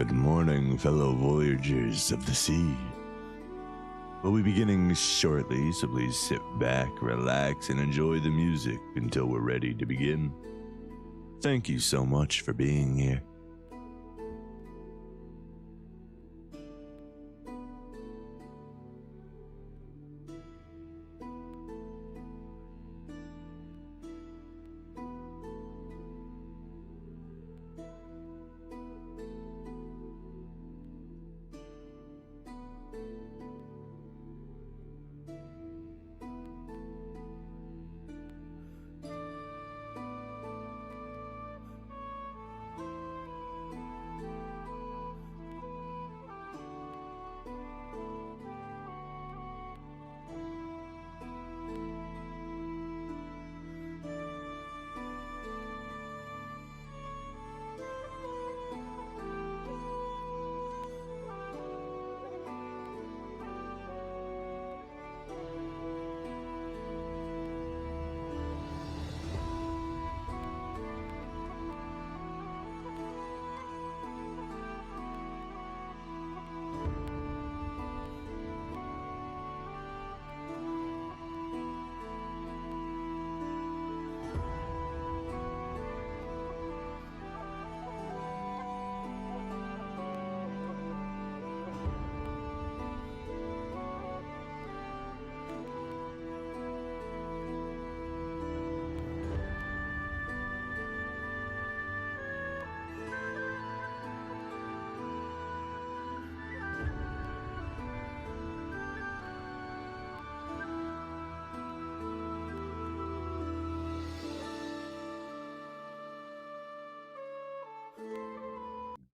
Good morning, fellow voyagers of the sea. We'll be beginning shortly, so please sit back, relax, and enjoy the music until we're ready to begin. Thank you so much for being here.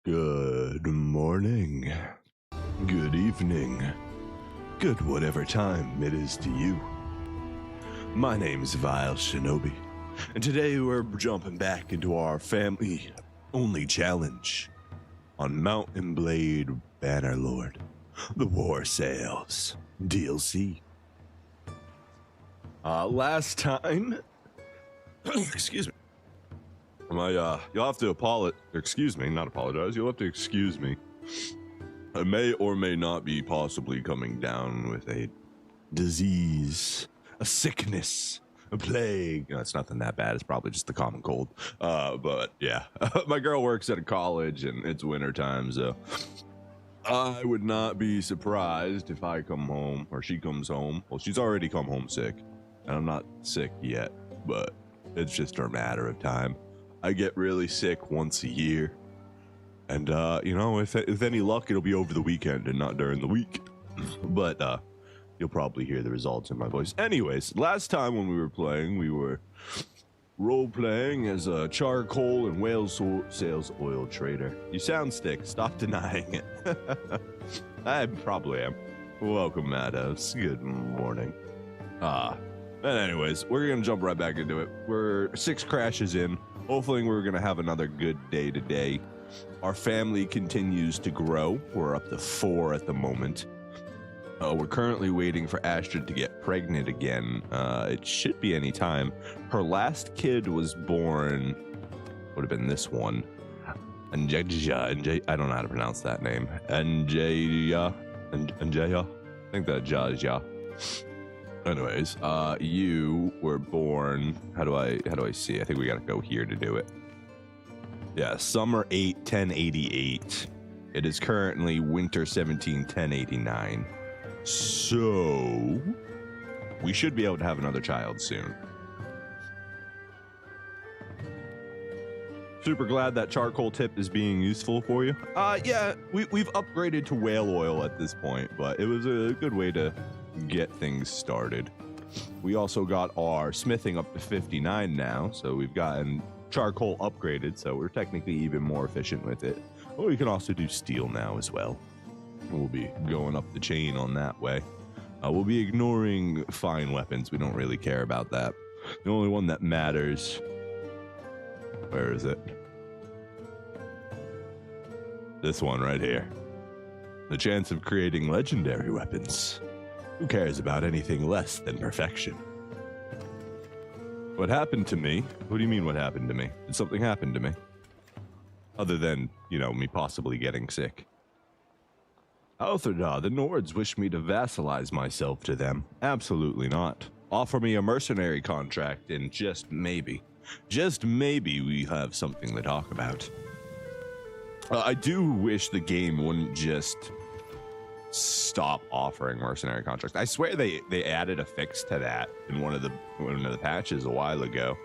Good morning, good evening, good whatever time it is to you. My name's Vile Shinobi, and today we're jumping back into our family-only challenge on Mountain Blade Bannerlord, the Warsails DLC. Last time, excuse me. You'll have to not apologize. You'll have to excuse me. I may or may not be possibly coming down with a disease, a sickness, a plague. No, it's nothing that bad. It's probably just the common cold. But yeah, my girl works at a college and it's winter time, so I would not be surprised if I come home or she comes home. Well, she's already come home sick, and I'm not sick yet, but it's just a matter of time. I get really sick once a year, and if any luck, it'll be over the weekend and not during the week. But you'll probably hear the results in my voice. Anyways, last time when we were playing, we were role-playing as a charcoal and Warsails oil trader. You sound sick. Stop denying it. I probably am. Welcome, Madhouse. Good morning. And anyways, we're gonna jump right back into it. We're 6 crashes in. Hopefully we're going to have another good day today. Our family continues to grow. We're up to 4 at the moment. We're currently waiting for Astrid to get pregnant again. It should be any time. Her last kid was born, would have been this one. Anjeja. I don't know how to pronounce that name. Anjeja. I think that Jaja. Anyways, you were born, how do I see? I think we gotta go here to do it. Yeah, summer 8, 1088. It is currently winter 17, 1089. So, we should be able to have another child soon. Super glad that charcoal tip is being useful for you. Yeah, we've upgraded to whale oil at this point, but it was a good way to get things started. We also got our smithing up to 59 now, so we've gotten charcoal upgraded, so we're technically even more efficient with it. But we can also do steel now as well. We'll be going up the chain on that way. We'll be ignoring fine weapons. We don't really care about that. The only one that matters, where is it? This one right here. The chance of creating legendary weapons. Who cares about anything less than perfection? What happened to me? What do you mean what happened to me? Did something happen to me? Other than, you know, me possibly getting sick. Althorda, the Nords wish me to vassalize myself to them. Absolutely not. Offer me a mercenary contract and just maybe we have something to talk about. I do wish the game wouldn't just stop offering mercenary contracts. I swear they added a fix to that in one of the patches a while ago.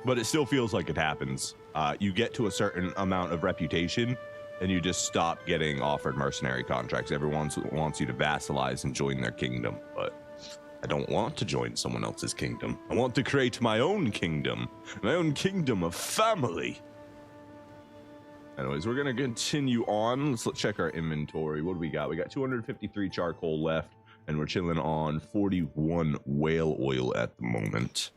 But it still feels like it happens. You get to a certain amount of reputation and you just stop getting offered mercenary contracts. Everyone wants you to vassalize and join their kingdom, but I don't want to join someone else's kingdom. I want to create my own kingdom of family. Anyways, we're gonna continue on. Let's check our inventory. What do we got? We got 253 charcoal left, and we're chilling on 41 whale oil at the moment.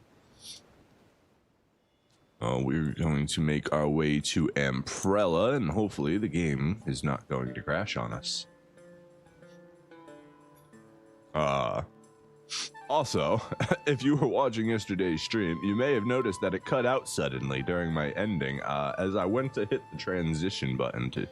We're going to make our way to Amprella, and hopefully the game is not going to crash on us. Also, if you were watching yesterday's stream, you may have noticed that it cut out suddenly during my ending, as I went to hit the transition button to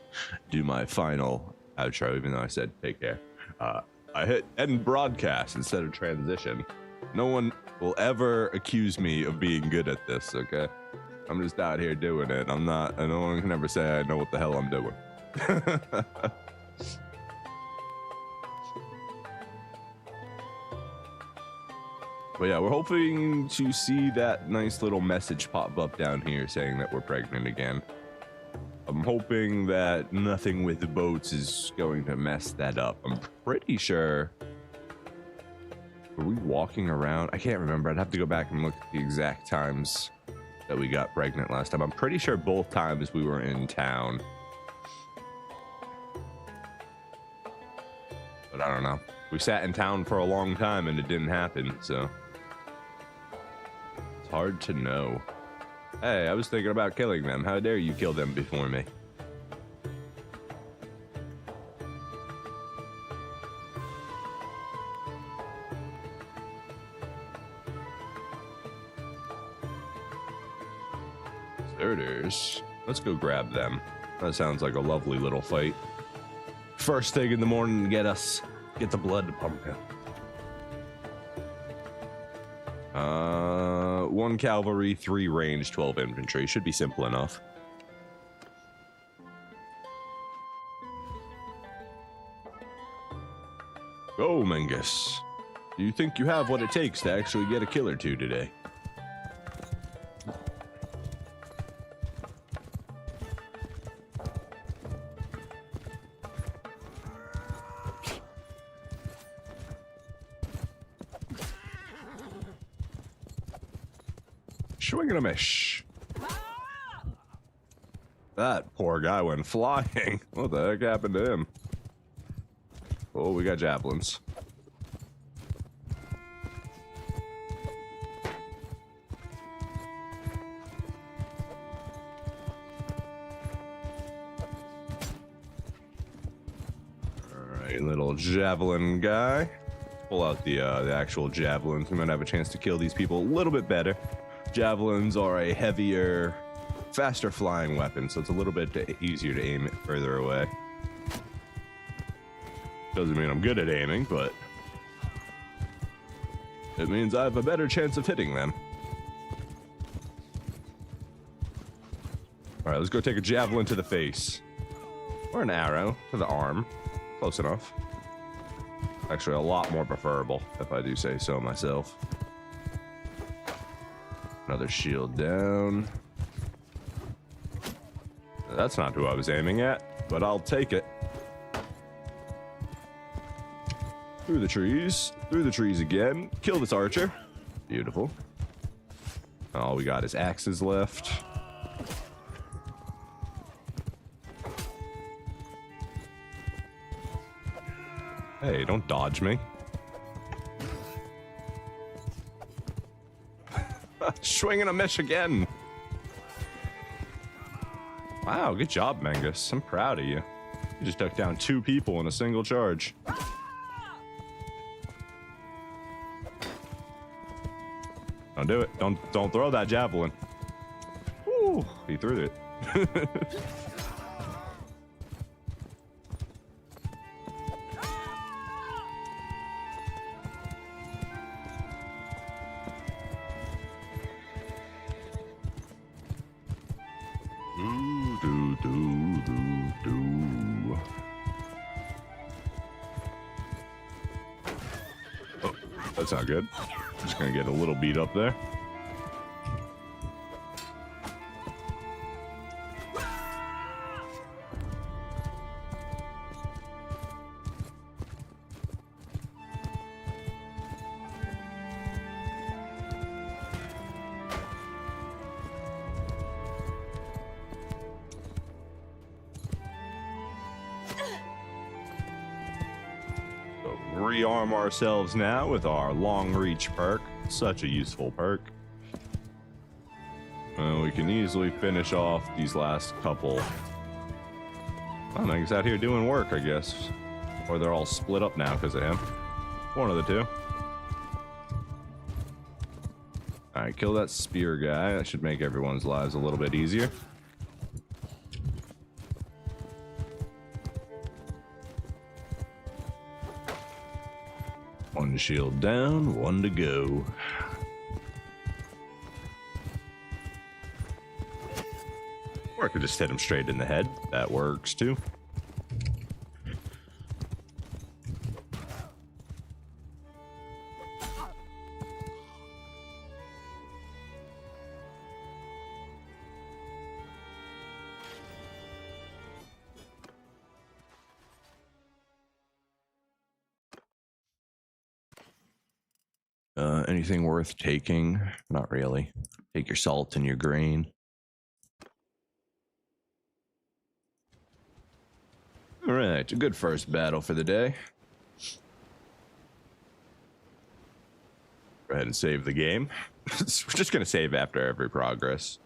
do my final outro, even though I said take care. I hit end broadcast instead of transition. No one will ever accuse me of being good at this, okay? I'm just out here doing it. No one can ever say I know what the hell I'm doing. But yeah, we're hoping to see that nice little message pop up down here saying that we're pregnant again. I'm hoping that nothing with the boats is going to mess that up. I'm pretty sure. Were we walking around? I can't remember. I'd have to go back and look at the exact times that we got pregnant last time. I'm pretty sure both times we were in town. But I don't know. We sat in town for a long time and it didn't happen, so it's hard to know. Hey, I was thinking about killing them. How dare you kill them before me? Deserters. Let's go grab them. That sounds like a lovely little fight. First thing in the morning to get the blood pumping. 1 cavalry, 3 range, 12 infantry. Should be simple enough. Go, Mengus. Do you think you have what it takes to actually get a kill or two today? Swing and a miss. That poor guy went flying. What the heck happened to him? Oh, we got javelins. Alright, little javelin guy. Pull out the actual javelins. We might have a chance to kill these people a little bit better. Javelins are a heavier, faster flying weapon, so it's a little bit easier to aim it further away. Doesn't mean I'm good at aiming, but it means I have a better chance of hitting them. Alright, let's go take a javelin to the face. Or an arrow to the arm. Close enough. Actually, a lot more preferable, if I do say so myself. Another shield down. That's not who I was aiming at, but I'll take it. Through the trees again. Kill this archer. Beautiful. All we got is axes left. Hey, don't dodge me. Swing and a miss again. Wow, good job, Mengus. I'm proud of you. You just took down 2 people in a single charge. Don't do it. Don't throw that javelin. Ooh, he threw it. Oh, that's not good. Just gonna get a little beat up there. Rearm ourselves now with our long reach perk. Such a useful perk. We can easily finish off these last couple. Oh, he's out here doing work, I guess. Or they're all split up now because of him. One of the two. Alright, kill that spear guy. That should make everyone's lives a little bit easier. One shield down, one to go. Or I could just hit him straight in the head. That works too. Anything worth taking? Not really. Take your salt and your grain. All right, a good first battle for the day. Go ahead and save the game. We're just gonna save after every progress.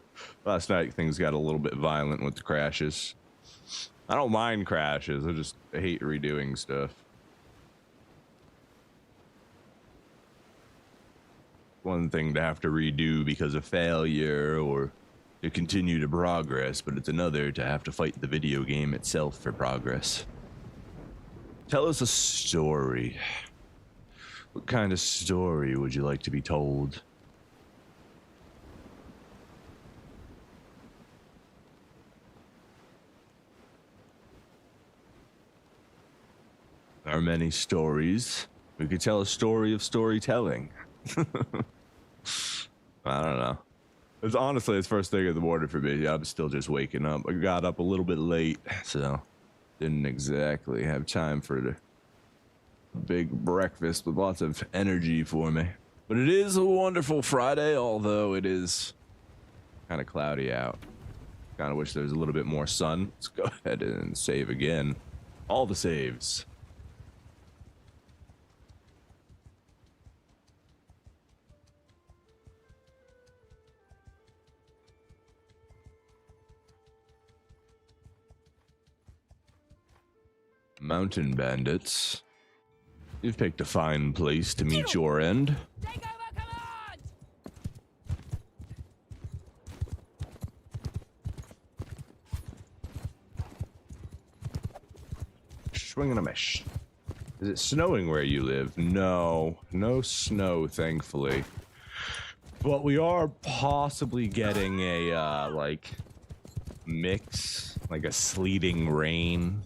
Last night things got a little bit violent with the crashes. I don't mind crashes, I hate redoing stuff. One thing to have to redo because of failure or to continue to progress, but it's another to have to fight the video game itself for progress. Tell us a story. What kind of story would you like to be told? There are many stories. We could tell a story of storytelling. I don't know. It's honestly, it's first thing in the morning for me. I'm still just waking up. I got up a little bit late, so didn't exactly have time for the big breakfast with lots of energy for me. But it is a wonderful Friday, although it is kind of cloudy out. Kind of wish there was a little bit more sun. Let's go ahead and save again. All the saves. Mountain bandits. You've picked a fine place to meet your end. Take over command! Swing and a miss. Is it snowing where you live? No. No snow, thankfully. But we are possibly getting a, like, mix. Like a sleeting rain.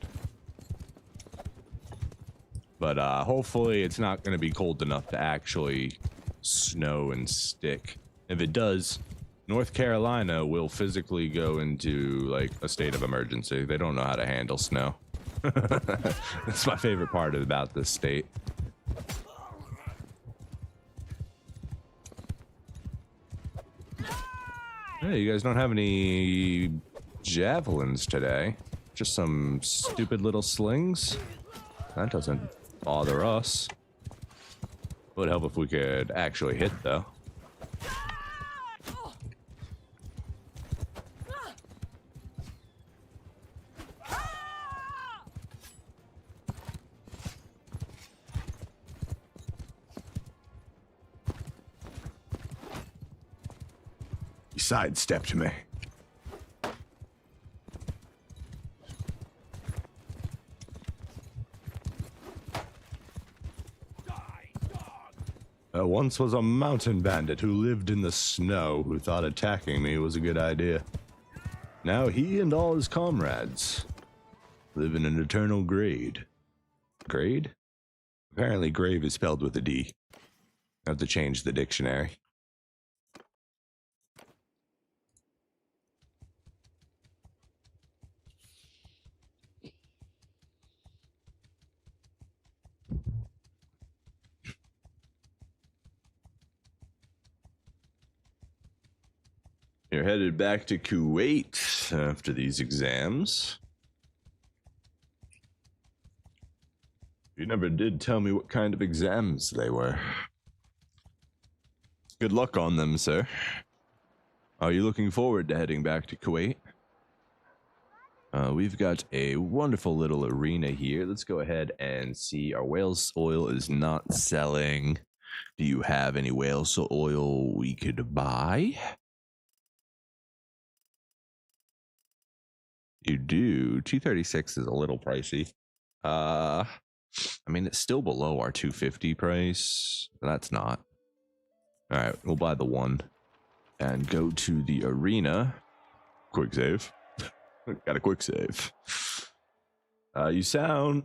But hopefully it's not going to be cold enough to actually snow and stick. If it does, North Carolina will physically go into like a state of emergency. They don't know how to handle snow. That's my favorite part about this state. Hey, you guys don't have any javelins today. Just some stupid little slings. That doesn't bother us. Would help if we could actually hit, though. You sidestepped me. once was a mountain bandit who lived in the snow who thought attacking me was a good idea. Now he and all his comrades live in an eternal grade. Grade? Apparently grave is spelled with a D. I have to change the dictionary. You're headed back to Kuwait after these exams. You never did tell me what kind of exams they were. Good luck on them, sir. Are you looking forward to heading back to Kuwait? We've got a wonderful little arena here. Let's go ahead and see. Our whale's oil is not selling. Do you have any whale's oil we could buy? You do. 236 is a little pricey. I mean, it's still below our 250 price. That's not. All right, we'll buy the one and go to the arena. Quick save. Got a quick save. You sound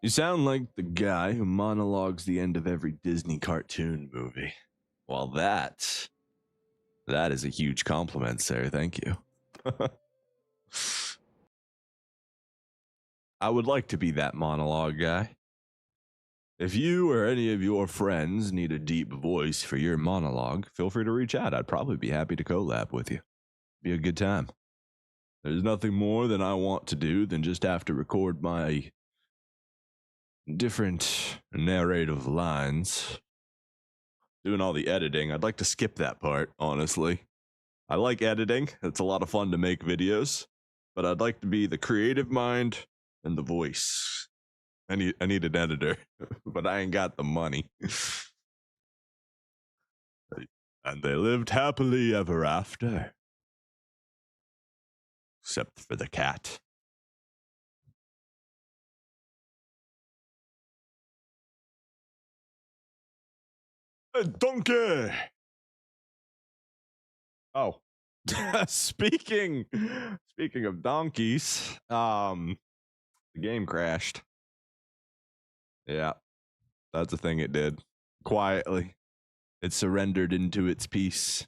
like the guy who monologues the end of every Disney cartoon movie. Well, that is a huge compliment, sir. Thank you. I would like to be that monologue guy. If you or any of your friends need a deep voice for your monologue, feel free to reach out. I'd probably be happy to collab with you. Be a good time. There's nothing more than I want to do than just have to record my different narrative lines. Doing all the editing, I'd like to skip that part, honestly. I like editing. It's a lot of fun to make videos, but I'd like to be the creative mind and the voice. I need an editor, but I ain't got the money. And they lived happily ever after. Except for the cat. A donkey! Oh. Speaking of donkeys, the game crashed. Yeah, that's a thing it did. Quietly. It surrendered into its peace.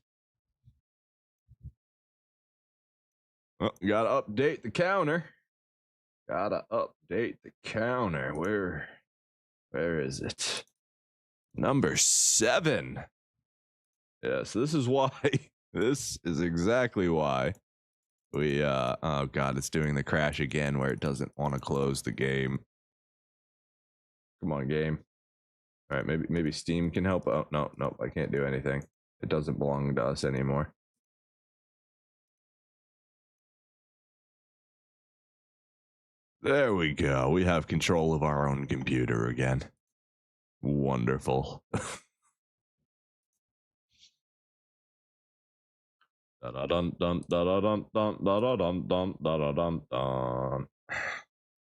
Well, gotta update the counter. Where is it? Number 7. Yeah, so this is why. This is exactly why we, oh god, it's doing the crash again where it doesn't want to close the game. Come on, game. All right, maybe Steam can help. Oh, no, I can't do anything. It doesn't belong to us anymore. There we go. We have control of our own computer again. Wonderful. All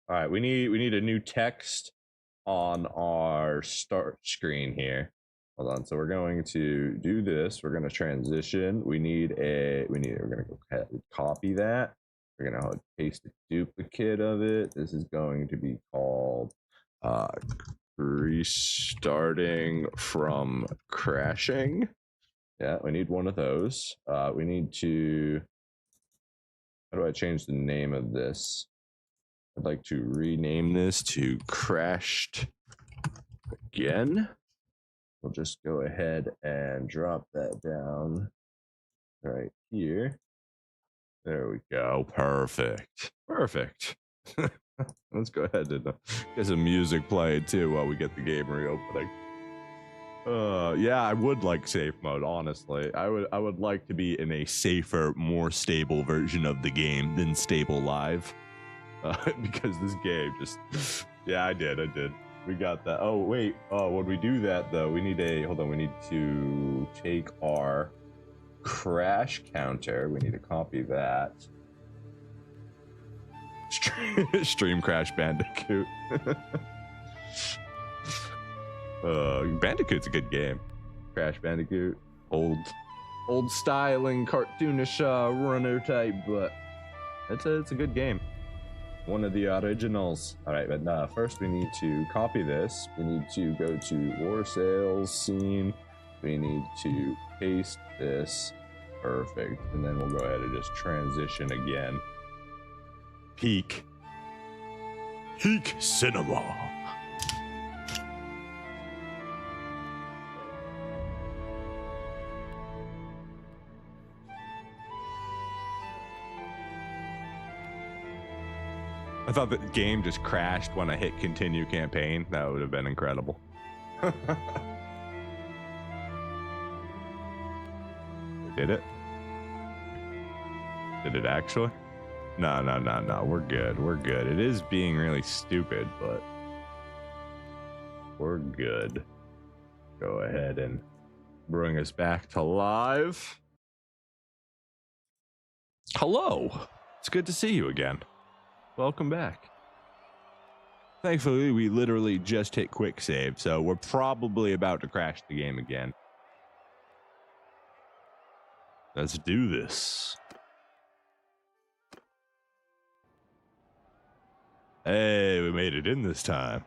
right, we need a new text on our start screen here. Hold on. So we're going to do this. We're going to transition. We're going to go copy that. We're going to paste a duplicate of it. This is going to be called restarting from crashing. Yeah, we need one of those. We need to, how do I change the name of this? I'd like to rename this to crashed again. We'll just go ahead and drop that down right here. There we go. Perfect. Let's go ahead and get some music played too while we get the game reopening. Yeah, I would like safe mode, honestly. I would like to be in a safer, more stable version of the game than stable live. Because this game just, yeah, I did. We got that. Oh, wait. Oh, when we do that, though, we need to take our crash counter. We need to copy that. Stream Crash Bandicoot. Bandicoot's a good game. Crash Bandicoot, old styling, cartoonish runner type, but it's a good game. One of the originals. All right, but first we need to copy this. We need to go to Warsails scene. We need to paste this. Perfect. And then we'll go ahead and just transition again. Peak cinema. I thought the game just crashed when I hit continue campaign. That would have been incredible. Did it? Did it actually? No. We're good. We're good. It is being really stupid, but we're good. Go ahead and bring us back to live. Hello. It's good to see you again. Welcome back. Thankfully, we literally just hit quick save, so we're probably about to crash the game again. Let's do this. Hey, we made it in this time.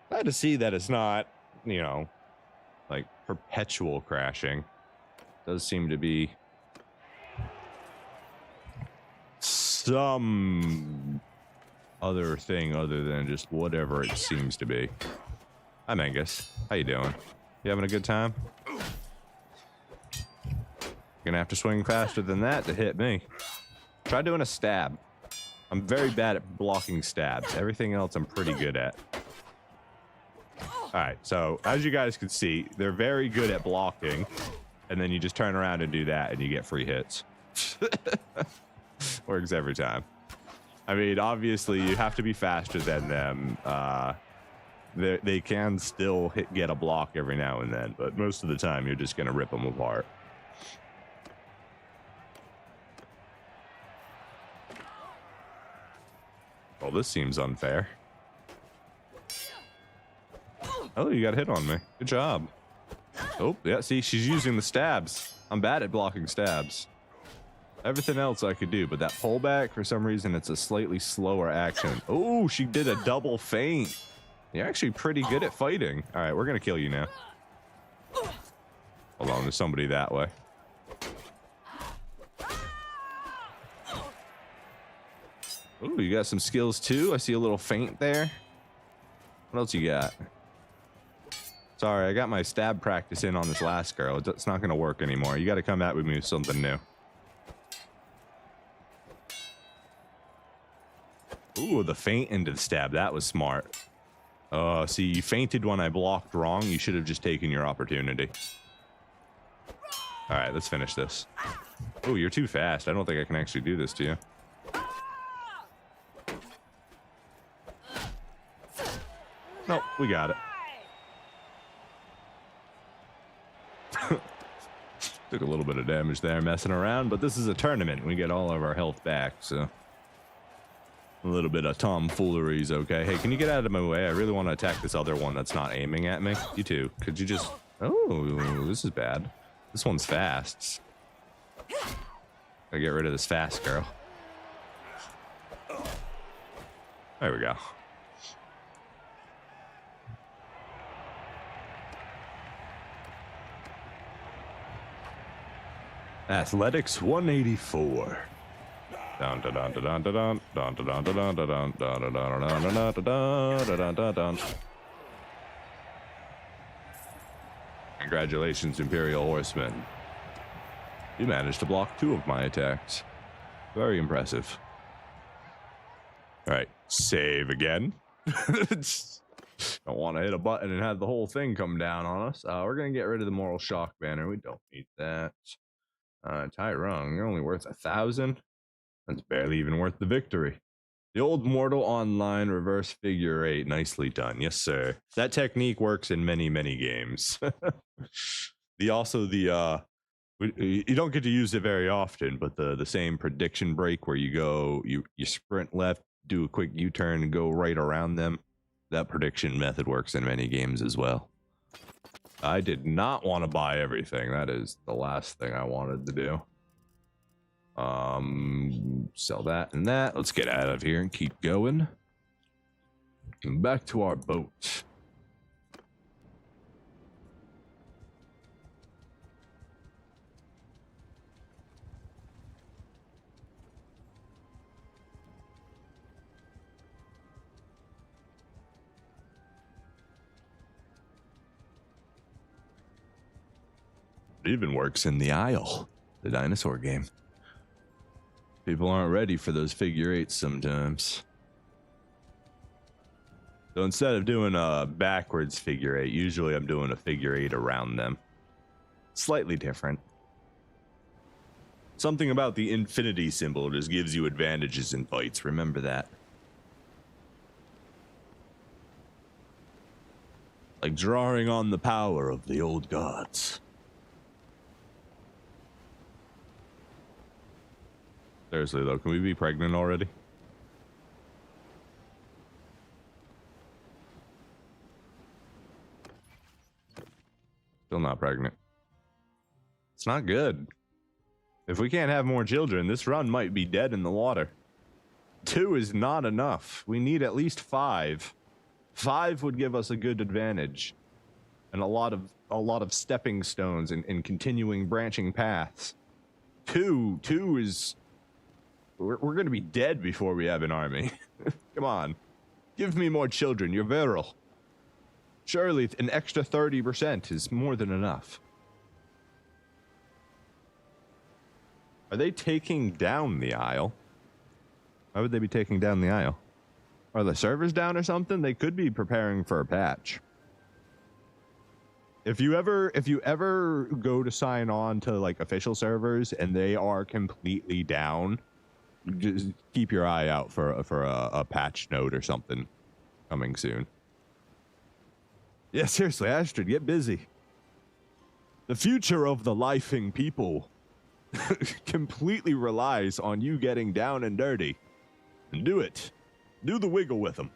Glad to see that it's not, you know, like perpetual crashing. Does seem to be some other thing other than just whatever it seems to be. Hi, Mangus. How you doing? You having a good time? Gonna have to swing faster than that to hit me. Try doing a stab. I'm very bad at blocking stabs. Everything else I'm pretty good at. All right, so as you guys can see, they're very good at blocking, and then you just turn around and do that and you get free hits. Works every time. I mean, obviously you have to be faster than them. They can still get a block every now and then, but most of the time you're just gonna rip them apart. Well, this seems unfair. Oh, you got hit on me. Good job. Oh, yeah, see, she's using the stabs. I'm bad at blocking stabs. Everything else I could do, but that pullback, for some reason, it's a slightly slower action. Oh, she did a double feint. You're actually pretty good at fighting. All right, we're going to kill you now. Hold on, there's somebody that way. Oh, you got some skills too. I see a little feint there. What else you got? Sorry, I got my stab practice in on this last girl. It's not going to work anymore. You got to come at me with something new. Ooh, the feint into the stab. That was smart. See, you feinted when I blocked wrong. You should have just taken your opportunity. All right, let's finish this. Oh, you're too fast. I don't think I can actually do this to you. Nope, we got it. Took a little bit of damage there messing around, but this is a tournament. We get all of our health back, so a little bit of tomfoolery is okay. Hey, can you get out of my way? I really want to attack this other one that's not aiming at me. You too. Could you just... Oh, this is bad. This one's fast. Gotta get rid of this fast girl. There we go. Athletics 184. Dun dun dun dun dun dun dun dun dun dun dun dun dun dun dun dun dun. Congratulations, Imperial Horsemen. You managed to block 2 of my attacks. Very impressive. All right, save again. Don't want to hit a button and have the whole thing come down on us. We're gonna get rid of the moral shock banner. We don't need that. Tyrone, you're only worth 1,000. That's barely even worth the victory. The old mortal online reverse figure 8. Nicely done. Yes, sir. That technique works in many, many games. You don't get to use it very often, but the same prediction break where you sprint left, do a quick U-turn and go right around them. that prediction method works in many games as well. I did not want to buy everything. That is the last thing I wanted to do. Sell that and that. Let's get out of here and keep going. And back to our boat. It even works in the Isle, the dinosaur game. People aren't ready for those figure eights sometimes. So instead of doing a backwards figure eight, usually I'm doing a figure eight around them. Slightly different. Something about the infinity symbol just gives you advantages in fights. Remember that. Like drawing on the power of the old gods. Seriously though, can we be pregnant already? Still not pregnant. It's not good. If we can't have more children, this run might be dead in the water. 2 is not enough. We need at least 5. 5 would give us a good advantage. And a lot of stepping stones and continuing branching paths. 2 is... We're going to be dead before we have an army. Come on. Give me more children. You're virile. Surely an extra 30% is more than enough. Are they taking down the Isle? Why would they be taking down the Isle? Are the servers down or something? They could be preparing for a patch. If you ever go to sign on to like official servers and they are completely down, just keep your eye out for a patch note or something coming soon. Yeah, seriously, Astrid, get busy. The future of the lifing people completely relies on you getting down and dirty. And do it. Do the wiggle with them.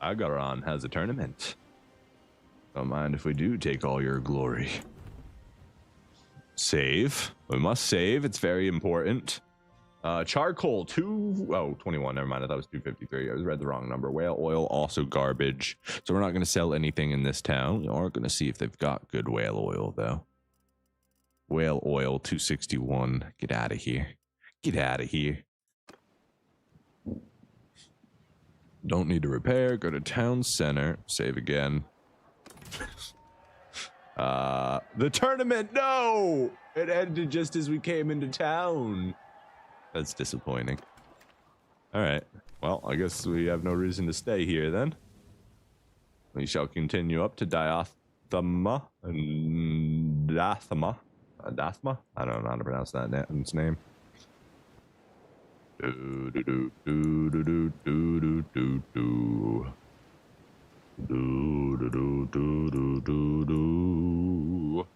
Agaron has a tournament. Don't mind if we do take all your glory. Save. We must save. It's very important. Charcoal, 21. Never mind. I thought it was 253. I read the wrong number. Whale oil, also garbage. So we're not going to sell anything in this town. We are going to see if they've got good whale oil, though. Whale oil, 261. Get out of here. Get out of here. Don't need to repair. Go to town center. Save again. The tournament, no! It ended just as we came into town. That's disappointing. Alright. Well, I guess we have no reason to stay here then. We shall continue up to Diathema and Dathma. Dathma? I don't know how to pronounce that name. Do do do do do do do do do. Do do do do do do do.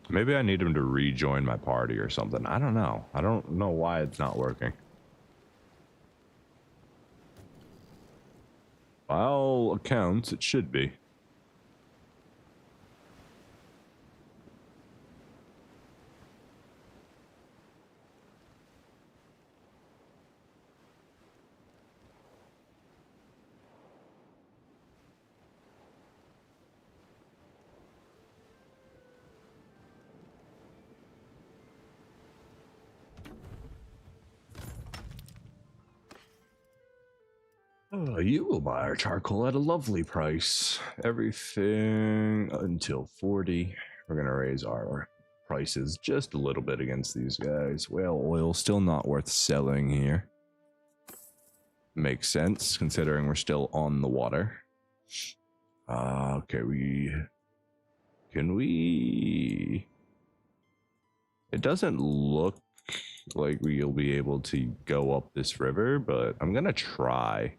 Maybe I need him to rejoin my party or something. I don't know. I don't know why it's not working. By all accounts, it should be. You will buy our charcoal at a lovely price. Everything until 40. We're going to raise our prices just a little bit against these guys. Whale oil, still not worth selling here. Makes sense, considering we're still on the water. Okay, can we... It doesn't look like we'll be able to go up this river, but I'm gonna try.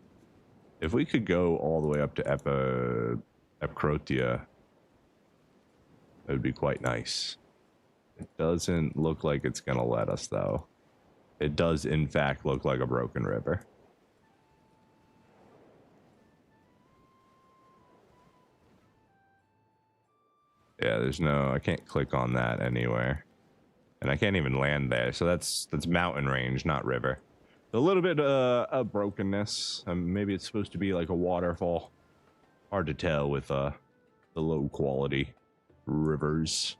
If we could go all the way up to Epcrotia, it would be quite nice. It doesn't look like it's gonna let us, though. It does, in fact, look like a broken river. Yeah, there's no, I can't click on that anywhere. And I can't even land there, so that's mountain range, not river. A little bit of brokenness. Maybe it's supposed to be like a waterfall. Hard to tell with the low quality rivers.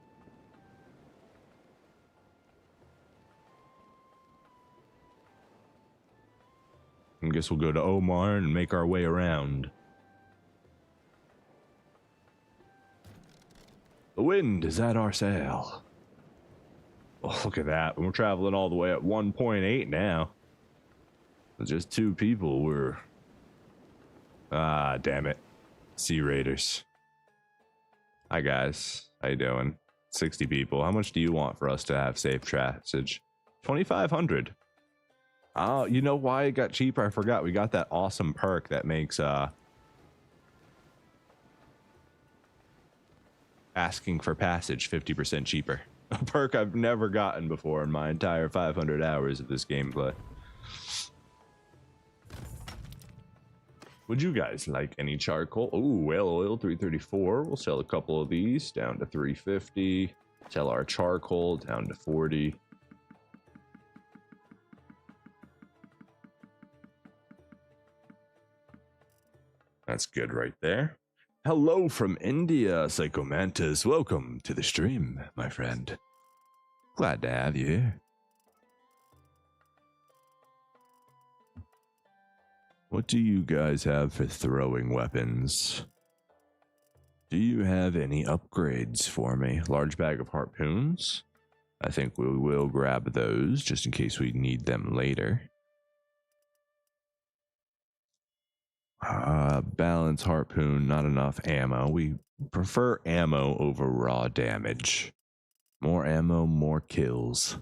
I guess we'll go to Omar and make our way around. The wind is at our sail. Oh, look at that. We're traveling all the way at 1.8 now. With just 2 people, we're... Ah, damn it. Sea Raiders. Hi, guys. How you doing? 60 people. How much do you want for us to have safe passage? 2,500. Oh, you know why it got cheaper? I forgot. We got that awesome perk that makes, asking for passage 50% cheaper. A perk I've never gotten before in my entire 500 hours of this gameplay. Would you guys like any charcoal? Oh, whale oil, 334. We'll sell a couple of these down to 350. Sell our charcoal down to 40. That's good right there. Hello from India, Psychomantis. Welcome to the stream, my friend. Glad to have you here. What do you guys have for throwing weapons? Do you have any upgrades for me? Large bag of harpoons? I think we will grab those just in case we need them later. Balance harpoon, not enough ammo. We prefer ammo over raw damage. More ammo, more kills.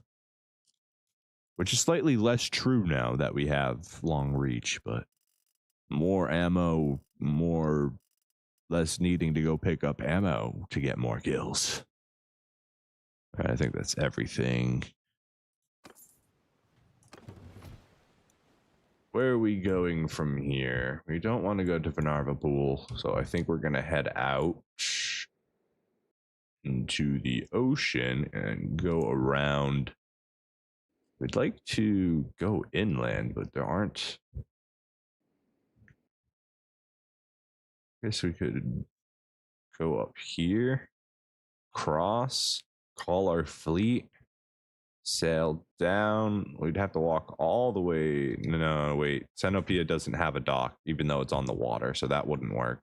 Which is slightly less true now that we have long reach, but more ammo, less needing to go pick up ammo to get more kills. I think that's everything. Where are we going from here? We don't want to go to Venarva Pool, so I think we're going to head out into the ocean and go around. We'd like to go inland, but there aren't... I guess we could go up here, cross, call our fleet, sail down. We'd have to walk all the way. No, wait. Xenopia doesn't have a dock, even though it's on the water, so that wouldn't work.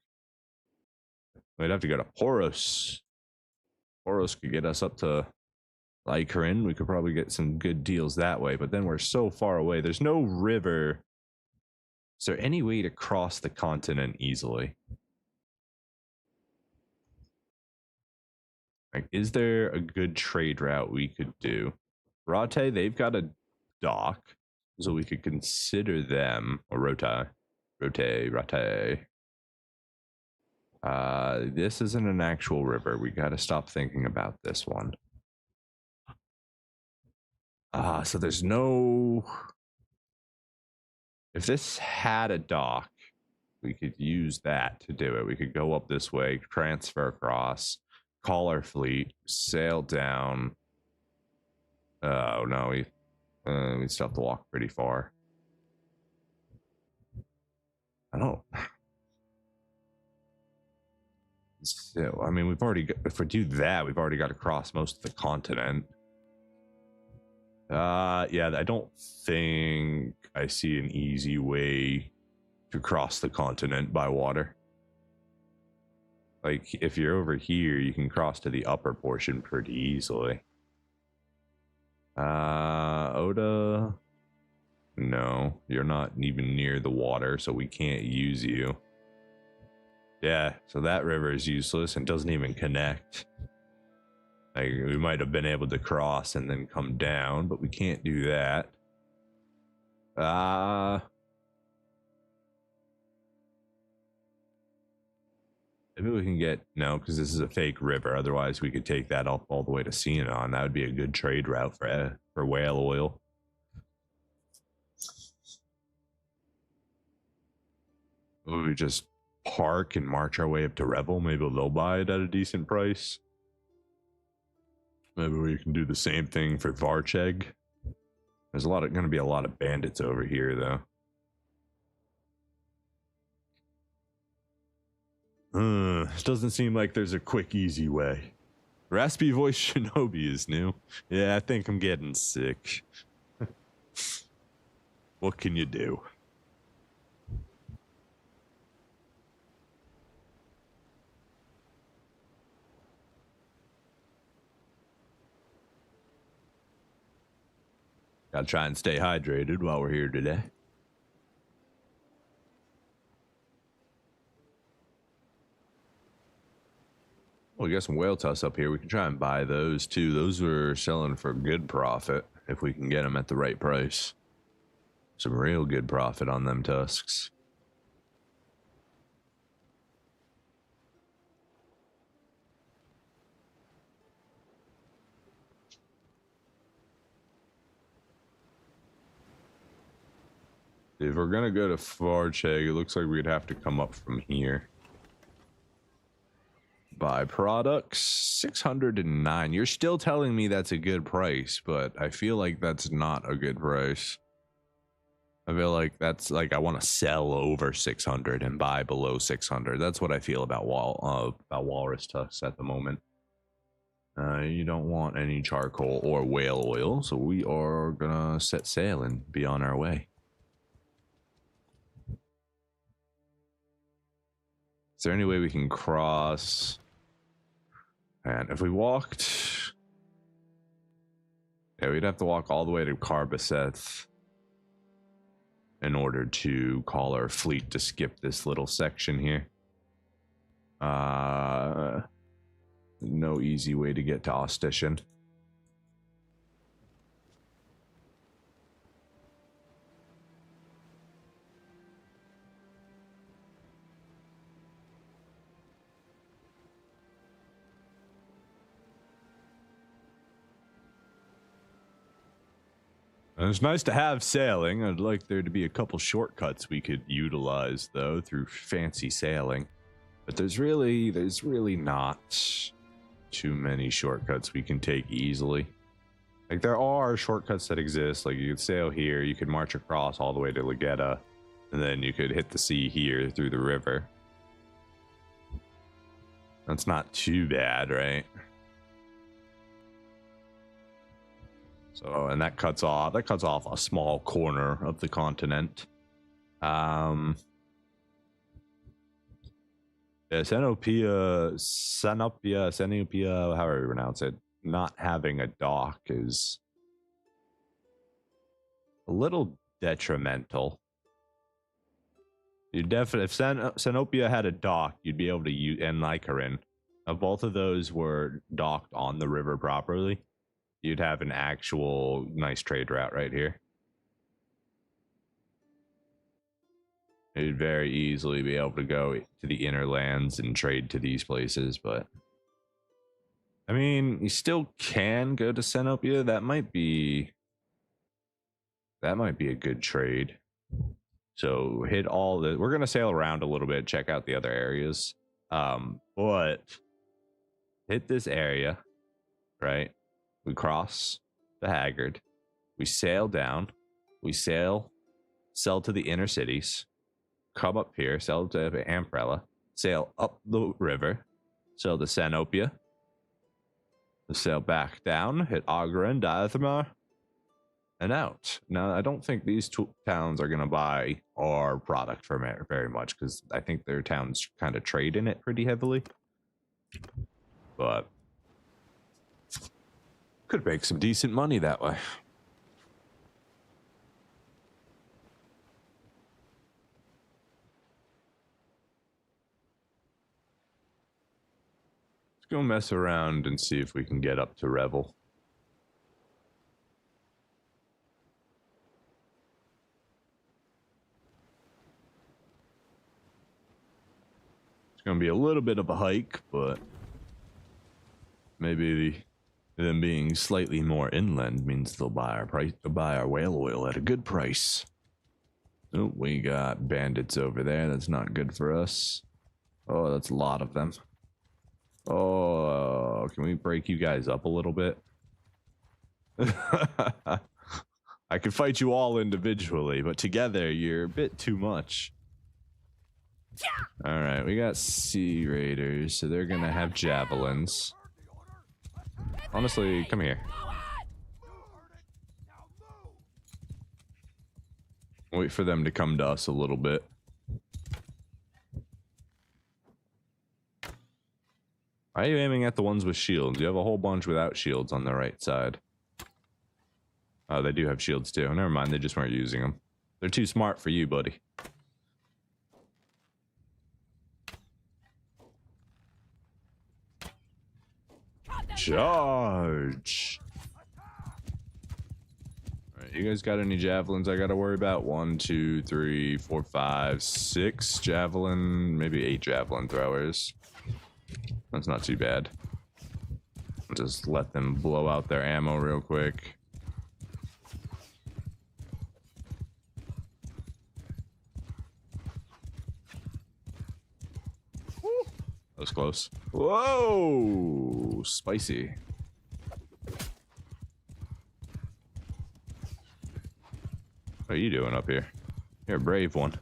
We'd have to go to Poros. Poros could get us up to Lycarin. We could probably get some good deals that way, but then we're so far away. There's no river. Is there any way to cross the continent easily? Like, is there a good trade route we could do? Rate, they've got a dock, so we could consider them. Or Rate. This isn't an actual river. We got to stop thinking about this one. So there's no... If this had a dock, we could use that to do it. We could go up this way, transfer across, call our fleet, sail down. Oh no, we still have to walk pretty far. I don't. So, I mean, we've already got, if we do that, we've already got to cross most of the continent. Yeah, I don't think I see an easy way to cross the continent by water. Like, if you're over here, you can cross to the upper portion pretty easily. Oda? No, you're not even near the water, so we can't use you. Yeah, so that river is useless and doesn't even connect. Like, we might have been able to cross and then come down, but we can't do that. Maybe we can get, no, because this is a fake river. Otherwise, we could take that up all the way to Cianon. That would be a good trade route for whale oil. Would we just park and march our way up to Revel? Maybe they'll buy it at a decent price. Maybe we can do the same thing for Varcheg. There's going to be a lot of bandits over here, though. It doesn't seem like there's a quick, easy way. Raspy voice Shinobi is new. Yeah, I think I'm getting sick. What can you do? Gotta try and stay hydrated while we're here today. Well, we got some whale tusks up here. We can try and buy those too. Those are selling for good profit if we can get them at the right price. Some real good profit on them tusks. If we're gonna go to Varcheg, it looks like we'd have to come up from here. Buy products, 609. You're still telling me that's a good price, but I feel like that's not a good price. I feel like that's like I want to sell over 600 and buy below 600. That's what I feel about walrus tusks at the moment. You don't want any charcoal or whale oil, so we are gonna set sail and be on our way. Is there any way we can cross? And if we walked, yeah, we'd have to walk all the way to Carbaseth in order to call our fleet to skip this little section here. No easy way to get to Ostitian. It's nice to have sailing. I'd like there to be a couple shortcuts we could utilize, though, through fancy sailing. But there's really not too many shortcuts we can take easily. Like, there are shortcuts that exist. Like, you could sail here, you could march across all the way to Legetta, and then you could hit the sea here through the river. That's not too bad, right? So, and that cuts off a small corner of the continent. Yeah, Senopia, however you pronounce it, not having a dock is a little detrimental. You definitely, if Senopia had a dock, you'd be able to use, and Lycarin, if both of those were docked on the river properly, you'd have an actual nice trade route right here. You'd very easily be able to go to the inner lands and trade to these places, but I mean, you still can go to Senopia. That might be a good trade. So hit all the, we're gonna sail around a little bit, check out the other areas. But hit this area, right? We cross the Haggard, we sail down, we sell to the inner cities, come up here, sell to Amprella, sail up the river, sell to Senopia, sail back down, hit Agra and Diathamar, and out. Now, I don't think these two towns are going to buy our product from it very much, because I think their towns kind of trade in it pretty heavily. But could make some decent money that way. go mess around and see if we can get up to Revel. It's gonna be a little bit of a hike, but maybe them being slightly more inland means they'll buy our whale oil at a good price. Oh, we got bandits over there. That's not good for us. Oh, that's a lot of them. Oh, can we break you guys up a little bit? I could fight you all individually, but together you're a bit too much. Alright, we got sea raiders, so they're gonna have javelins. Honestly, come here. Wait for them to come to us a little bit. Why are you aiming at the ones with shields? You have a whole bunch without shields on the right side. Oh, they do have shields too. Never mind, they just weren't using them. They're too smart for you, buddy. Charge! Alright, you guys got any javelins I gotta worry about? 1, 2, 3, 4, 5, 6 javelin, maybe 8 javelin throwers. That's not too bad. I'll just let them blow out their ammo real quick. That was close. Whoa! Spicy. What are you doing up here? You're a brave one.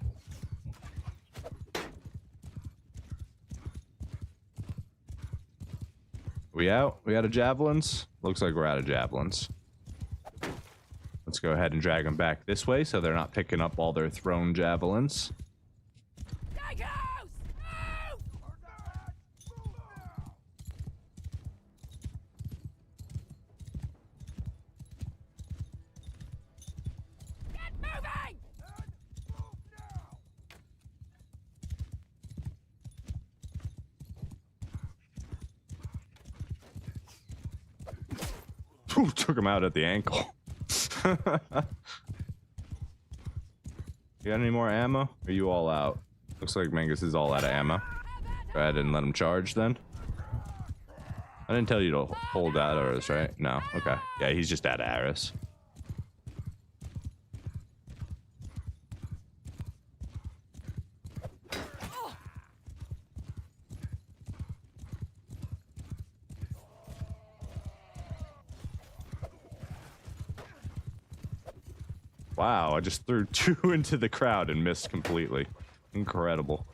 We out? We out of javelins? Looks like we're out of javelins. Let's go ahead and drag them back this way so they're not picking up all their thrown javelins. Ooh, took him out at the ankle. You got any more ammo? Are you all out? Looks like Mangus is all out of ammo. Go ahead and let him charge then. I didn't tell you to hold arrows, right? No. Okay. Yeah, he's just out of arrows. Wow, I just threw 2 into the crowd and missed completely. Incredible.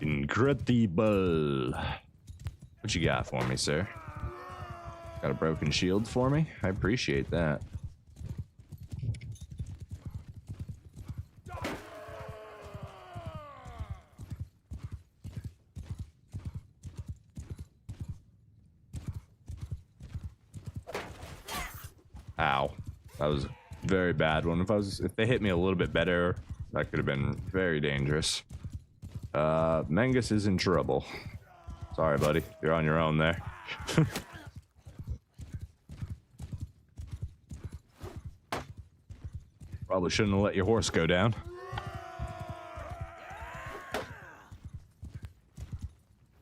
Incredible. What you got for me, sir? Got a broken shield for me? I appreciate that. Ow. That was a very bad one. If they hit me a little bit better, that could have been very dangerous. Mangus is in trouble. Sorry, buddy. You're on your own there. Probably shouldn't have let your horse go down.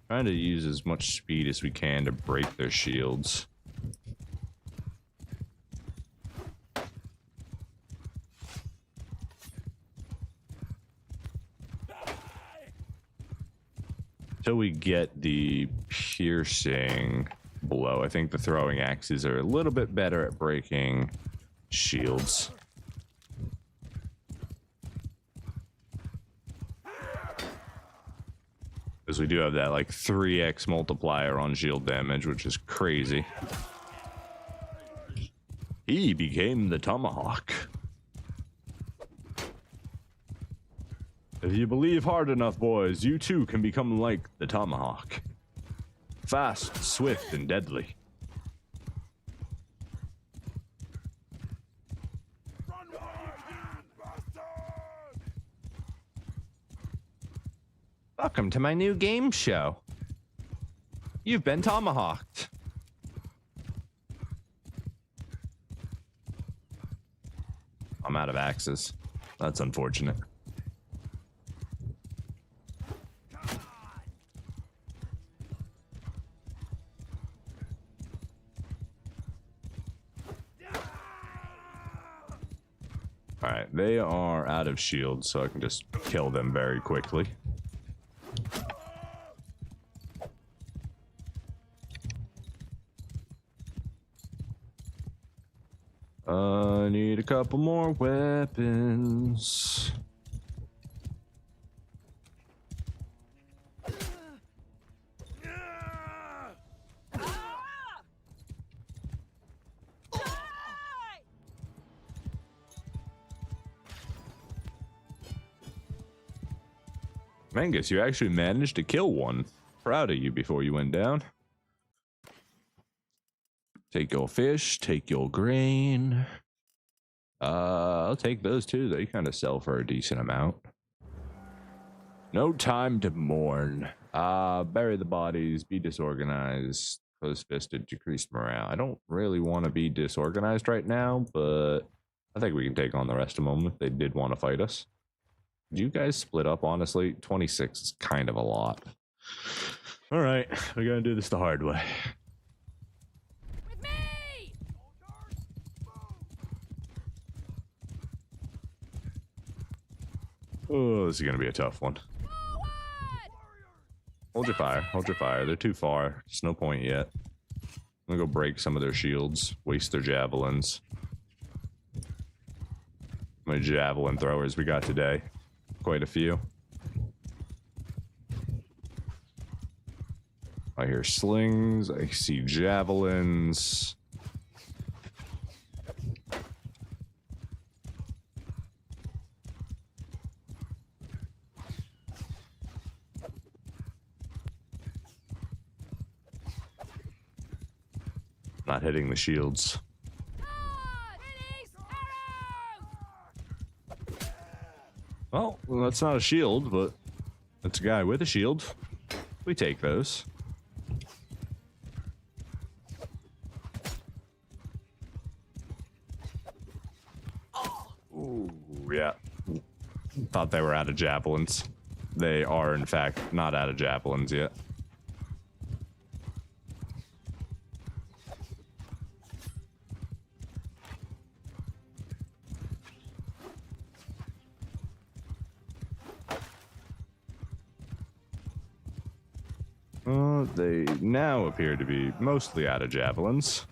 Trying to use as much speed as we can to break their shields. Until we get the piercing blow, I think the throwing axes are a little bit better at breaking shields. Because we do have that like 3x multiplier on shield damage, which is crazy. He became the tomahawk. If you believe hard enough, boys, you too can become like the tomahawk. Fast, swift, and deadly. Welcome to my new game show. You've been tomahawked. I'm out of axes. That's unfortunate. Alright, they are out of shields, so I can just kill them very quickly. I need a couple more weapons. Mangus, you actually managed to kill one. Proud of you before you went down. Take your fish, take your grain. I'll take those too. They kind of sell for a decent amount. No time to mourn. Bury the bodies, be disorganized, close-fisted, decreased morale. I don't really want to be disorganized right now, but I think we can take on the rest of them if they did want to fight us. You guys split up, honestly. 26 is kind of a lot. All right, we gotta do this the hard way. With me! Oh, this is gonna be a tough one. Hold your fire, hold your fire. They're too far. There's no point yet. I'm gonna go break some of their shields, waste their javelins. How many javelin throwers we got today? Quite a few. I hear slings, I see javelins. Not hitting the shields. Well, that's not a shield, but that's a guy with a shield. We take those. Ooh, yeah. Thought they were out of javelins. They are, in fact, not out of javelins yet. They now appear to be mostly out of javelins.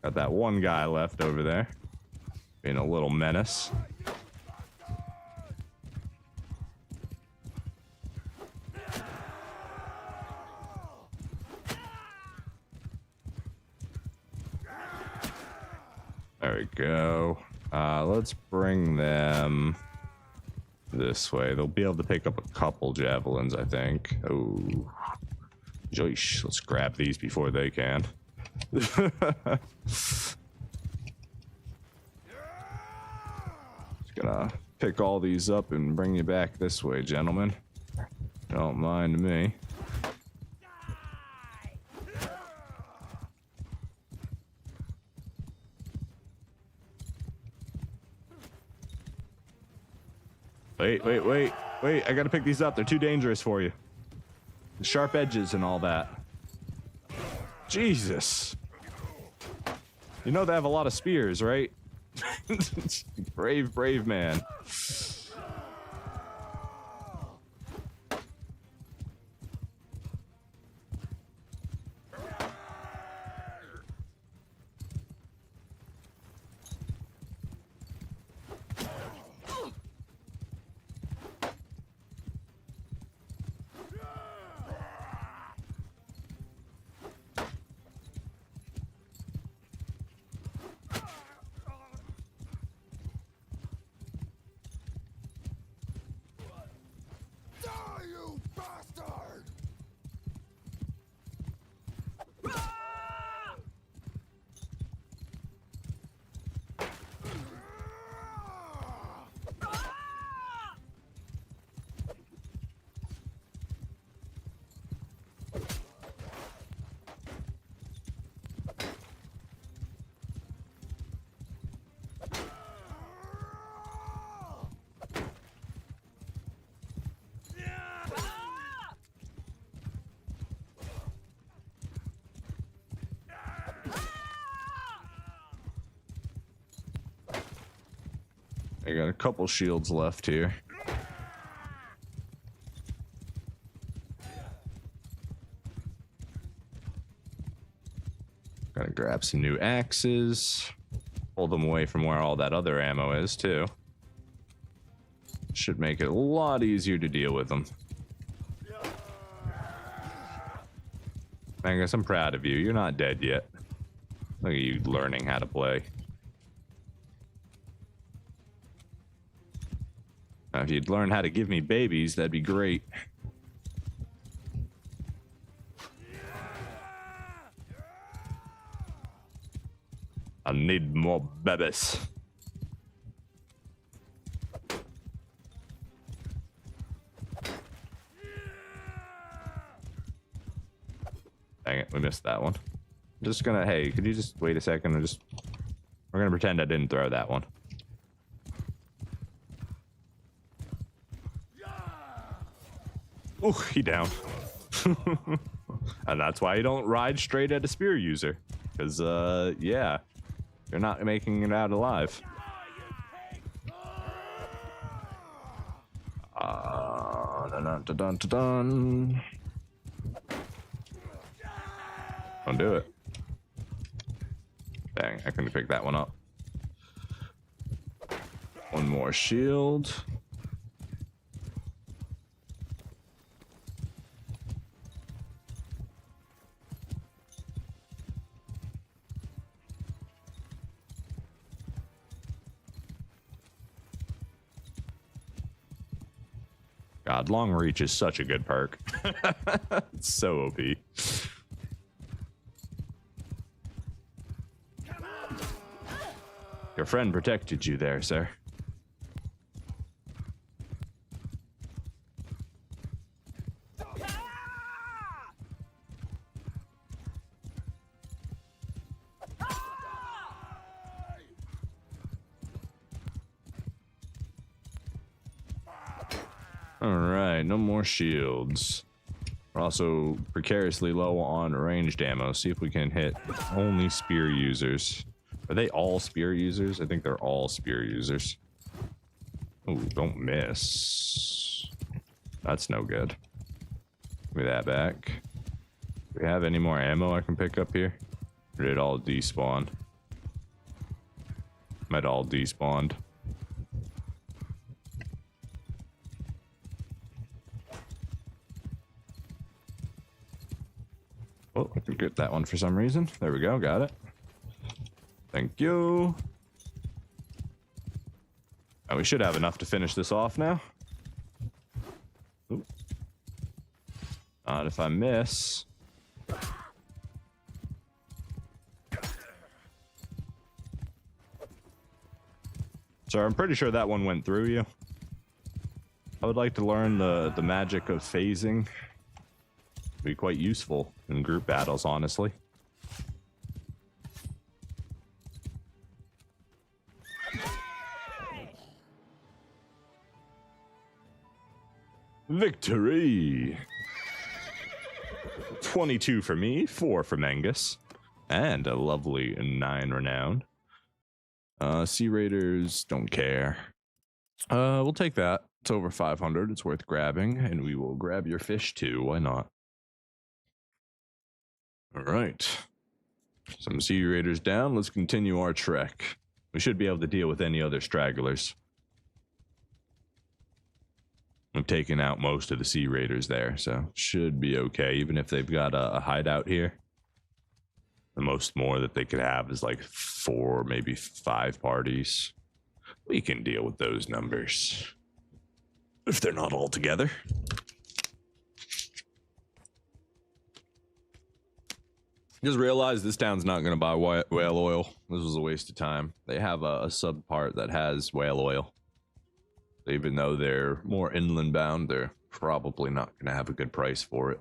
Got that one guy left over there, being a little menace. There we go. Let's bring them this way. They'll be able to pick up a couple javelins, I think. Oh, joish. Let's grab these before they can. Just gonna pick all these up and bring you back this way, gentlemen. Don't mind me. Wait. I gotta pick these up. They're too dangerous for you. The sharp edges and all that. Jesus. You know they have a lot of spears, right? Brave man. I got a couple shields left here. Gotta grab some new axes. Pull them away from where all that other ammo is, too. Should make it a lot easier to deal with them. Angus, I'm proud of you. You're not dead yet. Look at you learning how to play. Now, if you'd learn how to give me babies, that'd be great. I need more babies. Dang it, we missed that one. I'm just gonna, hey, could you just wait a second? We're gonna pretend I didn't throw that one. Ooh, he down. And that's why you don't ride straight at a spear user. Because, yeah, you're not making it out alive. Dun, dun, dun, dun, dun. Don't do it. Dang, I couldn't pick that one up. One more shield. God, long reach is such a good perk. It's so OP. Your friend protected you there, sir. Alright, no more shields. We're also precariously low on ranged ammo. See if we can hit only spear users. Are they all spear users? I think they're all spear users. Ooh, don't miss. That's no good. Give me that back. Do we have any more ammo I can pick up here? Or did it all despawn? Might all despawned. Oh, I can get that one for some reason. There we go, got it. Thank you. And we should have enough to finish this off now. Ooh. Not if I miss. So I'm pretty sure that one went through you. I would like to learn the magic of phasing. Be quite useful in group battles, honestly. Victory! 22 for me, 4 from Angus, and a lovely 9 renown. Sea Raiders, don't care. We'll take that. It's over 500. It's worth grabbing, and we will grab your fish too. Why not? All right. Some Sea Raiders down. Let's continue our trek. We should be able to deal with any other stragglers. I've taken out most of the Sea Raiders there, so should be okay, even if they've got a hideout here. The most more that they could have is like 4, maybe 5 parties. We can deal with those numbers. If they're not all together. Just realized this town's not going to buy whale oil. This was a waste of time. They have a sub part that has whale oil. Even though they're more inland bound, they're probably not going to have a good price for it.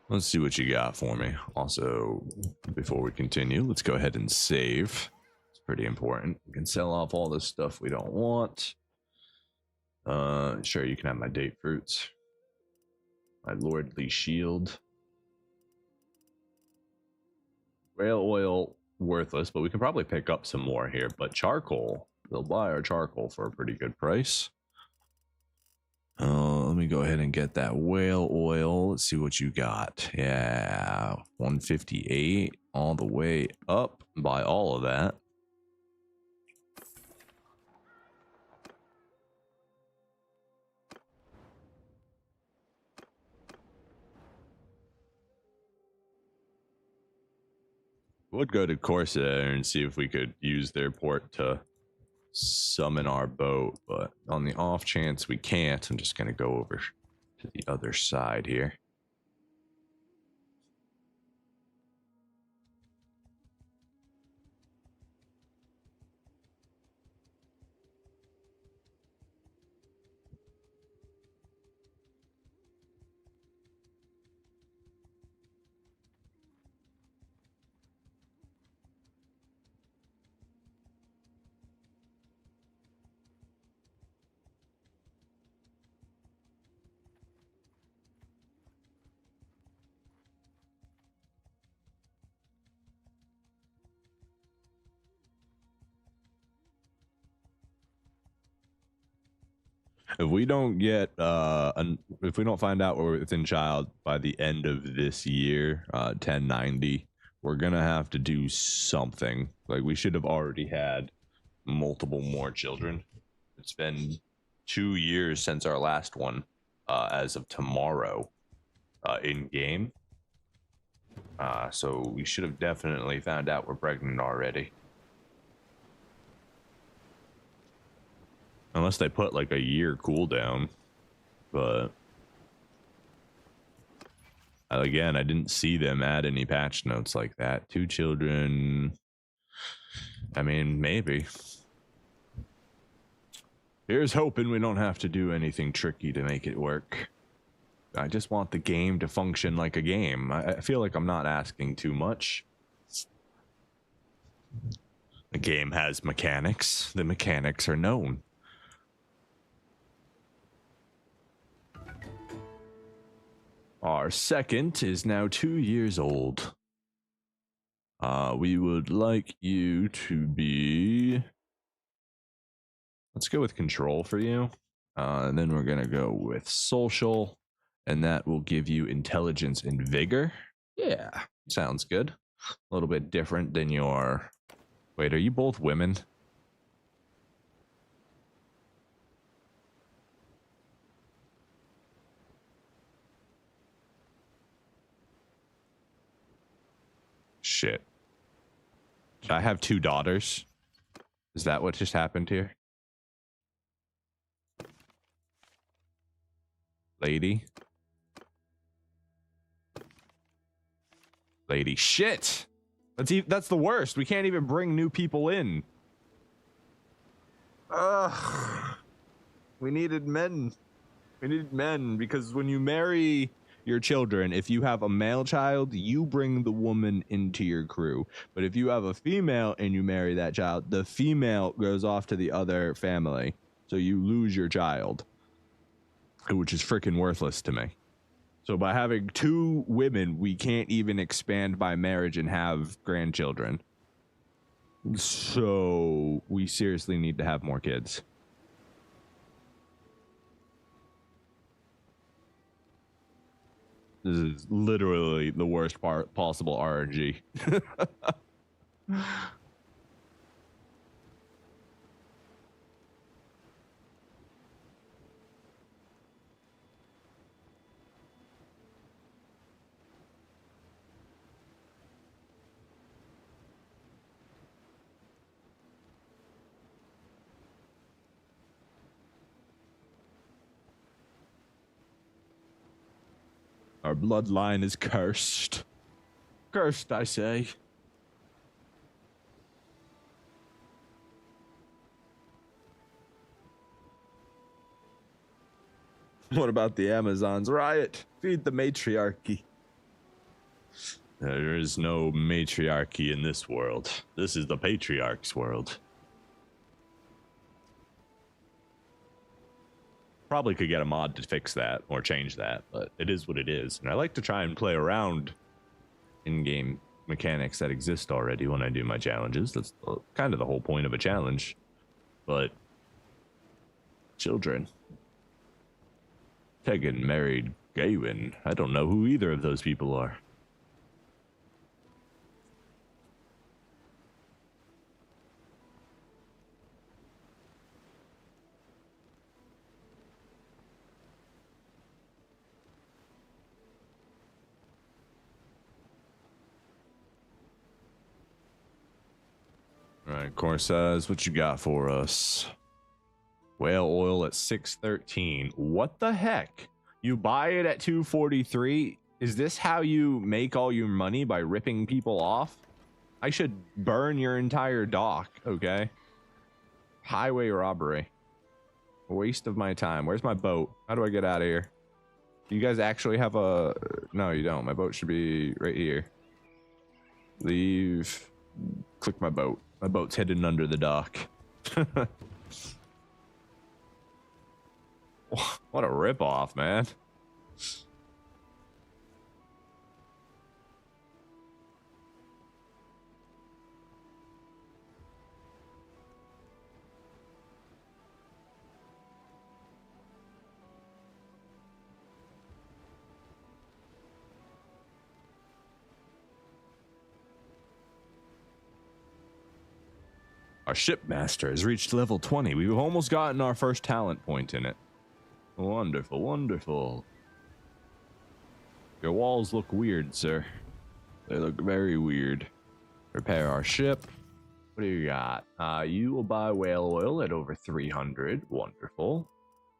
Let's see what you got for me. Also, before we continue, let's go ahead and save. It's pretty important. We can sell off all this stuff we don't want. Sure, you can have my date fruits. My lordly shield. Whale oil, worthless, but we can probably pick up some more here. But charcoal, they'll buy our charcoal for a pretty good price. Let me go ahead and get that whale oil. Let's see what you got. Yeah, 158 all the way up. Buy all of that. Would go to Corsair and see if we could use their port to summon our boat, but on the off chance we can't, I'm just going to go over to the other side here. If we don't get if we don't find out we're within child by the end of this year, 1090, we're gonna have to do something. Like, we should have already had multiple more children. It's been 2 years since our last one, as of tomorrow, in game. So we should have definitely found out we're pregnant already. Unless they put like a year cooldown, but again, I didn't see them add any patch notes like that. 2 children. I mean, maybe. Here's hoping we don't have to do anything tricky to make it work. I just want the game to function like a game. I feel like I'm not asking too much. The game has mechanics. The mechanics are known. Our second is now 2 years old. We would like you to be... Let's go with control for you. And then we're going to go with social. And that will give you intelligence and vigor. Yeah, sounds good. A little bit different than your... Wait, are you both women? Shit. I have 2 daughters. Is that what just happened here? Lady. Shit! That's the worst. We can't even bring new people in. Ugh. We needed men. We needed men, because when you marry your children, if you have a male child, you bring the woman into your crew. But if you have a female and you marry that child, the female goes off to the other family. So you lose your child, which is freaking worthless to me. So by having 2 women, we can't even expand by marriage and have grandchildren. So we seriously need to have more kids. This is literally the worst possible RNG. Our bloodline is cursed. Cursed, I say. What about the Amazons? Riot! Feed the matriarchy. There is no matriarchy in this world. This is the patriarch's world. Probably could get a mod to fix that or change that, but it is what it is. And I like to try and play around in-game mechanics that exist already when I do my challenges. That's kind of the whole point of a challenge. But children, Tegan married Gawain. I don't know who either of those people are. All right, Corsairs, what you got for us? Whale oil at 613. What the heck? You buy it at 243? Is this how you make all your money, by ripping people off? I should burn your entire dock, okay? Highway robbery. A waste of my time. Where's my boat? How do I get out of here? Do you guys actually have a... No, you don't. My boat should be right here. Leave. Click my boat. My boat's hidden under the dock. What a ripoff, man. Our shipmaster has reached level 20. We've almost gotten our first talent point in it. Wonderful, wonderful. Your walls look weird, sir. They look very weird. Repair our ship. What do you got? You will buy whale oil at over 300. Wonderful.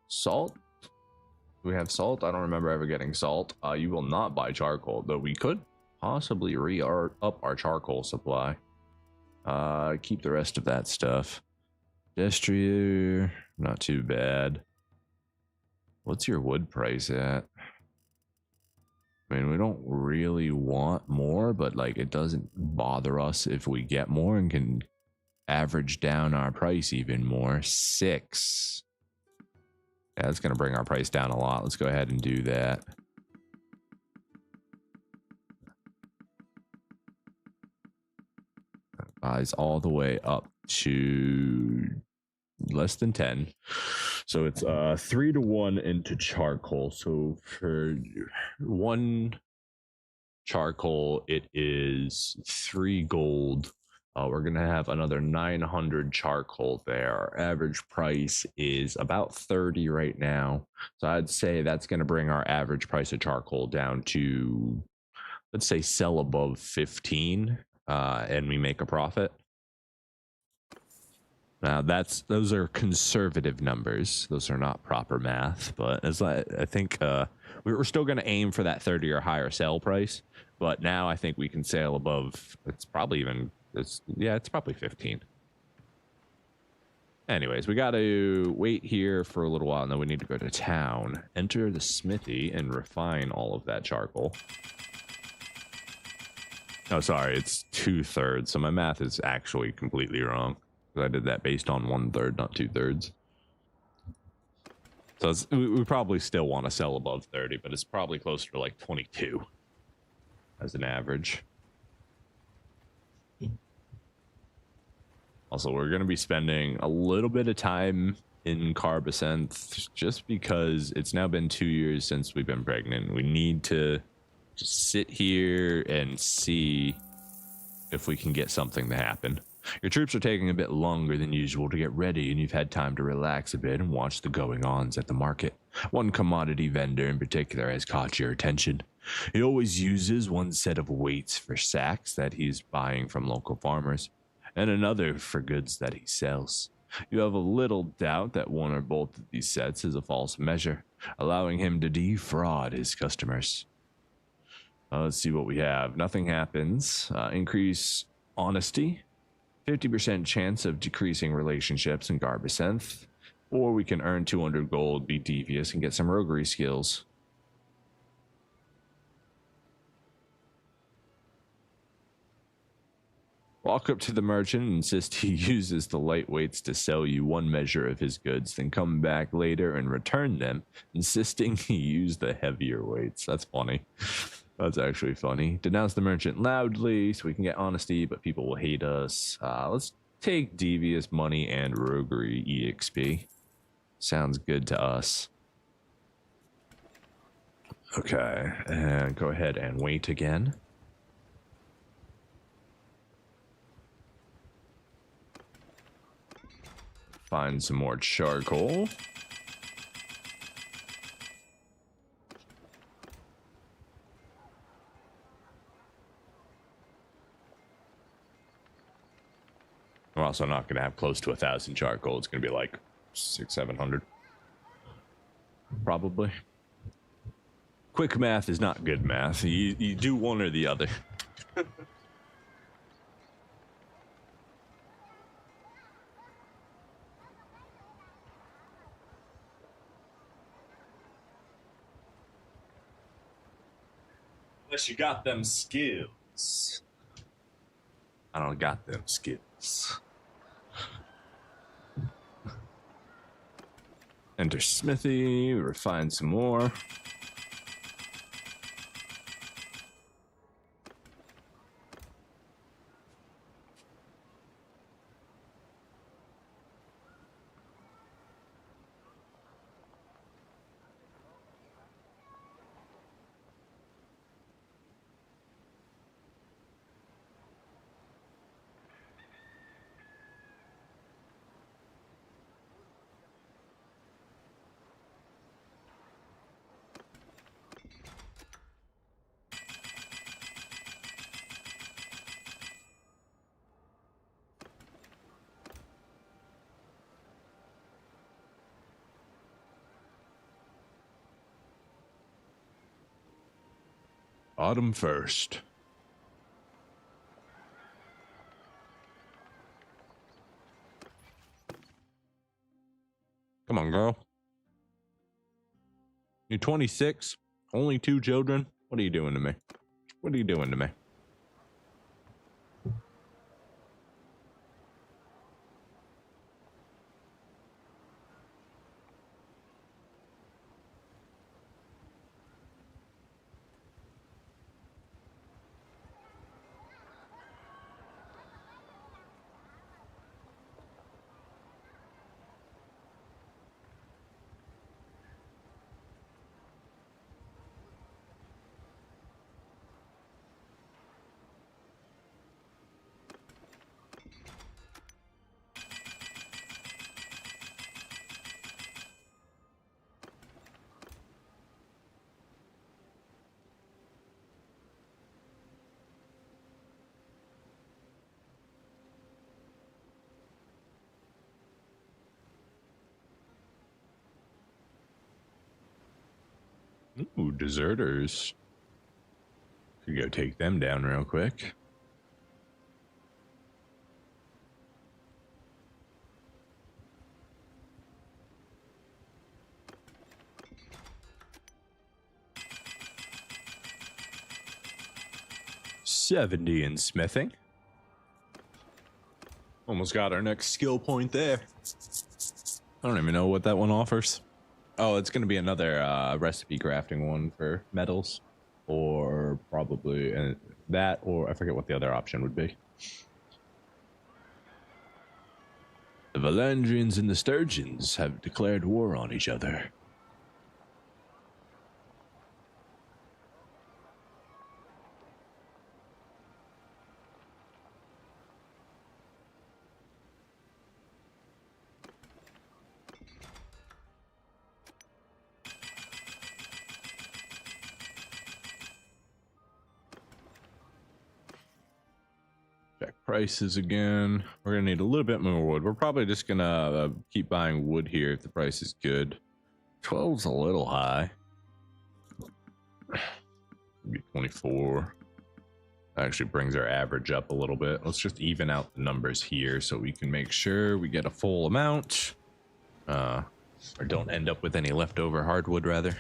Salt. Do we have salt? I don't remember ever getting salt. You will not buy charcoal, though we could possibly up our charcoal supply. Keep the rest of that stuff. Destrier, not too bad. What's your wood price at? I mean, we don't really want more, but like it doesn't bother us if we get more and can average down our price even more. 6. Yeah, that's gonna bring our price down a lot. Let's go ahead and do that. Buys all the way up to less than 10. So it's 3-to-1 into charcoal. So for 1 charcoal, it is 3 gold. We're gonna have another 900 charcoal there. Our average price is about 30 right now. So I'd say that's gonna bring our average price of charcoal down to, let's say, sell above 15. And we make a profit. Now those are conservative numbers. Those are not proper math, but as I think we're still going to aim for that 30 or higher sale price. But now I think we can sail above. It's probably 15. Anyways, we got to wait here for a little while, and then we need to go to town, enter the smithy, and refine all of that charcoal. Oh, sorry, it's 2/3. So my math is actually completely wrong. I did that based on 1/3, not 2/3. So we probably still want to sell above 30, but it's probably closer to like 22 as an average. Also, we're going to be spending a little bit of time in Carbacenth just because it's now been 2 years since we've been pregnant. We need to just sit here and see if we can get something to happen. Your troops are taking a bit longer than usual to get ready, and you've had time to relax a bit and watch the going-ons at the market. One commodity vendor in particular has caught your attention. He always uses one set of weights for sacks that he's buying from local farmers, and another for goods that he sells. You have a little doubt that one or both of these sets is a false measure, allowing him to defraud his customers. Let's see what we have. Nothing happens. Increase honesty. 50% chance of decreasing relationships in Carbacenth. Or we can earn 200 gold, be devious, and get some roguery skills. Walk up to the merchant and insist he uses the lightweights to sell you one measure of his goods, then come back later and return them, insisting he use the heavier weights. That's funny. That's actually funny. Denounce the merchant loudly so we can get honesty, but people will hate us. Let's take devious money and roguery EXP. Sounds good to us. Okay, and go ahead and wait again. Find some more charcoal. I'm also not going to have close to 1,000 charcoal. It's going to be like 600-700. Probably. Quick math is not good math. You do one or the other. Unless you got them skills. I don't got them skills. Enter smithy, refine some more. Autumn 1st. Come on, girl. You're 26, only 2 children. What are you doing to me? What are you doing to me? Ooh, deserters. Could go take them down real quick. $70 in smithing. Almost got our next skill point there. I don't even know what that one offers. Oh, it's going to be another recipe crafting one for metals. Or probably that, or I forget what the other option would be. The Valandrians and the Sturgeons have declared war on each other. Check prices again. We're gonna need a little bit more wood. We're probably just gonna keep buying wood here if the price is good. 12's a little high. Maybe 24. Actually brings our average up a little bit. Let's just even out the numbers here so we can make sure we get a full amount. Or don't end up with any leftover hardwood, rather.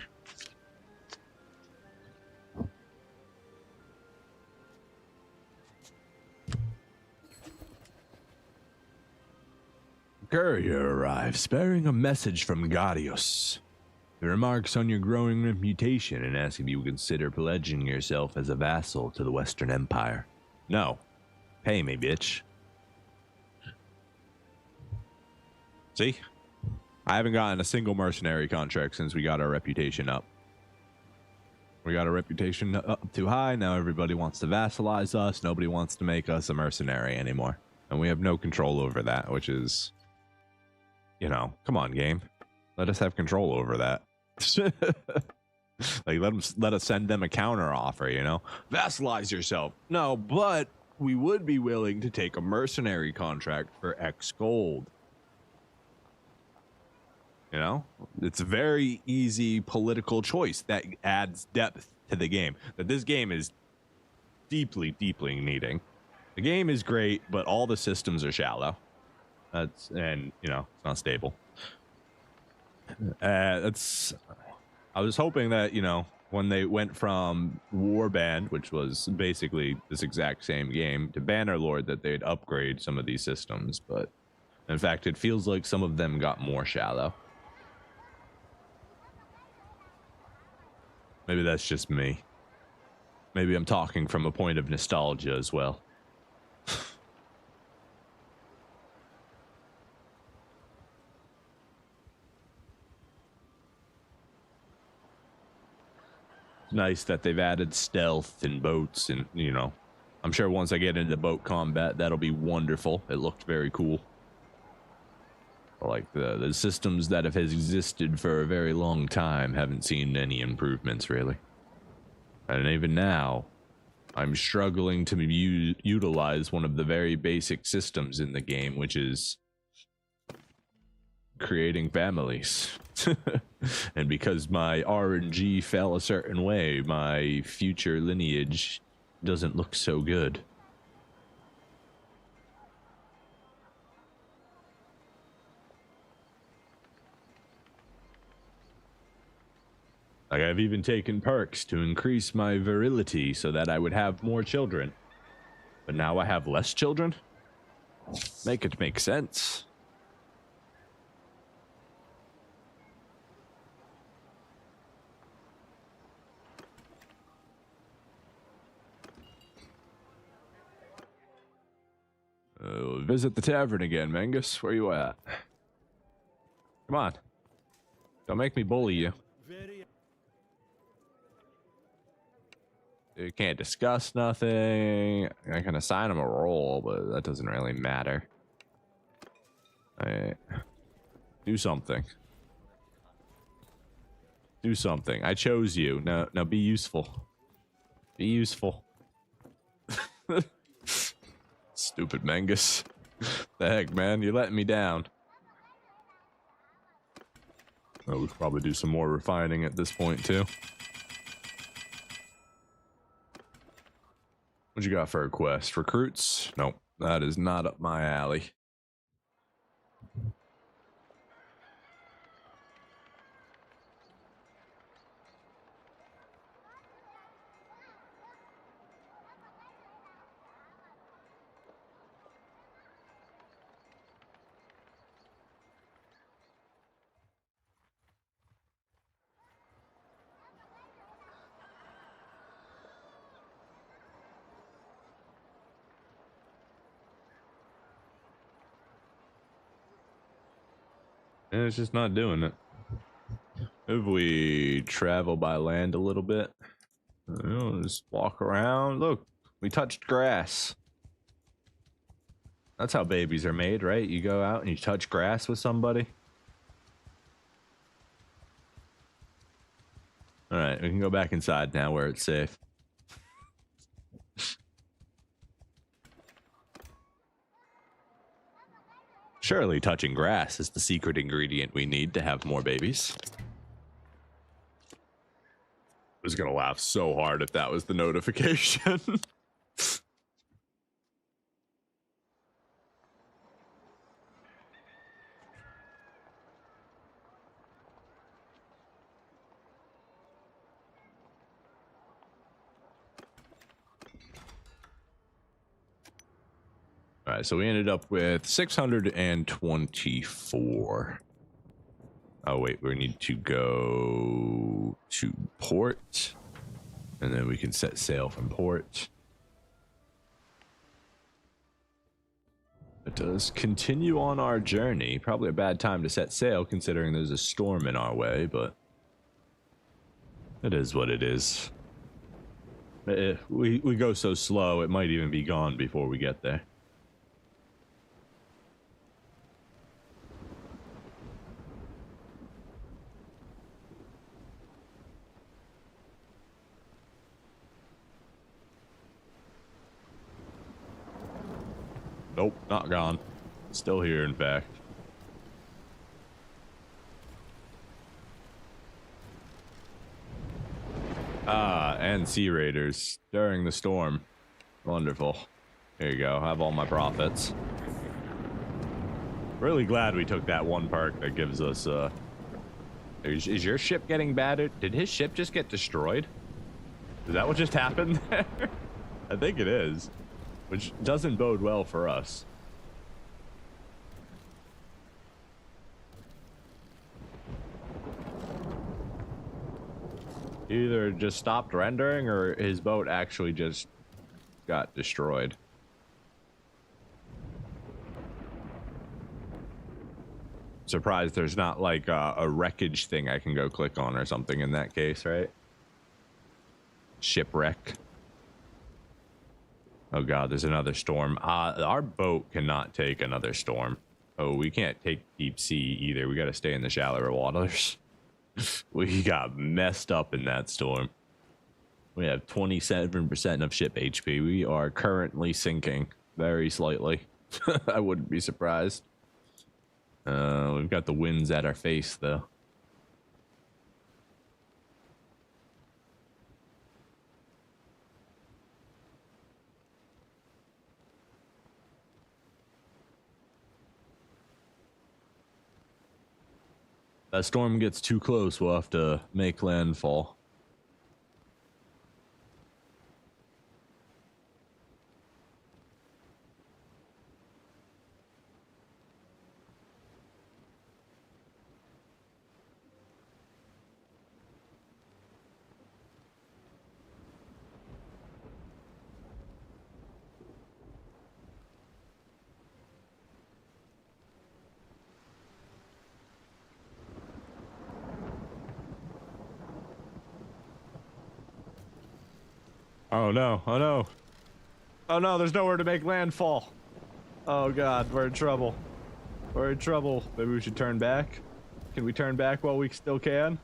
courier arrives bearing a message from Gadios. He remarks on your growing reputation and asks if you would consider pledging yourself as a vassal to the Western Empire. No. Pay me, bitch. See? I haven't gotten a single mercenary contract since we got our reputation up. We got our reputation up too high. Now everybody wants to vassalize us. Nobody wants to make us a mercenary anymore. And we have no control over that, which is, you know, come on, game. Let us have control over that. Like, let us send them a counter offer, you know? Vassalize yourself. No, but we would be willing to take a mercenary contract for X gold. You know, it's a very easy political choice that adds depth to the game that this game is deeply, deeply needing. The game is great, but all the systems are shallow. And you know, it's not stable. I was hoping that, you know, when they went from Warband, which was basically this exact same game, to Bannerlord, that they'd upgrade some of these systems, but in fact, it feels like some of them got more shallow. Maybe that's just me. Maybe I'm talking from a point of nostalgia as well. It's nice that they've added stealth and boats, and, you know, I'm sure once I get into boat combat, that'll be wonderful. It looked very cool. Like the systems that have existed for a very long time haven't seen any improvements, really. And even now, I'm struggling to utilize one of the very basic systems in the game, which is creating families. And because my RNG fell a certain way, my future lineage doesn't look so good. Like, I've even taken perks to increase my virility so that I would have more children. But now I have less children? Make it make sense. Visit the tavern again, Mangus. Where you at? Come on. Don't make me bully you. You can't discuss nothing. I can assign him a role, but that doesn't really matter. Alright. Do something. Do something. I chose you. Now be useful. Be useful. Stupid Mangus. The heck, man? You're letting me down. Oh, we could probably do some more refining at this point, too. What you got for a quest? Recruits? Nope, that is not up my alley. And it's just not doing it. If we travel by land a little bit, you know, just walk around. Look, we touched grass. That's how babies are made, right? You go out and you touch grass with somebody. All right, we can go back inside now where it's safe. Surely touching grass is the secret ingredient we need to have more babies. I was gonna laugh so hard if that was the notification. All right, so we ended up with 624. Oh, wait, we need to go to port, and then we can set sail from port. Let us continue on our journey. Probably a bad time to set sail considering there's a storm in our way, but it is what it is. We go so slow, it might even be gone before we get there. Nope, not gone. Still here, in fact. Ah, and sea raiders during the storm. Wonderful. Here you go. Have all my profits. Really glad we took that one perk that gives us, Is your ship getting battered? Did his ship just get destroyed? Is that what just happened there? I think it is. Which doesn't bode well for us. Either just stopped rendering or his boat actually just got destroyed. Surprised there's not like a wreckage thing I can go click on or something in that case, right? Shipwreck. Oh god, there's another storm. Our boat cannot take another storm. Oh, we can't take deep sea either. We gotta stay in the shallower waters. We got messed up in that storm. We have 27% of ship HP. We are currently sinking very slightly. I wouldn't be surprised. We've got the winds at our face though. That storm gets too close, we'll have to make landfall. Oh no, oh no. Oh no, there's nowhere to make landfall. Oh god, we're in trouble. We're in trouble. Maybe we should turn back. Can we turn back while we still can?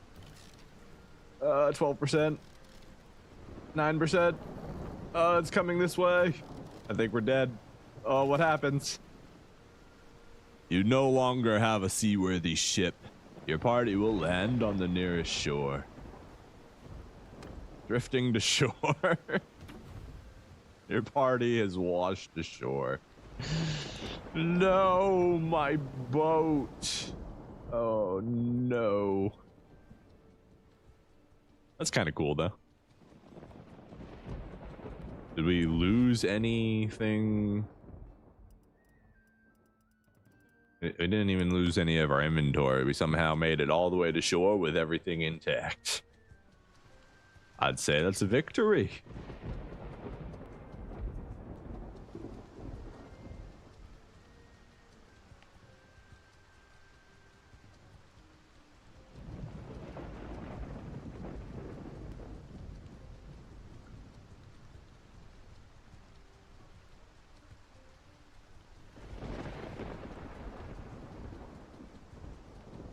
12%. 9%. Oh, it's coming this way. I think we're dead. Oh, what happens? You no longer have a seaworthy ship. Your party will land on the nearest shore. Drifting to shore. Your party has washed ashore. No, my boat. Oh no. That's kind of cool though. Did we lose anything? We didn't even lose any of our inventory. We somehow made it all the way to shore with everything intact. I'd say that's a victory.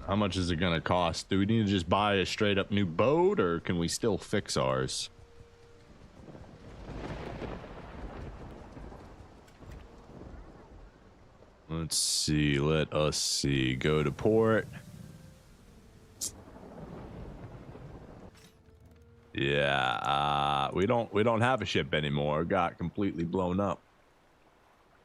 How much is it gonna cost? Do we need to just buy a straight up new boat, or can we still fix ours? Let's see, let us see. Go to port. Yeah, we don't have a ship anymore. Got completely blown up.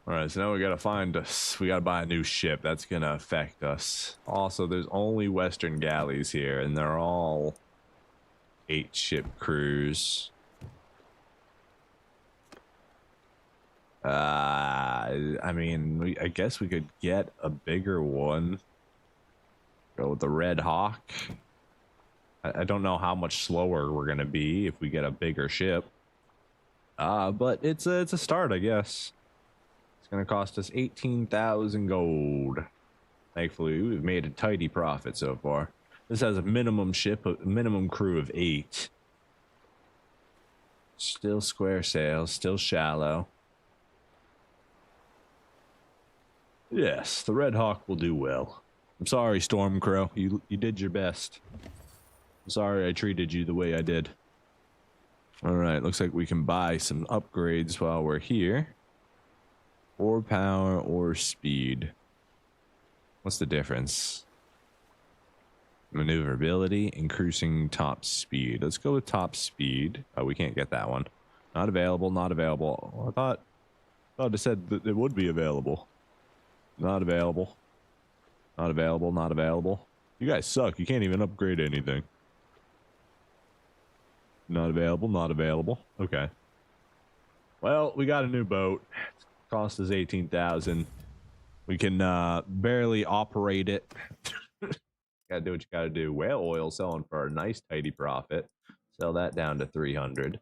All right, so now we gotta find us. We gotta buy a new ship. That's gonna affect us. Also, there's only Western galleys here, and they're all 8-ship crews. I mean, I guess we could get a bigger one. Go with the Red Hawk. I don't know how much slower we're gonna be if we get a bigger ship. But it's a start, I guess. It's gonna cost us 18,000 gold. Thankfully, we've made a tidy profit so far. This has a minimum ship, a minimum crew of 8. Still square sails, still shallow. Yes, the Red Hawk will do well. I'm sorry, Stormcrow. You did your best. I'm sorry I treated you the way I did. Alright, looks like we can buy some upgrades while we're here. Or power or speed. What's the difference? Maneuverability, increasing top speed. Let's go with top speed. Oh, we can't get that one. Not available, not available. I thought it said that it would be available. Not available. Not available, not available. You guys suck. You can't even upgrade anything. Not available, not available. Okay. Well, we got a new boat. Cost us 18,000. We can barely operate it. Gotta do what you gotta do. Whale oil selling for a nice tidy profit. Sell that down to 300.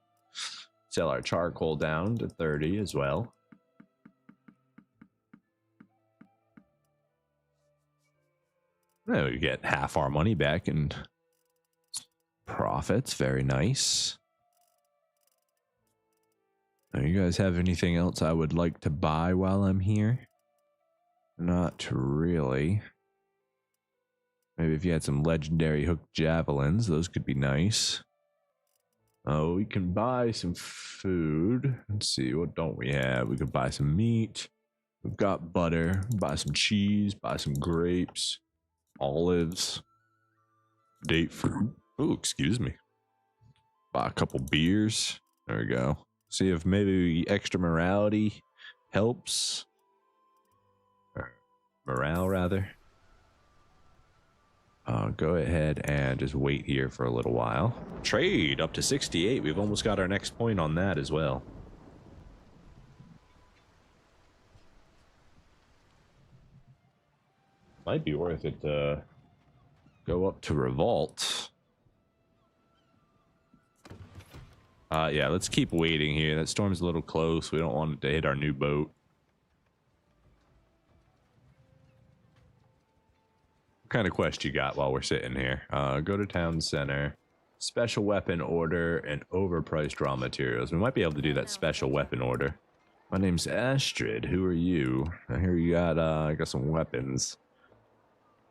Sell our charcoal down to 30 as well. Well, we get half our money back in profits. Very nice. Now, you guys have anything else I would like to buy while I'm here? Not really. Maybe if you had some legendary hooked javelins, those could be nice. Oh, we can buy some food. Let's see, what don't we have? We could buy some meat. We've got butter. Buy some cheese. Buy some grapes. Olives. Date fruit. Oh, excuse me. Buy a couple beers. There we go. See if maybe extra morality helps. Or morale, rather. Go ahead and just wait here for a little while. Trade up to 68. We've almost got our next point on that as well. Might be worth it to go up to Revolt. Yeah, let's keep waiting here. That storm's a little close. We don't want it to hit our new boat. What kind of quest you got while we're sitting here? Go to town center. Special weapon order and overpriced raw materials. We might be able to do that special weapon order. My name's Astrid. Who are you? I hear you got I got some weapons.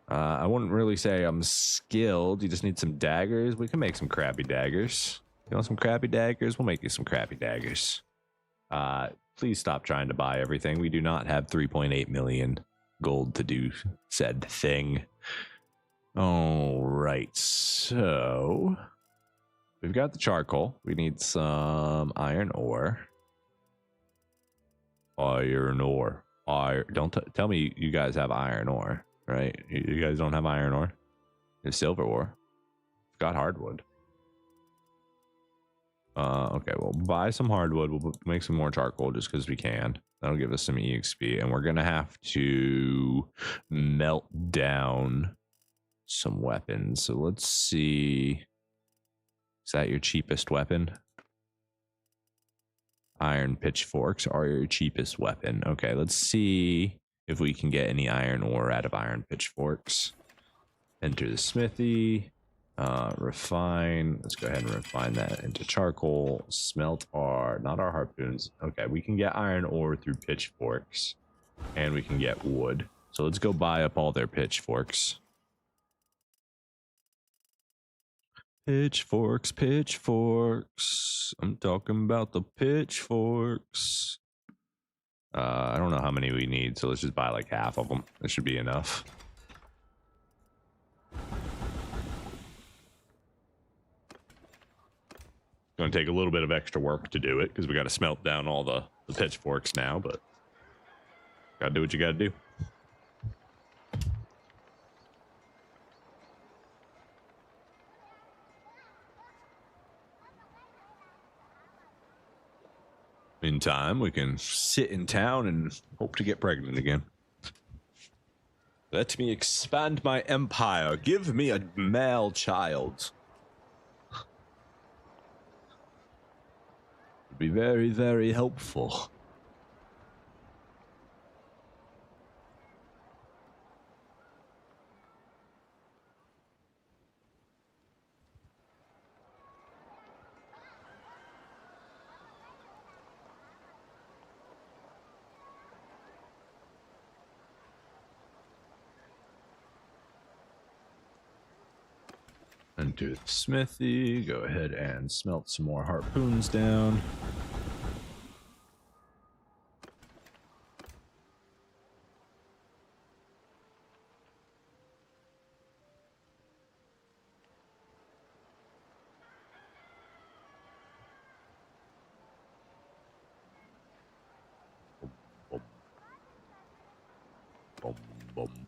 I wouldn't really say I'm skilled. You just need some daggers. We can make some crappy daggers. You want some crappy daggers? We'll make you some crappy daggers. Please stop trying to buy everything. We do not have 3.8 million gold to do said thing. All right, so we've got the charcoal. We need some iron ore. Iron ore. Don't tell me you guys have iron ore, right? You guys don't have iron ore. You have silver ore. We've got hardwood. Okay, we'll buy some hardwood. We'll make some more charcoal just because we can. That'll give us some EXP, and we're gonna have to melt down some weapons. So let's see. Is that your cheapest weapon? Iron pitchforks are your cheapest weapon. Okay, let's see if we can get any iron ore out of iron pitchforks. Enter the smithy. Refine. Let's go ahead and refine that into charcoal. Smelt not our harpoons. Okay, we can get iron ore through pitchforks, and we can get wood. So let's go buy up all their pitchforks. Pitchforks, pitchforks. I'm talking about the pitchforks. I don't know how many we need, so let's just buy like half of them. That should be enough. Going to take a little bit of extra work to do it because we got to smelt down all the pitchforks now, but got to do what you got to do. meantime, we can sit in town and hope to get pregnant again. Let me expand my empire. Give me a male child. Would be very, very helpful. And do the smithy. Go ahead and smelt some more harpoons down. Boom, boom, boom.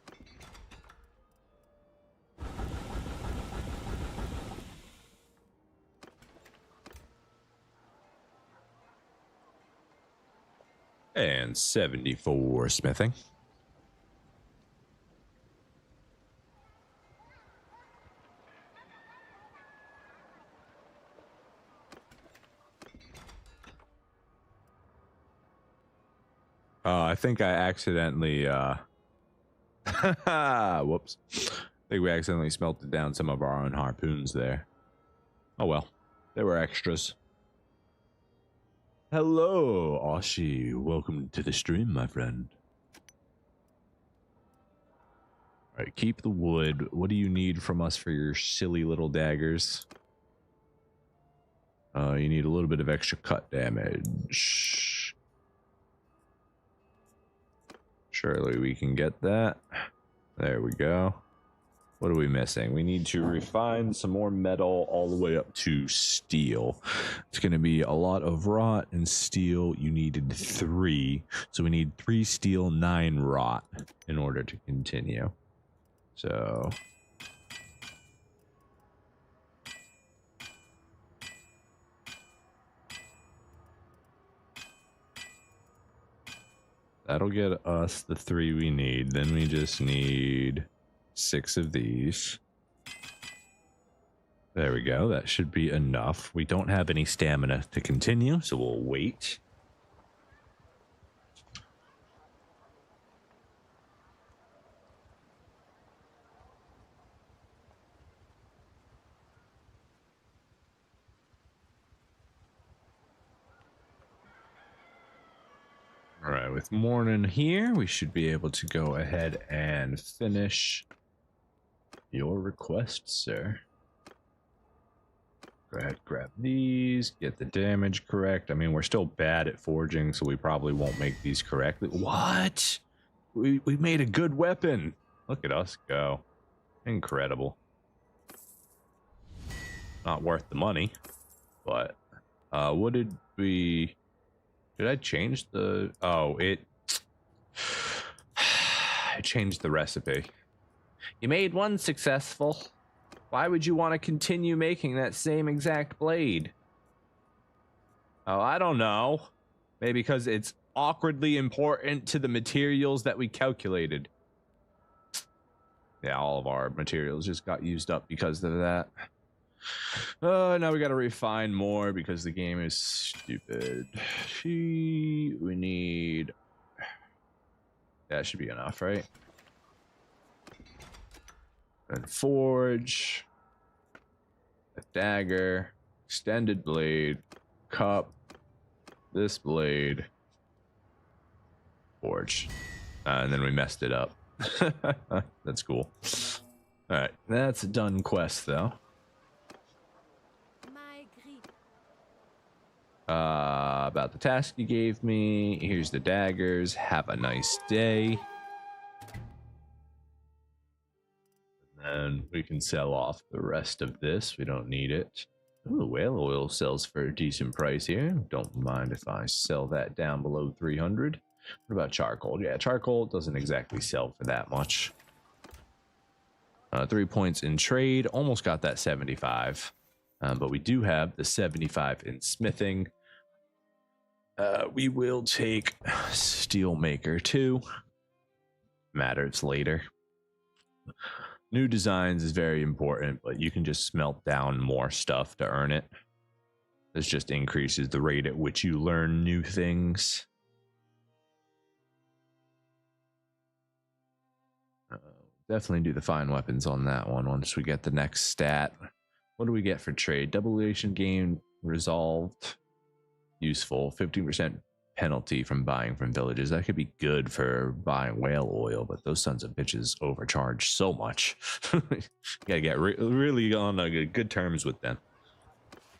And 74 smithing. I think I accidentally, whoops. I think we accidentally smelted down some of our own harpoons there. Oh well, they were extras. Hello, Ashi. Welcome to the stream, my friend. All right, keep the wood. What do you need from us for your silly little daggers? You need a little bit of extra cut damage. Surely we can get that. There we go. What are we missing? We need to refine some more metal all the way up to steel. It's going to be a lot of wrought and steel. You needed 3. So we need 3 steel, 9 wrought in order to continue. So that'll get us the 3 we need. Then we just need 6 of these. There we go. That should be enough. We don't have any stamina to continue, so we'll wait. All right, with morning here, we should be able to go ahead and finish your request, sir. Go ahead, grab these, get the damage correct. I mean, we're still bad at forging, so we probably won't make these correctly. What? We made a good weapon. Look at us go. Incredible. Not worth the money, but what did we... Did I change the... Oh, I changed the recipe. You made one successful. Why would you want to continue making that same exact blade? Oh, I don't know. Maybe because it's awkwardly important to the materials that we calculated. Yeah, all of our materials just got used up because of that. Now we gotta refine more because the game is stupid. We need... That should be enough, right? And forge. A dagger. Extended blade. Cup. This blade. Forge. And then we messed it up. That's cool. Alright, that's a done quest though. About the task you gave me. Here's the daggers. Have a nice day. And we can sell off the rest of this. We don't need it. Ooh, whale oil sells for a decent price here. Don't mind if I sell that down below 300. What about charcoal? Yeah, charcoal doesn't exactly sell for that much. 3 points in trade. Almost got that 75. But we do have the 75 in smithing. We will take Steelmaker 2. Matters later. New designs is very important, but you can just smelt down more stuff to earn it. This just increases the rate at which you learn new things. Definitely do the fine weapons on that one once we get the next stat. What do we get for trade? Double relation gain resolved. Useful. 15% penalty from buying from villages. That could be good for buying whale oil, but those sons of bitches overcharge so much. You gotta get really on good terms with them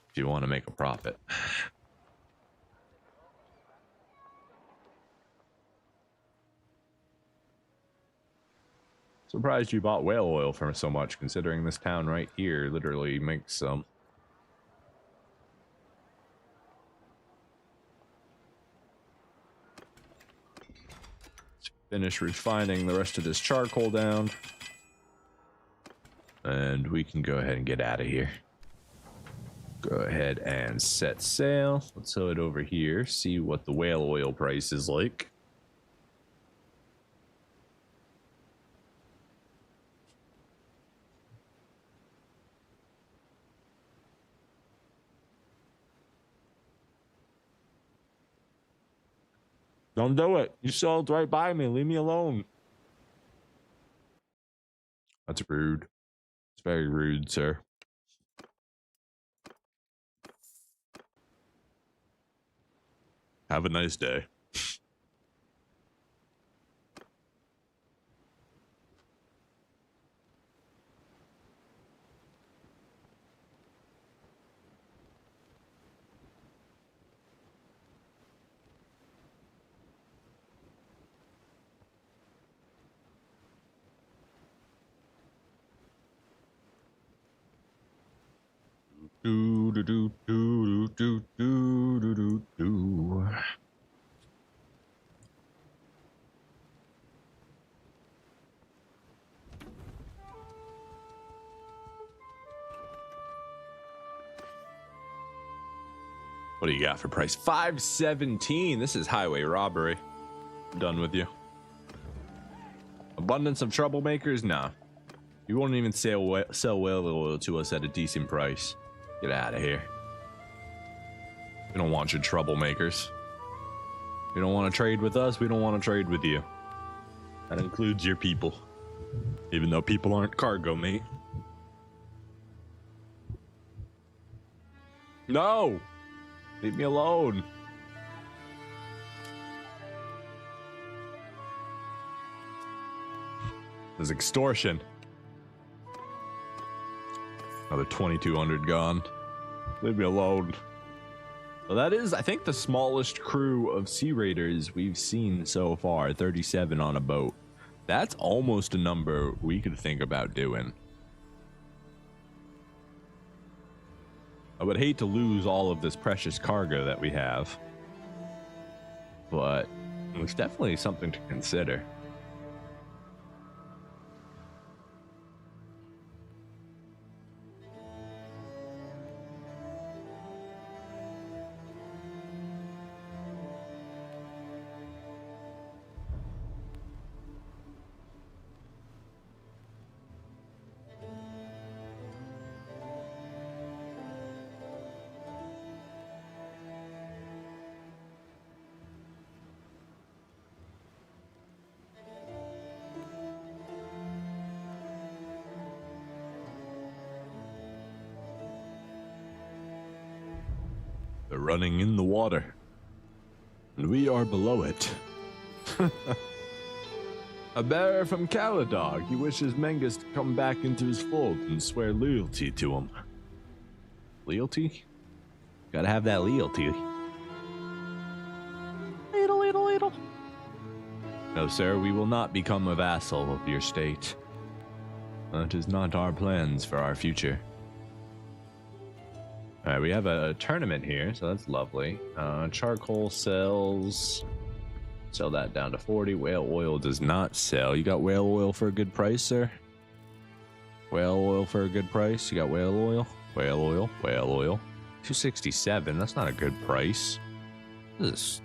if you want to make a profit. Surprised you bought whale oil for so much, considering this town right here literally makes some. Finish refining the rest of this charcoal down. And we can go ahead and get out of here. Go ahead and set sail. Let's head over here, see what the whale oil price is like. Don't do it. You sold right by me. Leave me alone. That's rude. It's very rude, sir. Have a nice day. Do do do do do do do do do. What do you got for price? 517. This is highway robbery. I'm done with you. Abundance of troublemakers? Nah. You won't even sell whale oil to us at a decent price. Get out of here. We don't want your troublemakers. You don't want to trade with us, we don't want to trade with you. That includes your people. Even though people aren't cargo, mate. No! Leave me alone. There's extortion. Another 2,200 gone. Leave me alone. Well, that is, I think, the smallest crew of Sea Raiders we've seen so far. 37 on a boat. That's almost a number we could think about doing. I would hate to lose all of this precious cargo that we have, but it's definitely something to consider. They're running in the water, and we are below it. A bearer from Caladog. He wishes Mengus to come back into his fold and swear loyalty to him. Loyalty? Gotta have that loyalty. Ladle. No, sir, we will not become a vassal of your state. That is not our plans for our future. All right, we have a tournament here, so that's lovely. Charcoal sells. Sell that down to 40. Whale oil does not sell. You got whale oil for a good price, sir? Whale oil for a good price? You got whale oil? Whale oil. 267. That's not a good price. This is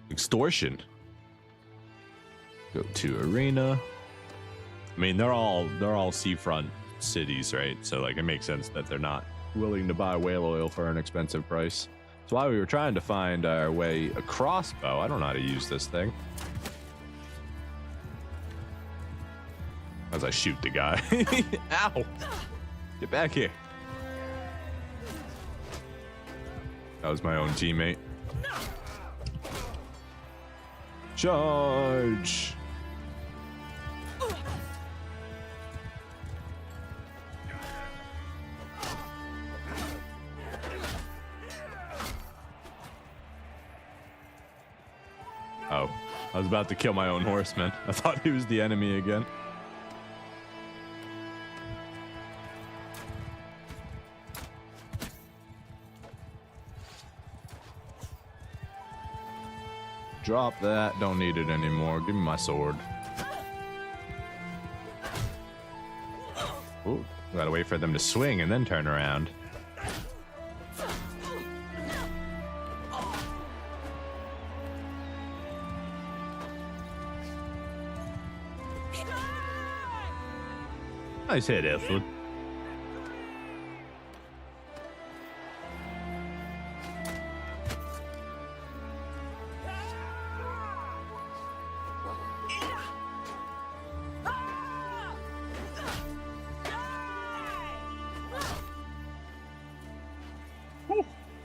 extortion. Go to arena. I mean, they're all seafront cities, right? So like, it makes sense that they're not willing to buy whale oil for an expensive price. That's why we were trying to find our way a crossbow. I don't know how to use this thing. As I shoot the guy. Ow! Get back here. That was my own teammate. Charge! Oh, I was about to kill my own horseman. I thought he was the enemy again. Drop that. Don't need it anymore. Give me my sword. Ooh, gotta wait for them to swing and then turn around. Nice hit, Elfwood.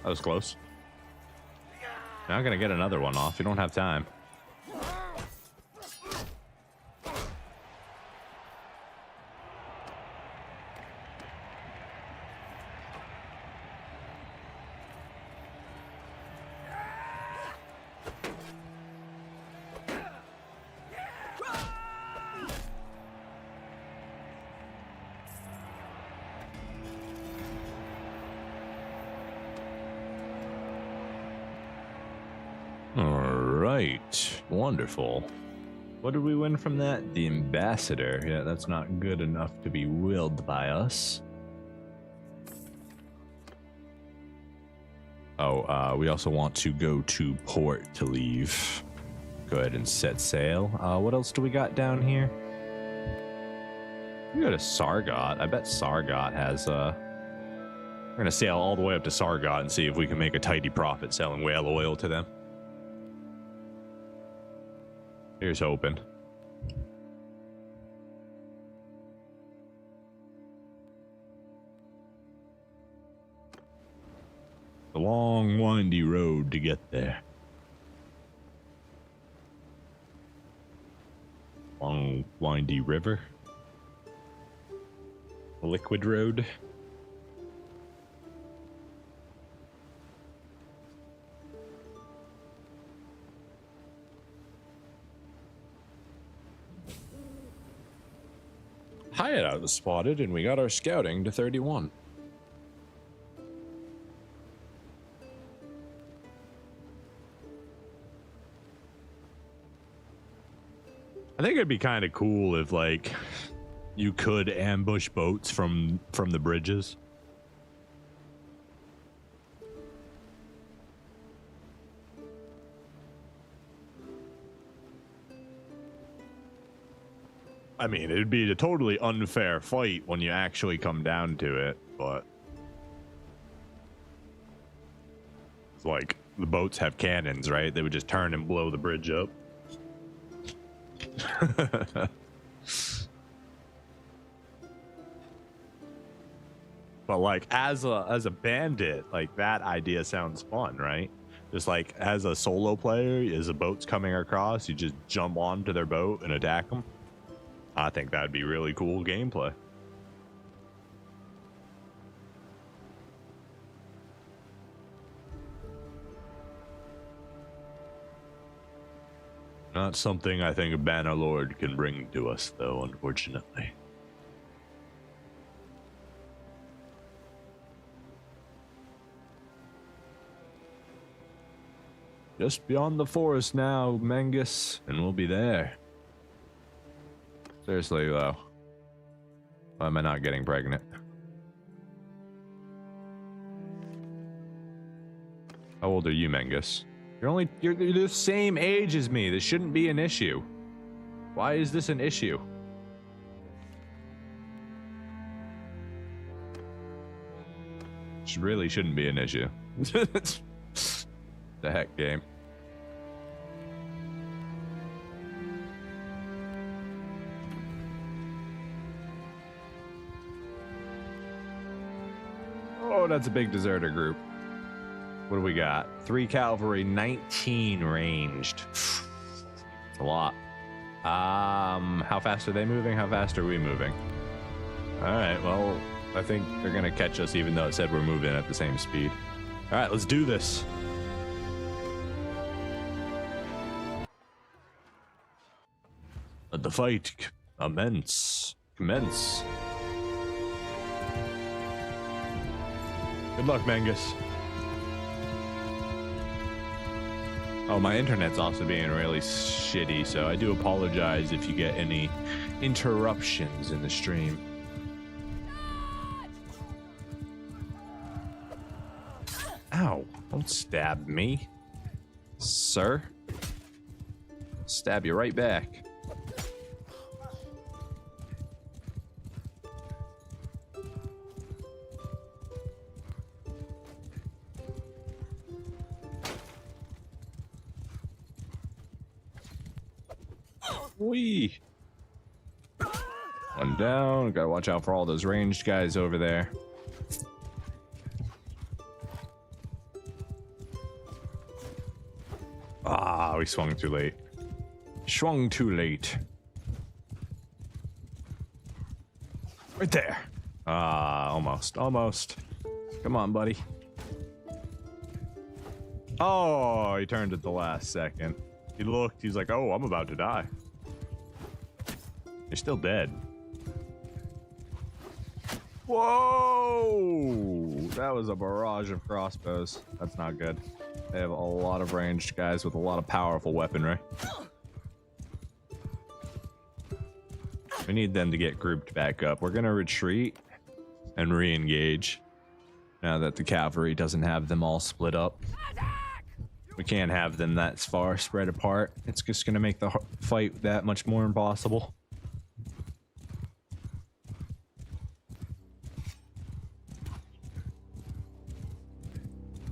That was close. Not gonna get another one off. You don't have time. Alright, wonderful. What did we win from that? The ambassador. Yeah, that's not good enough to be willed by us. Oh, we also want to go to port to leave. Go ahead and set sail. What else do we got down here? We go to Sargot. I bet Sargot has, we're gonna sail all the way up to Sargot and see if we can make a tidy profit selling whale oil to them. Here's hoping. A long, windy road to get there. Long, windy river. Liquid road. Hideout was spotted, and we got our scouting to 31. I think it'd be kind of cool if, like, you could ambush boats from the bridges. I mean, it'd be a totally unfair fight when you actually come down to it, but it's like the boats have cannons, right? They would just turn and blow the bridge up. But like as a bandit, like that idea sounds fun, right? Just like as a solo player, as a boat's coming across, you just jump onto their boat and attack them. I think that'd be really cool gameplay. Not something I think Bannerlord can bring to us, though, unfortunately. Just beyond the forest now, Mangus, and we'll be there. Seriously, though. Why am I not getting pregnant? How old are you, Mangus? You're the same age as me. This shouldn't be an issue. Why is this an issue? This really shouldn't be an issue. The heck, game. Oh, that's a big deserter group. What do we got? 3 cavalry, 19 ranged. It's a lot. How fast are they moving? How fast are we moving? All right, well, I think they're gonna catch us even though it said we're moving at the same speed. All right, let's do this. Let the fight commence. Good luck, Mangus. Oh, my internet's also being really shitty, so I do apologize if you get any interruptions in the stream. Ow, don't stab me, sir. Stab you right back. Whee! One down. Gotta watch out for all those ranged guys over there. Ah, we swung too late. Swung too late. Right there. Ah, almost. Come on, buddy. Oh, he turned at the last second. He looked, he's like, oh, I'm about to die. You're still dead. Whoa! That was a barrage of crossbows. That's not good. They have a lot of ranged guys with a lot of powerful weaponry. We need them to get grouped back up. We're gonna retreat and re-engage now that the cavalry doesn't have them all split up. We can't have them that far spread apart. It's just gonna make the fight that much more impossible.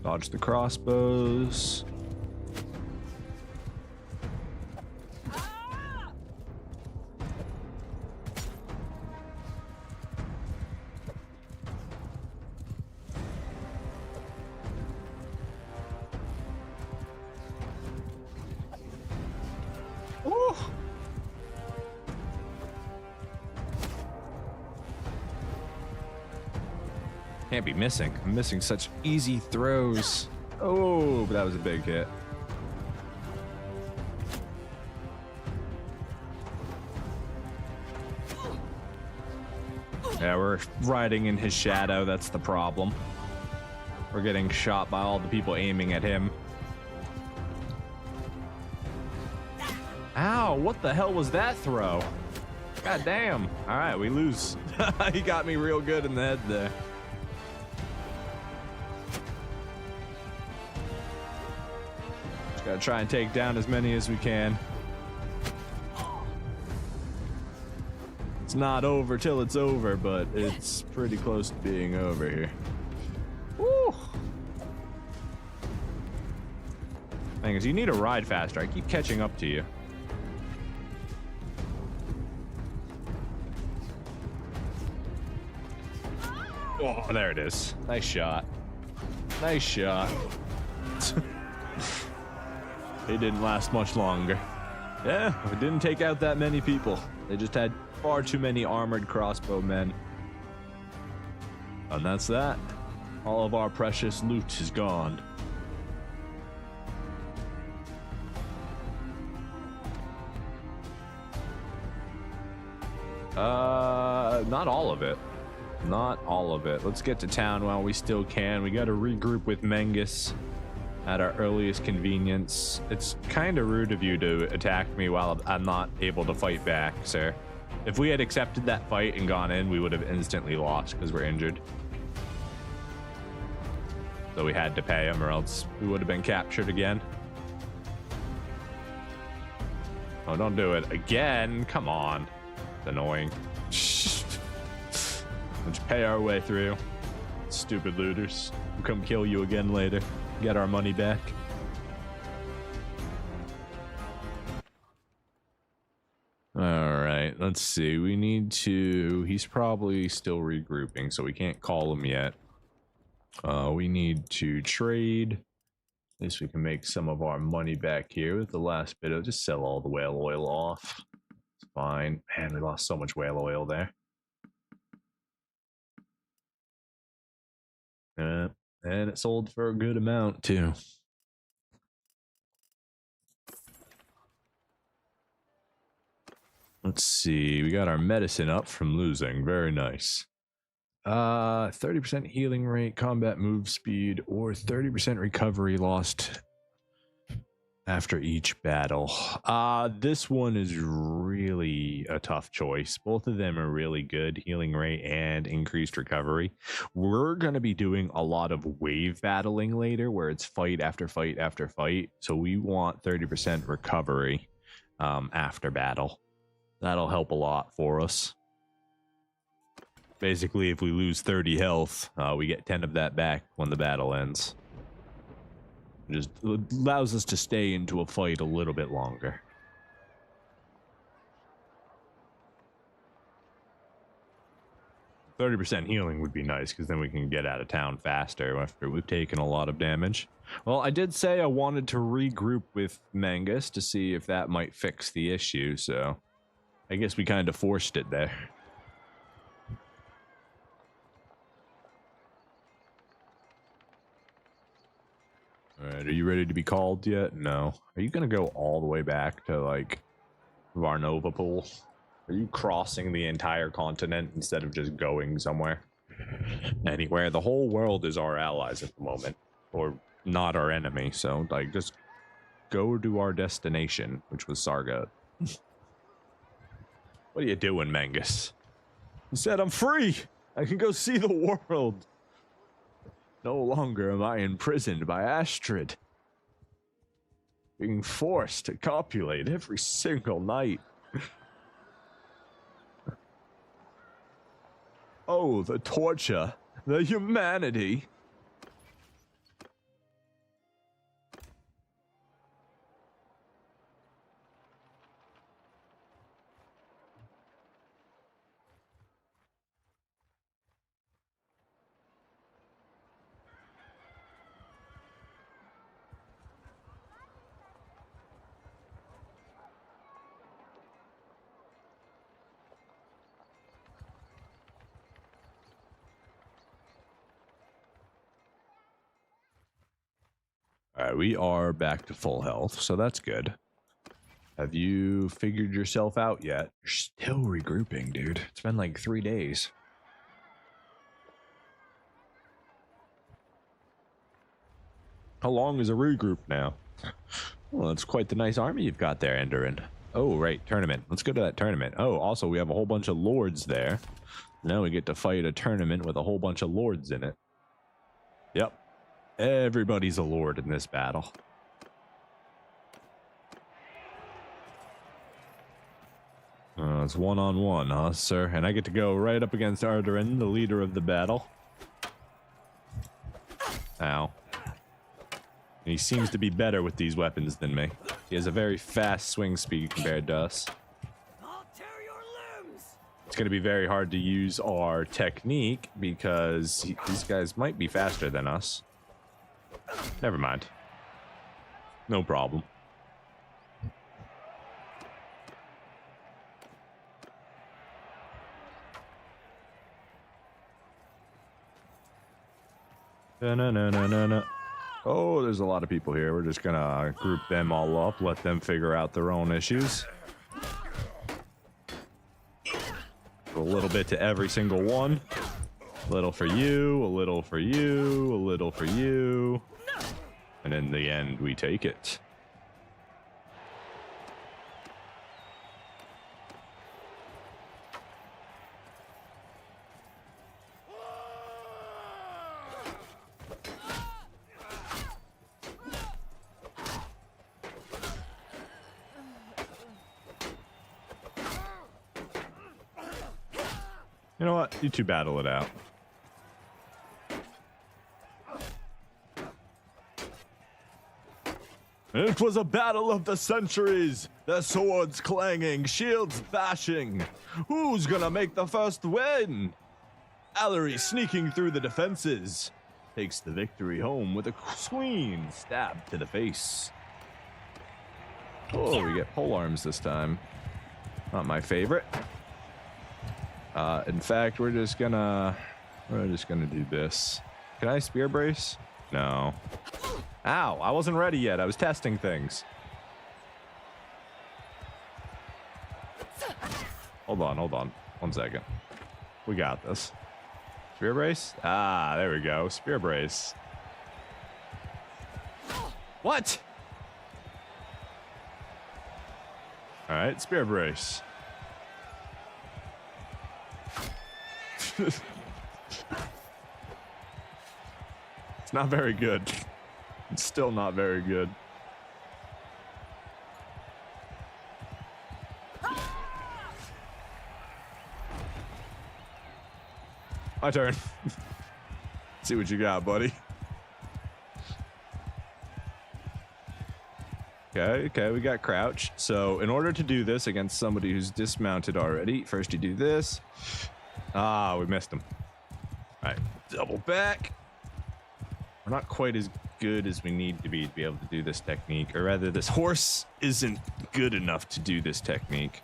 Dodge the crossbows. Ooh. Can't be missing. I'm missing such easy throws. Oh, but that was a big hit. Yeah, we're riding in his shadow. That's the problem. We're getting shot by all the people aiming at him. Ow, what the hell was that throw? God damn. All right, we lose. He got me real good in the head there. Just gotta try and take down as many as we can. It's not over till it's over, but it's pretty close to being over here. Woo! Thing is, you need to ride faster. I keep catching up to you. Oh, there it is. Nice shot. Nice shot. It didn't last much longer. Yeah, it didn't take out that many people. They just had far too many armored crossbow men. And that's that. All of our precious loot is gone. Not all of it. Not all of it. Let's get to town while we still can. We got to regroup with Mangus at our earliest convenience. It's kind of rude of you to attack me while I'm not able to fight back, sir. If we had accepted that fight and gone in, we would have instantly lost because we're injured. So we had to pay him or else we would have been captured again. Oh, don't do it again. Come on. It's annoying. Let's pay our way through. Stupid looters. We'll come kill you again later. Get our money back. All right, let's see. We need to... He's probably still regrouping, so we can't call him yet. We need to trade. At least we can make some of our money back here with the last bit of... Just sell all the whale oil off. It's fine. Man, we lost so much whale oil there. And it sold for a good amount, too. Let's see. We got our medicine up from losing. Very nice. 30% healing rate, combat move speed, or 30% recovery lost after each battle. This one is really a tough choice. Both of them are really good, healing rate and increased recovery. We're going to be doing a lot of wave battling later, where it's fight after fight after fight. So we want 30% recovery after battle. That'll help a lot for us. Basically, if we lose 30 health, we get 10 of that back when the battle ends. It just allows us to stay into a fight a little bit longer. %30 healing would be nice, because then we can get out of town faster after we've taken a lot of damage. Well, I did say I wanted to regroup with Mangus to see if that might fix the issue, so I guess we kind of forced it there. Alright, are you ready to be called yet? No. Are you going to go all the way back to, like, Varnovapool? Are you crossing the entire continent instead of just going somewhere? Anywhere. The whole world is our allies at the moment. Or not our enemy, so, like, just go to our destination, which was Sargat. What are you doing, Mangus? He said I'm free! I can go see the world! No longer am I imprisoned by Astrid. Being forced to copulate every single night. Oh, the torture. The humanity. Alright, we are back to full health, so that's good. Have you figured yourself out yet? You're still regrouping, dude. It's been like 3 days. How long is a regroup now? Well, that's quite the nice army you've got there, Enderin. Oh, right, tournament. Let's go to that tournament. Oh, also, we have a whole bunch of lords there. Now we get to fight a tournament with a whole bunch of lords in it. Yep. Everybody's a lord in this battle. It's one-on-one, huh, sir? And I get to go right up against Ardarin, the leader of the battle. Ow. And he seems to be better with these weapons than me. He has a very fast swing speed compared to us. I'll tear your limbs. It's going to be very hard to use our technique because these guys might be faster than us. Never mind. No problem. No. Oh, there's a lot of people here. We're just gonna group them all up, let them figure out their own issues. A little bit to every single one. A little for you, a little for you, a little for you. And in the end, we take it. You know what? You two battle it out. It was a battle of the centuries. The swords clanging, shields bashing. Who's gonna make the first win? Allery sneaking through the defenses. Takes the victory home with a swing stab to the face. Oh, we get pole arms this time. Not my favorite. In fact, we're just gonna do this. Can I spear brace? No. Ow, I wasn't ready yet. I was testing things. Hold on. 1 second. We got this. Spear brace? Ah, there we go. Spear brace. What? All right, spear brace. It's not very good. It's still not very good. My turn. See what you got, buddy. Okay, we got crouch. So in order to do this against somebody who's dismounted already, first you do this. Ah, we missed him. All right, double back. We're not quite as good as we need to be able to do this technique, or rather this horse isn't good enough to do this technique.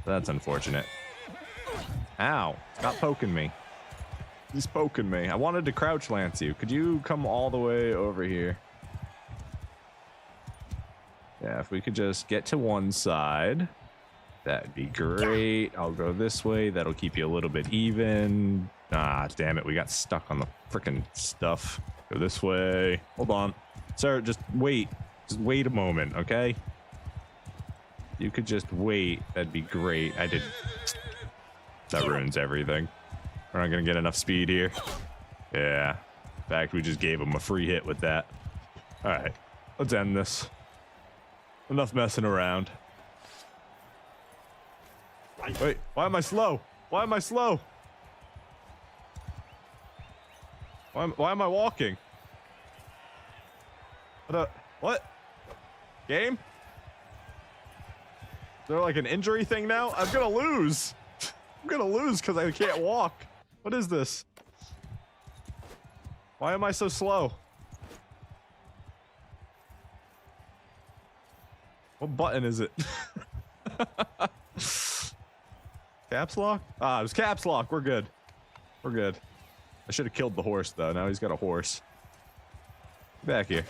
That's unfortunate. Ow, stop poking me. He's poking me. I wanted to crouch lance you. Could you come all the way over here? Yeah, if we could just get to one side, that'd be great. I'll go this way. That'll keep you a little bit even. Ah, damn it. We got stuck on the freaking stuff. Go this way. Hold on. Sir, just wait. Just wait a moment, okay? You could just wait. That'd be great. That ruins everything. We're not going to get enough speed here. Yeah. In fact, we just gave him a free hit with that. All right. Let's end this. Enough messing around. Wait, why am I slow? Why am I slow? Why am I walking? What? Game? Is there like an injury thing now? I'm gonna lose. I'm gonna lose because I can't walk. What is this? Why am I so slow? What button is it? Caps lock? Ah, it was caps lock. We're good. We're good. I should have killed the horse, though. Now he's got a horse. Get back here.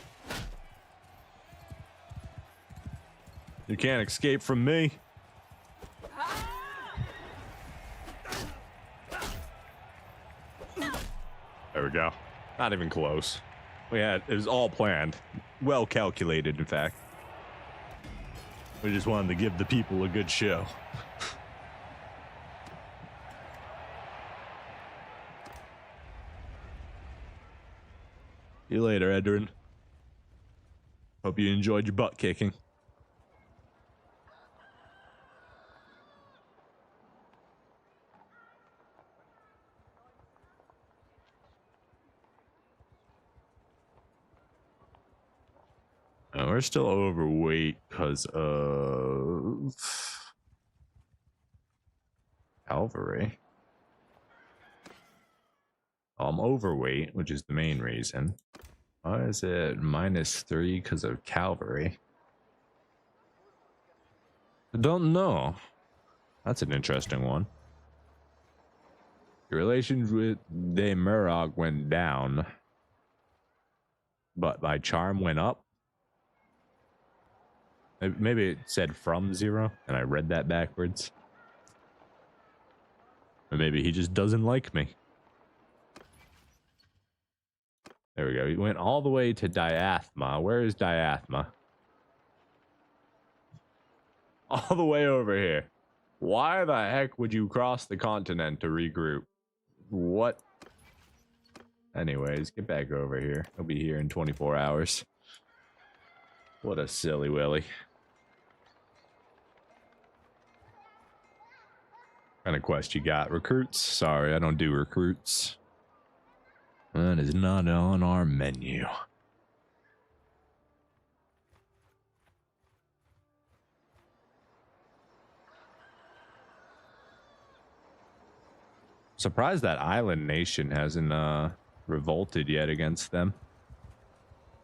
You can't escape from me. There we go. Not even close. It was all planned. Well calculated, in fact. We just wanted to give the people a good show. See you later, Edrin. Hope you enjoyed your butt kicking. We're still overweight because of cavalry. I'm overweight, which is the main reason. Why is it -3 because of cavalry? I don't know. That's an interesting one. Your relations with De Murog went down, but my charm went up. Maybe it said from 0, and I read that backwards. Or maybe he just doesn't like me. There we go. He went all the way to Diathma. Where is Diathma? All the way over here. Why the heck would you cross the continent to regroup? What? Anyways, get back over here. He'll be here in 24 hours. What a silly willy. kind of quest you got? Recruits? Sorry, I don't do recruits. That is not on our menu. Surprised that island nation hasn't revolted yet against them.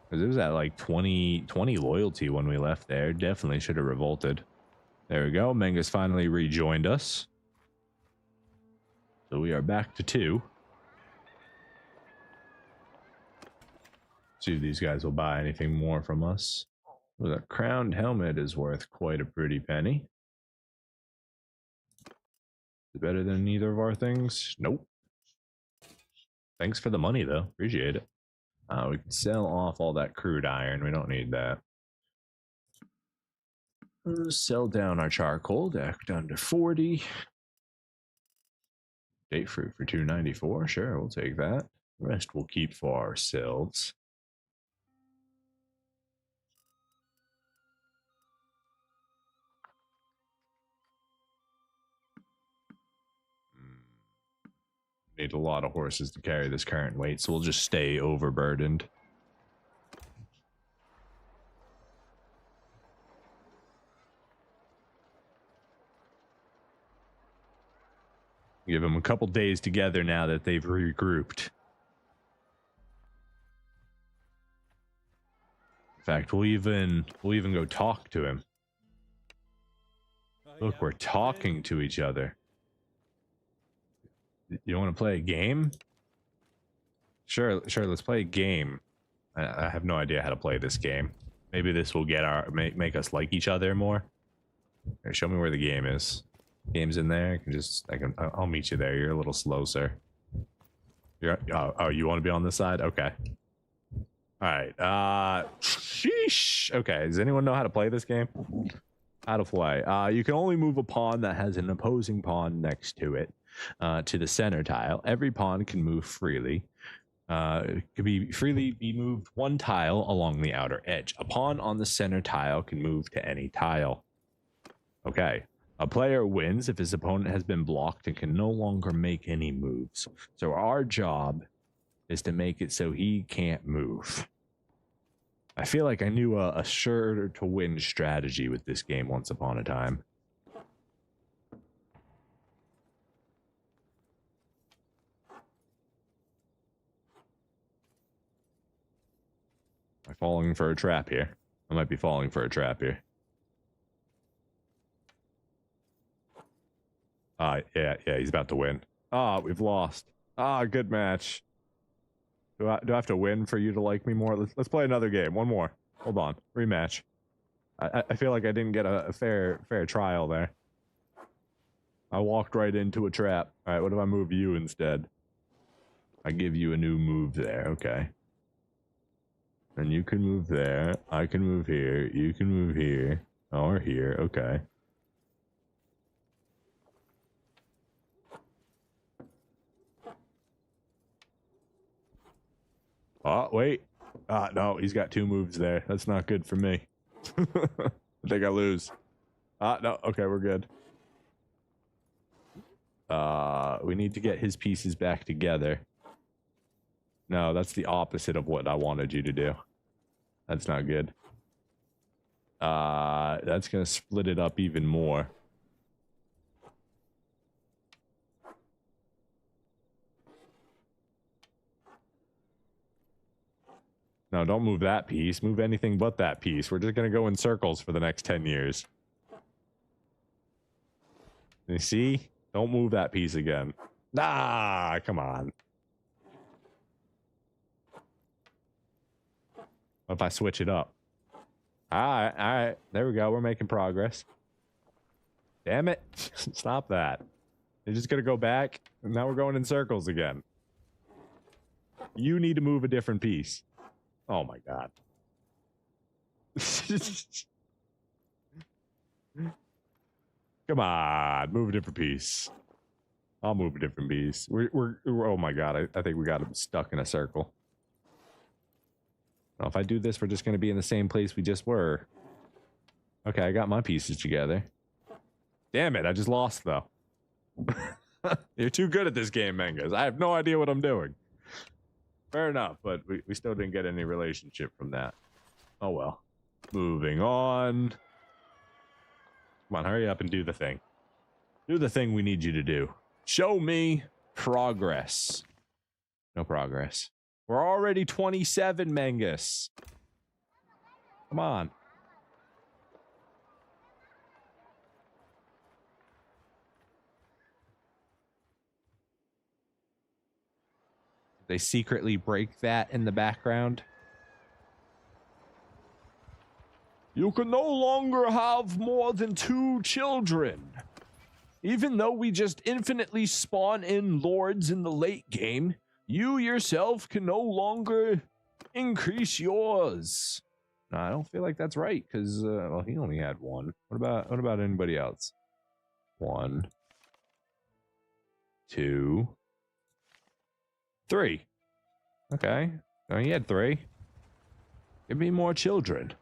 Because it was at like 20 loyalty when we left there. Definitely should have revolted. There we go. Menga's finally rejoined us. So we are back to 2. See if these guys will buy anything more from us. Well, that crowned helmet is worth quite a pretty penny. Is it better than either of our things? Nope. Thanks for the money, though. Appreciate it. We can sell off all that crude iron. We don't need that. Sell down our charcoal down to 40. Date fruit for 294. Sure, we'll take that. The rest we'll keep for ourselves. Need a lot of horses to carry this current weight, so we'll just stay overburdened. Give them a couple days together now that they've regrouped. In fact, we'll even go talk to him. Look, we're talking to each other. You want to play a game? Sure, let's play a game. I have no idea how to play this game. Maybe this will get make us like each other more. Here, show me where the game is. Game's in there. I'll meet you there. You're a little slow, sir. Oh, you want to be on this side? Okay. All right. Sheesh. Okay. Does anyone know how to play this game? How to play? You can only move a pawn that has an opposing pawn next to it. To the center tile. Every pawn can move freely. It could freely be moved 1 tile along the outer edge. A pawn on the center tile can move to any tile. Okay. A player wins if his opponent has been blocked and can no longer make any moves. So our job is to make it so he can't move. I feel like I knew a sure to win strategy with this game once upon a time. Am I falling for a trap here? I might be falling for a trap here. Yeah, he's about to win. We've lost. Good match. Do I have to win for you to like me more? Let's play another game. One more. Hold on. Rematch. I feel like I didn't get a fair trial there. I walked right into a trap. All right, what if I move you instead? I give you a new move there. Okay. And you can move there. I can move here. You can move here. Or here. Okay. Oh, wait. No, he's got 2 moves there. That's not good for me. I think I lose. No. Okay, we're good. We need to get his pieces back together. No, that's the opposite of what I wanted you to do. That's not good. That's gonna split it up even more. No, don't move that piece. Move anything but that piece. We're just gonna go in circles for the next 10 years. You see? Don't move that piece again. Come on. What if I switch it up? Alright. There we go. We're making progress. Damn it. Stop that. You're just gonna go back, and now we're going in circles again. You need to move a different piece. Oh my god. Come on, move a different piece. I'll move a different piece. We're oh my god, I think we got him stuck in a circle. Well, if I do this, we're just going to be in the same place we just were. Okay, I got my pieces together. Damn it, I just lost though. You're too good at this game, Mangas. I have no idea what I'm doing. Fair enough, but we still didn't get any relationship from that. Oh well. Moving on. Come on, hurry up and do the thing. Do the thing we need you to do. Show me progress. No progress. We're already 27, Mangus. Come on. They secretly break that in the background. You can no longer have more than 2 children. Even though we just infinitely spawn in lords in the late game, you yourself can no longer increase yours. No, I don't feel like that's right, because well, he only had 1. What about anybody else? 1, 2, 3. Okay. Oh, he had 3. Give me more children.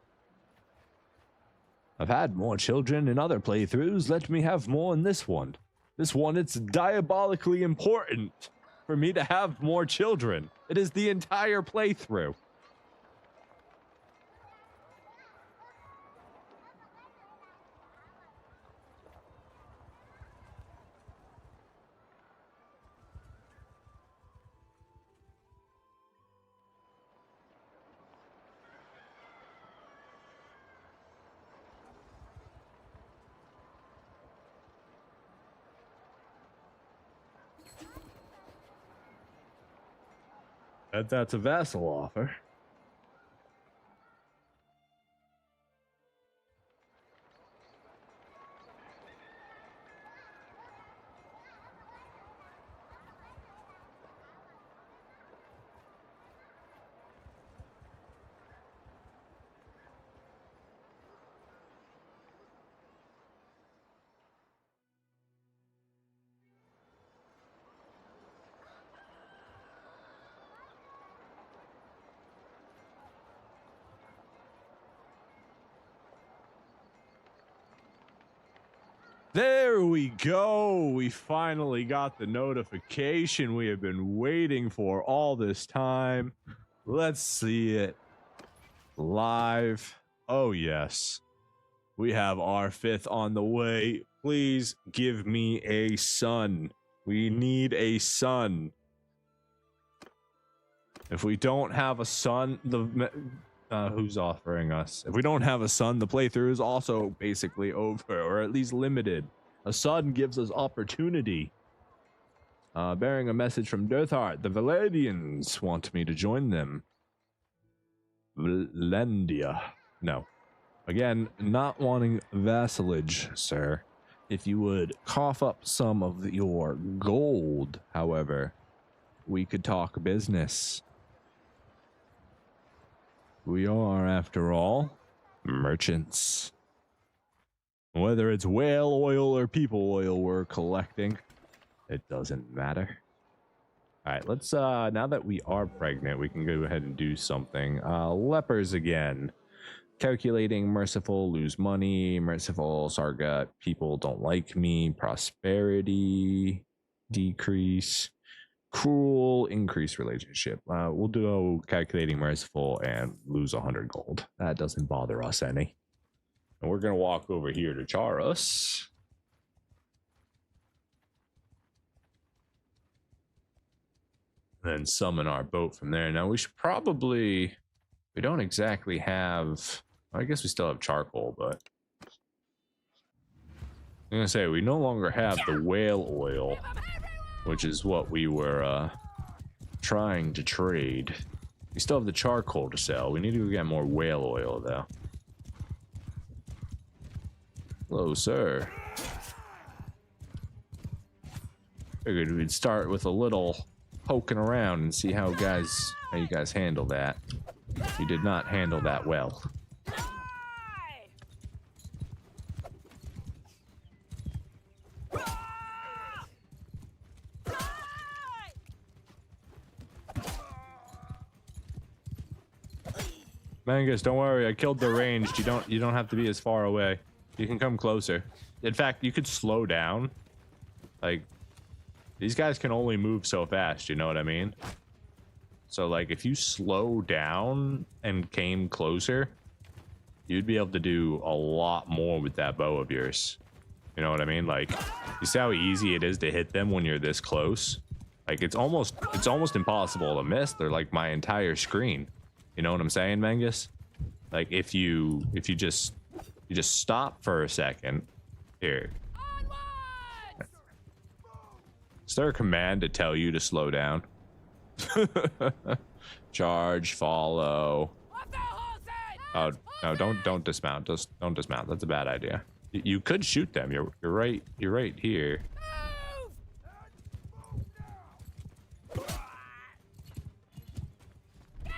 I've had more children in other playthroughs. Let me have more in this one. This one, it's diabolically important for me to have more children. It is the entire playthrough. That's a vassal offer. There we go. We finally got the notification we have been waiting for all this time. Let's see it live. Oh, yes. We have our 5th on the way. Please give me a son. We need a son. If we don't have a son, who's offering us? If we don't have a son, the playthrough is also basically over, or at least limited. A son gives us opportunity. Bearing a message from Dirthheart, the Valadians want me to join them. Valendia. No. Again, not wanting vassalage, sir. If you would cough up some of your gold, however, we could talk business. We are, after all, merchants. Whether it's whale oil or people oil we're collecting, it doesn't matter. All right, let's, now that we are pregnant, we can go ahead and do something. Lepers again. Calculating, merciful, lose money, merciful, Sargat, people don't like me, prosperity, decrease. Cruel, increase relationship. We'll do calculating merciful and lose 100 gold. That doesn't bother us any. And we're going to walk over here to Charos. And then summon our boat from there. Now we should probably, we don't exactly have, I guess we still have charcoal, but I'm going to say we no longer have the whale oil, which is what we were trying to trade. We still have the charcoal to sell. We need to get more whale oil, though. Hello, sir. Figured we'd start with a little poking around and see how you guys handle that. You did not handle that well. Mangus, don't worry. I killed the ranged. You don't have to be as far away. You can come closer. In fact, you could slow down Like, these guys can only move so fast, you know what I mean? So, like, if you slow down and came closer, you'd be able to do a lot more with that bow of yours. You know what I mean? Like, you see how easy it is to hit them when you're this close? Like, it's almost impossible to miss. They're like my entire screen. You know what I'm saying, Mangus? Like, if you just stop for a second. Here. Is there a command to tell you to slow down? Charge, follow. Oh no! Don't dismount. Just don't dismount. That's a bad idea. You could shoot them. You're right. You're right here.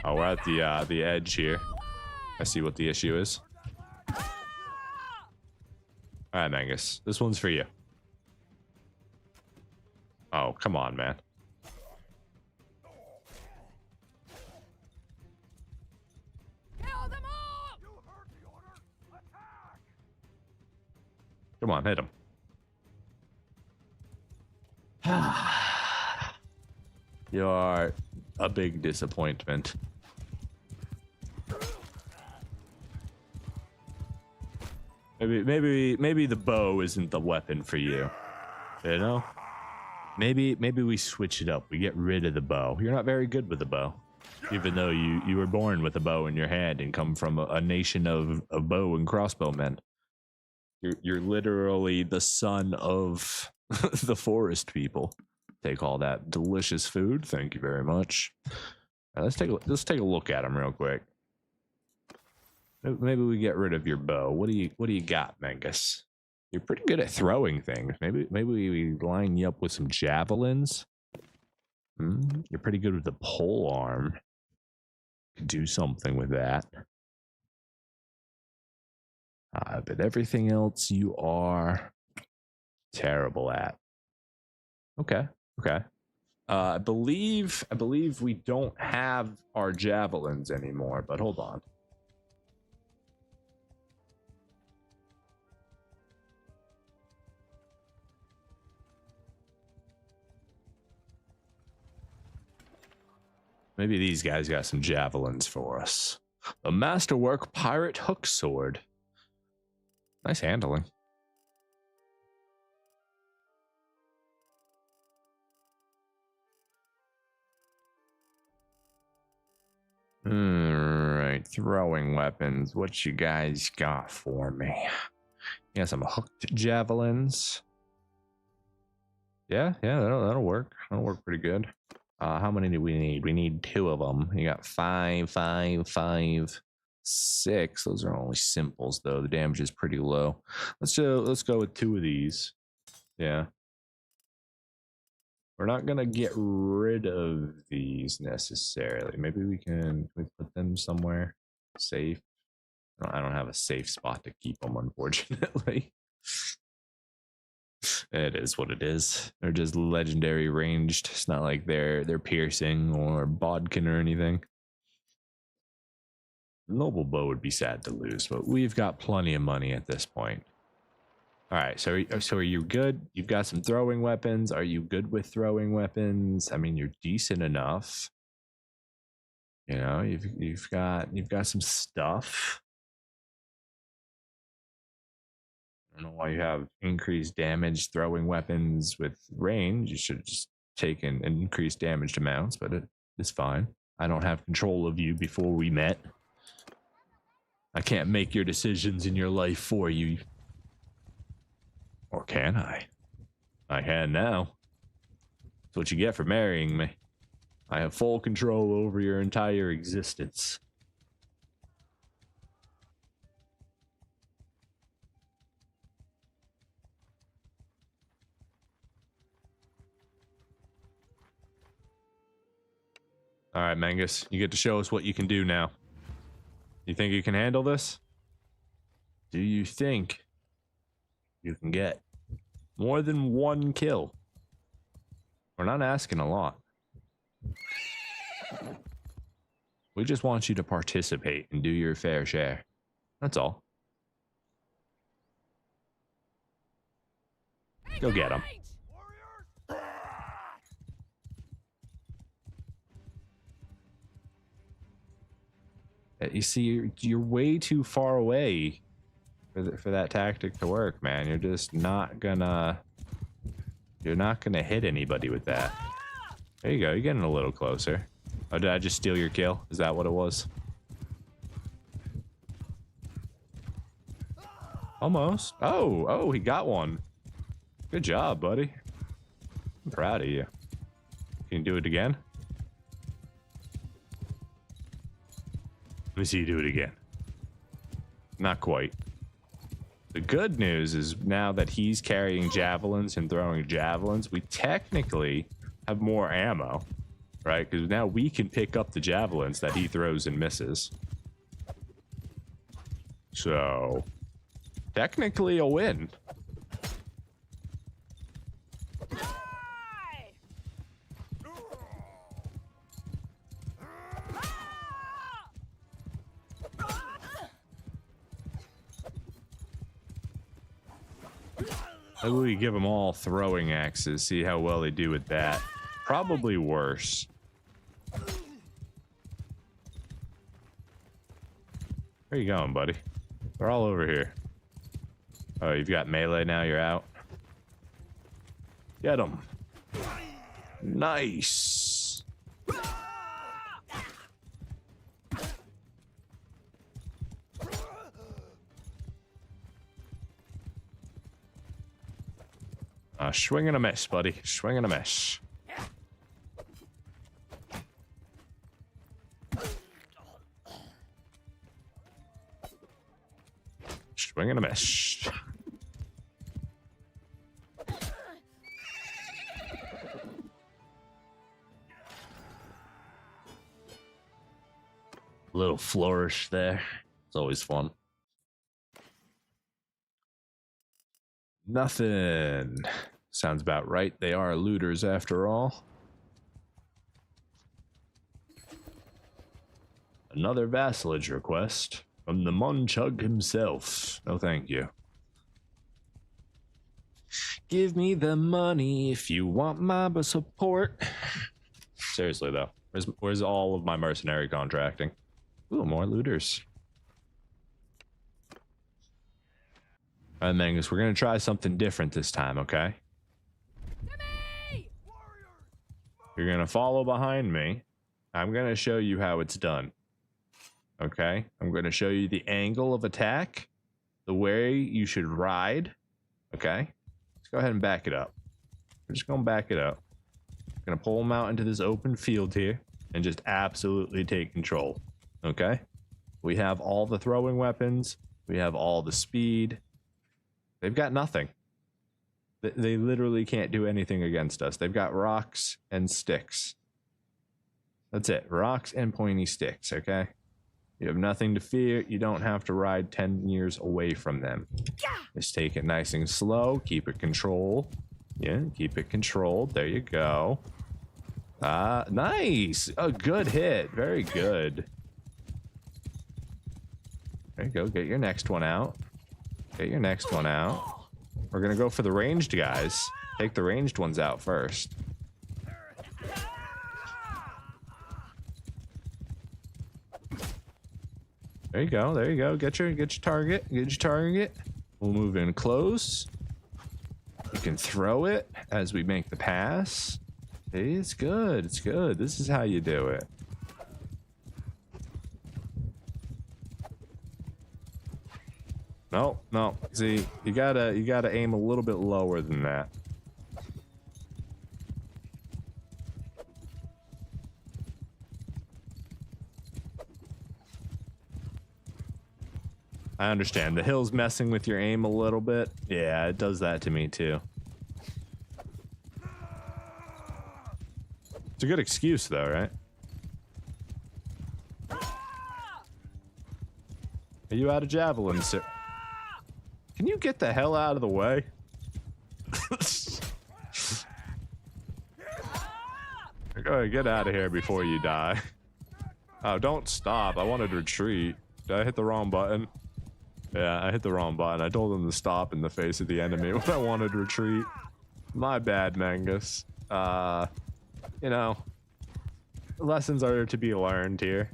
Oh, we're at the edge here. I see what the issue is. All right, Mangus. This one's for you. Oh, come on, man. Come on, hit him. You're a big disappointment. Maybe the bow isn't the weapon for you. You know? Maybe we switch it up. We get rid of the bow. You're not very good with the bow. Even though you were born with a bow in your hand and come from a nation of bow and crossbow men. You're literally the son of the forest people. Take all that delicious food. Thank you very much. Right, let's take a look at him real quick. Maybe we get rid of your bow. What do you got, Mangus? You're pretty good at throwing things. Maybe we line you up with some javelins. You're pretty good with the pole arm. Could do something with that. But everything else you are terrible at. Okay. I believe we don't have our javelins anymore, but hold on. Maybe these guys got some javelins for us. The Masterwork Pirate Hook Sword. Nice handling. Alright, throwing weapons. What you guys got for me? You got some hooked javelins. Yeah, that'll work. That'll work pretty good. How many do we need? We need 2 of them. You got 5, 6. Those are only simples though. The damage is pretty low. Let's go with 2 of these. Yeah. We're not gonna get rid of these necessarily. Maybe we put them somewhere safe. I don't have a safe spot to keep them, unfortunately. It is what it is. They're just legendary ranged. It's not like they're piercing or bodkin or anything. Noble bow would be sad to lose, but we've got plenty of money at this point. All right, so are you good? You've got some throwing weapons. Are you good with throwing weapons? I mean, you're decent enough. You know, you've got some stuff. I don't know why you have increased damage throwing weapons with range. You should have just taken increased damaged amounts, but it's fine. I don't have control of you before we met. I can't make your decisions in your life for you. Or can I? I can now. That's what you get for marrying me. I have full control over your entire existence. All right, Mangus, you get to show us what you can do now. You think you can handle this? Do you think you can get more than 1 kill? We're not asking a lot. We just want you to participate and do your fair share. That's all. Go get him. You see, you're way too far away for that tactic to work, man. You're just not gonna... You're not gonna hit anybody with that. There you go. You're getting a little closer. Oh, did I just steal your kill? Is that what it was? Almost. Oh, he got one. Good job, buddy. I'm proud of you. Can you do it again? Let me see you do it again. Not quite. The good news is now that he's carrying javelins and throwing javelins, we technically have more ammo, right? Because now we can pick up the javelins that he throws and misses. So, technically a win. Maybe we give them all throwing axes, see how well they do with that. Probably worse. Where you going, buddy? They're all over here. Oh, you've got melee now, you're out. Get them. Nice. Swing and a miss, buddy. Swing and a miss. Swing and a miss. Little flourish there. It's always fun. Nothing. Sounds about right. They are looters after all. Another vassalage request from the Munchug himself. No thank you. Give me the money if you want my support. Seriously though, where's all of my mercenary contracting? Ooh, more looters. All right, Mangus, we're gonna try something different this time, okay? You're gonna follow behind me. I'm gonna show you how it's done. Okay? I'm gonna show you the angle of attack, the way you should ride. Okay? Let's go ahead and back it up. We're just gonna back it up. Gonna pull them out into this open field here and just absolutely take control. Okay? We have all the throwing weapons. We have all the speed. They've got nothing. They literally can't do anything against us. They've got rocks and sticks. That's it. Rocks and pointy sticks, okay? You have nothing to fear. You don't have to ride 10 years away from them. Just take it nice and slow. Keep it controlled. Yeah, keep it controlled. There you go. Nice. A good hit. Very good. There you go. Get your next one out. Get your next one out. We're gonna go for the ranged guys. Take the ranged ones out first. There you go. There you go. Get your target. Get your target. We'll move in close. You can throw it as we make the pass. Hey, it's good. It's good. This is how you do it. No, no. See, you gotta aim a little bit lower than that. I understand. The hill's messing with your aim a little bit. Yeah, it does that to me too. It's a good excuse though, right? Are you out of javelins, sir? Can you get the hell out of the way? Go ahead, get out of here before you die. Oh, don't stop. I wanted to retreat. Did I hit the wrong button? Yeah, I hit the wrong button. I told him to stop in the face of the enemy when I wanted to retreat. My bad, Mangus. You know, lessons are to be learned here.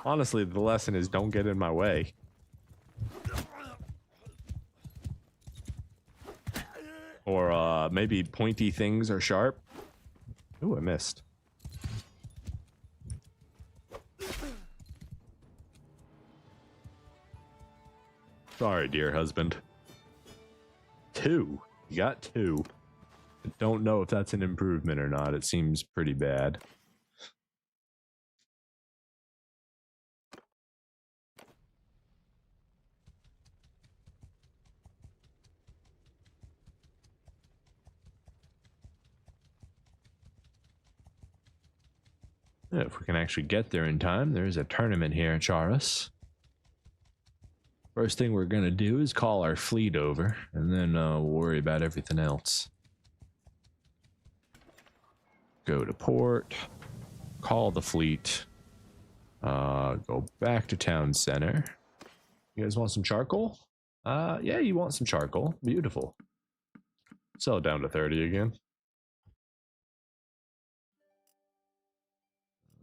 Honestly, the lesson is don't get in my way. Or maybe pointy things are sharp. Ooh, I missed. Sorry, dear husband. 2. You got 2. I don't know if that's an improvement or not. It seems pretty bad. If we can actually get there in time, there's a tournament here in Charos. First thing we're going to do is call our fleet over, and then we'll worry about everything else. Go to port, call the fleet, go back to town center. You guys want some charcoal? Yeah, you want some charcoal. Beautiful. Sell it down to 30 again.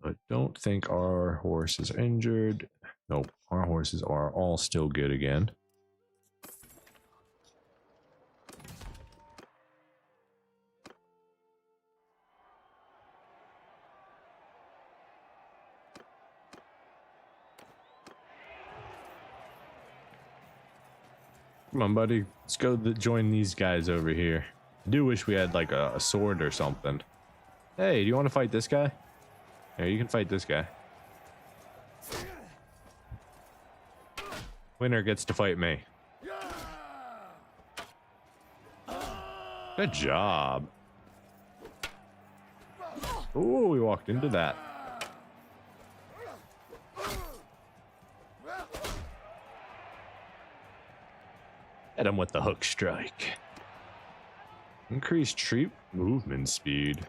I don't think our horse is injured. Nope, our horses are all still good again. Come on, buddy. Let's go join these guys over here. I do wish we had like a sword or something. Hey, do you want to fight this guy? Here, you can fight this guy. Winner gets to fight me. Good job. Ooh, we walked into that. Hit him with the hook strike. Increase troop movement speed.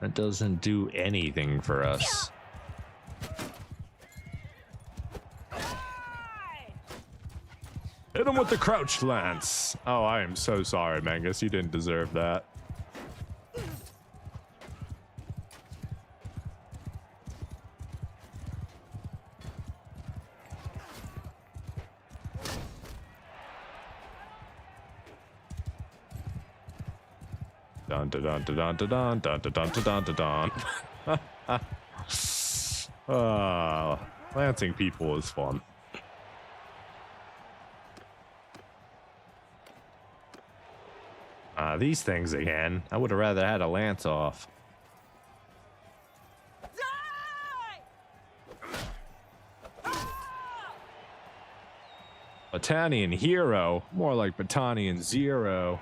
That doesn't do anything for us. Hit him with the crouch lance. Oh, I am so sorry, Mangus. You didn't deserve that. Dun dun dun dun dun dun dun dun dun dun dun. Lancing people is fun. These things again. I would have rather had a lance off. Battanian hero, more like Battanian zero.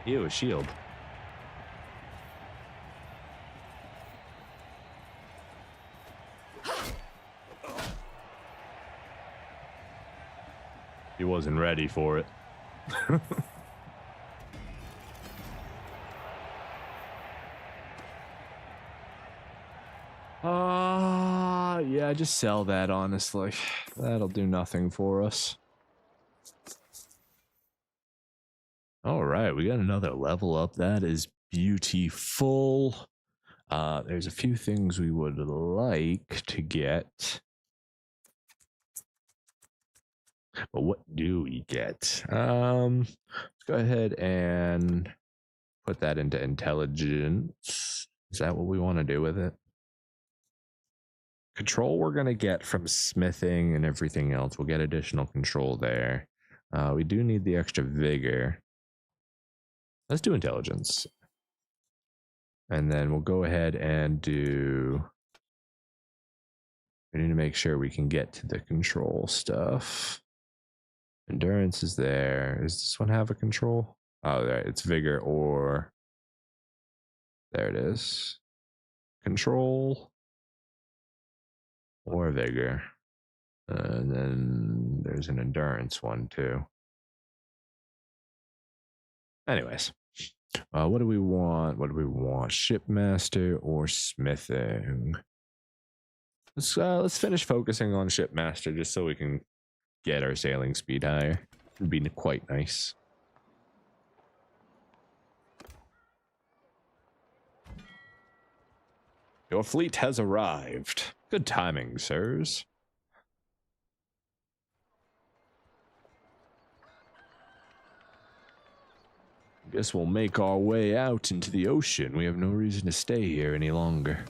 Ew, a shield. He wasn't ready for it. Yeah, just sell that, honestly. That'll do nothing for us. All right, we got another level up. That is beautiful. There's a few things we would like to get. But what do we get? Let's go ahead and put that into intelligence. Is that what we want to do with it? Control we're going to get from smithing and everything else. We'll get additional control there. We do need the extra vigor. Let's do intelligence. And then we'll go ahead and do... We need to make sure we can get to the control stuff. Endurance is there. Does this one have a control? Oh, there. It's vigor or... There it is. Control or vigor. And then there's an endurance one too. Anyways. What do we want? What do we want? Shipmaster or smithing? Let's finish focusing on shipmaster just so we can get our sailing speed higher. It'd be quite nice. Your fleet has arrived. Good timing, sirs. Guess we'll make our way out into the ocean. We have no reason to stay here any longer.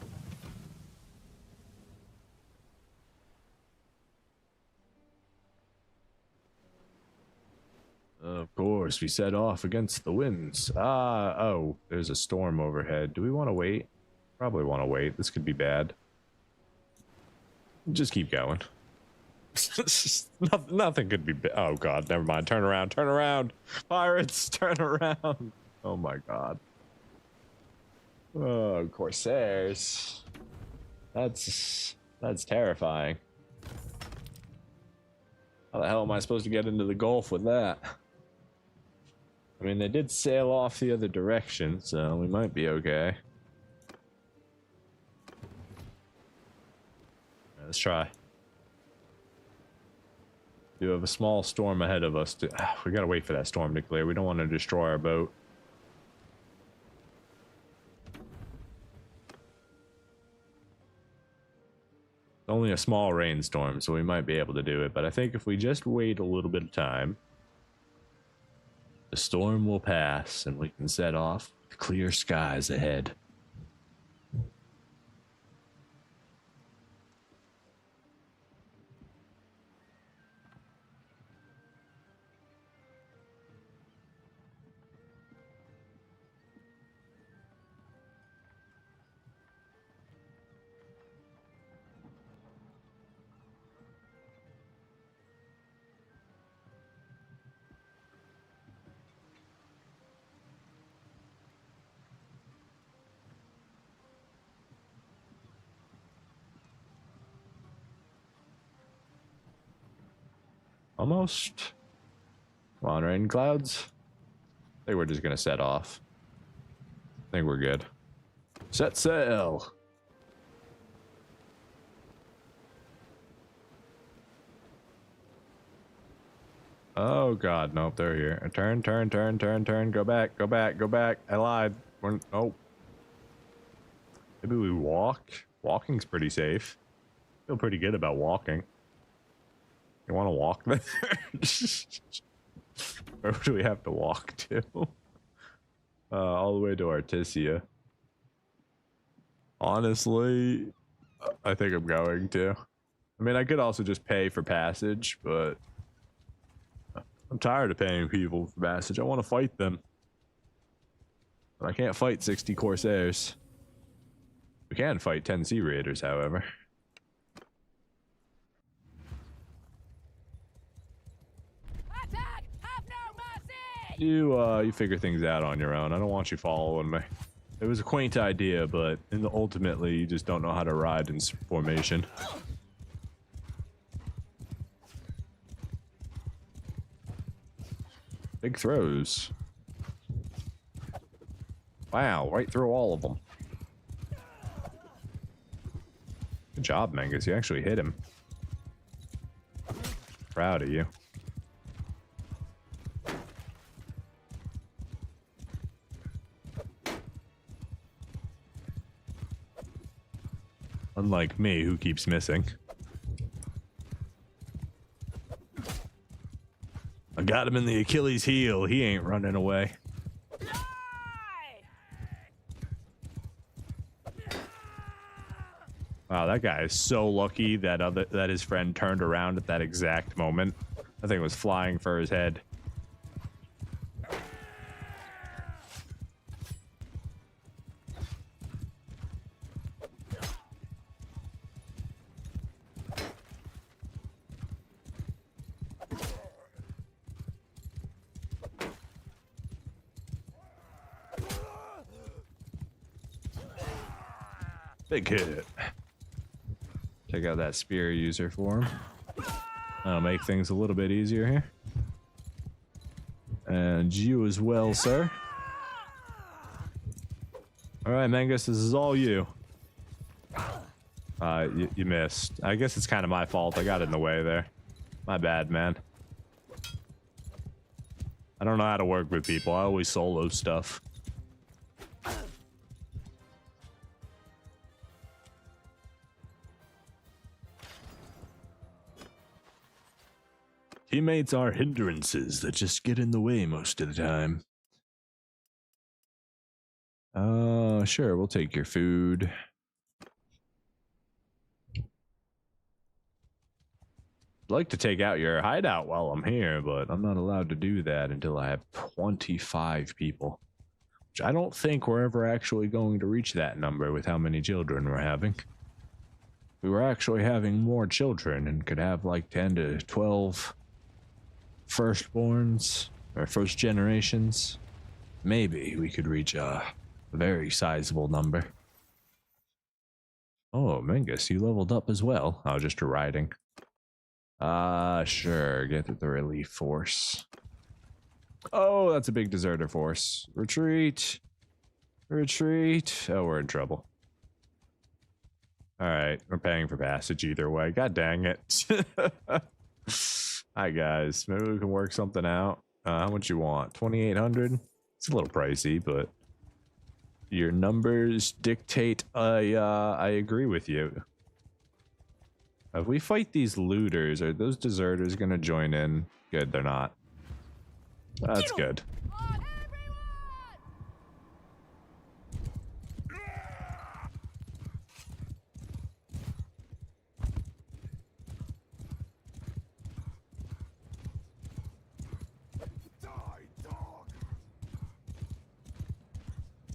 Of course, we set off against the winds. Oh, there's a storm overhead. Do we want to wait? Probably want to wait. This could be bad. Just keep going. Nothing could be. Oh god, never mind. Turn around, turn around. Pirates, turn around. Oh my god. Oh, Corsairs. That's terrifying. How the hell am I supposed to get into the Gulf with that? I mean, they did sail off the other direction, so we might be okay. Let's try. We have a small storm ahead of us. We gotta wait for that storm to clear. We don't want to destroy our boat. It's only a small rainstorm, so we might be able to do it. But I think if we just wait a little bit of time, the storm will pass and we can set off with clear skies ahead. Almost. Come on, rain clouds. I think we're just gonna set off. I think we're good. Set sail. Oh god, nope, they're here. Turn, turn, turn, turn, turn. Go back, go back, go back. I lied. Nope. Maybe we walk. Walking's pretty safe. Feel pretty good about walking. You want to walk there? Where do we have to walk to? All the way to Artesia. Honestly, I think I'm going to. I mean, I could also just pay for passage, but I'm tired of paying people for passage. I want to fight them. But I can't fight 60 Corsairs. We can fight 10 Sea Raiders, however. You figure things out on your own. I don't want you following me. It was a quaint idea, but ultimately you just don't know how to ride in formation. Big throws. Wow, right through all of them. Good job, Mangus. You actually hit him. Proud of you. Unlike me, who keeps missing. I got him in the Achilles heel. He ain't running away. Wow, that guy is so lucky that his friend turned around at that exact moment. That thing was flying for his head. Big hit. Check out that spear user for him. That'll make things a little bit easier here. And you as well, sir. Alright, Mangus, this is all you. You missed. I guess it's kind of my fault. I got in the way there. My bad, man. I don't know how to work with people. I always solo stuff. Teammates are hindrances that just get in the way most of the time. Sure, we'll take your food. I'd like to take out your hideout while I'm here, but I'm not allowed to do that until I have 25 people. Which I don't think we're ever actually going to reach that number with how many children we're having. If we were actually having more children and could have like 10 to 12 firstborns or first generations, maybe we could reach a very sizable number. Oh, Mingus, you leveled up as well. Oh, just a riding. Sure, get the relief force. Oh, that's a big deserter force. Retreat. Retreat. Oh, we're in trouble. Alright, we're paying for passage either way. God dang it. Hi, guys. Maybe we can work something out. How much you want? 2,800? It's a little pricey, but your numbers dictate I agree with you. If we fight these looters, are those deserters gonna join in? Good, they're not. That's good.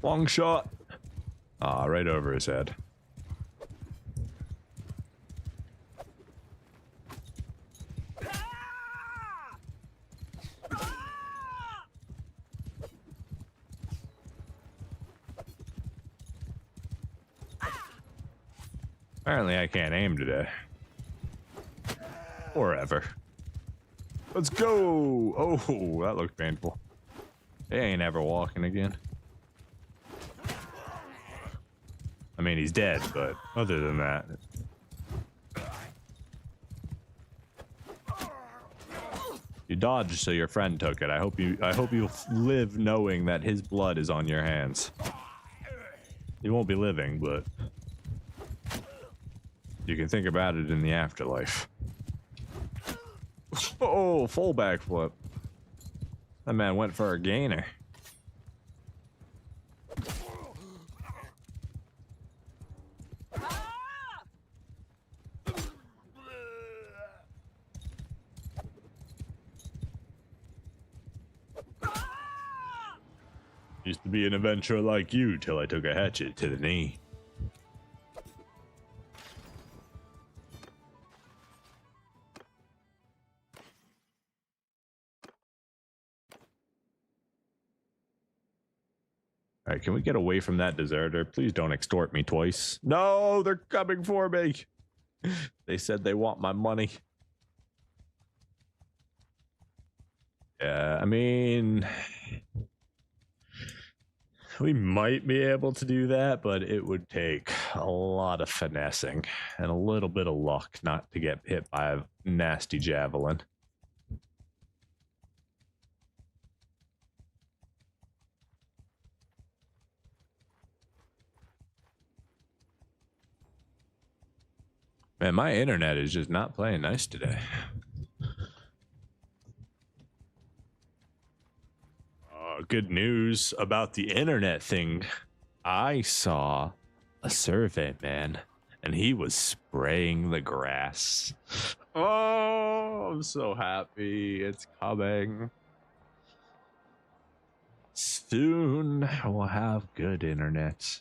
Long shot. Ah, right over his head. Apparently I can't aim today. Or ever. Let's go! Oh, that looked painful. He ain't ever walking again. I mean, he's dead, but other than that... You dodged, so your friend took it. I hope you live knowing that his blood is on your hands. You won't be living, but... You can think about it in the afterlife. Oh, full backflip. That man went for a gainer. Used to be an adventurer like you till I took a hatchet to the knee. Alright, can we get away from that deserter? Please don't extort me twice. No, they're coming for me. They said they want my money. Yeah, I mean... We might be able to do that, but it would take a lot of finessing and a little bit of luck not to get hit by a nasty javelin. Man, my internet is just not playing nice today. Good news about the internet thing. I saw a survey man, and he was spraying the grass. Oh, I'm so happy. It's coming. Soon we'll have good internet.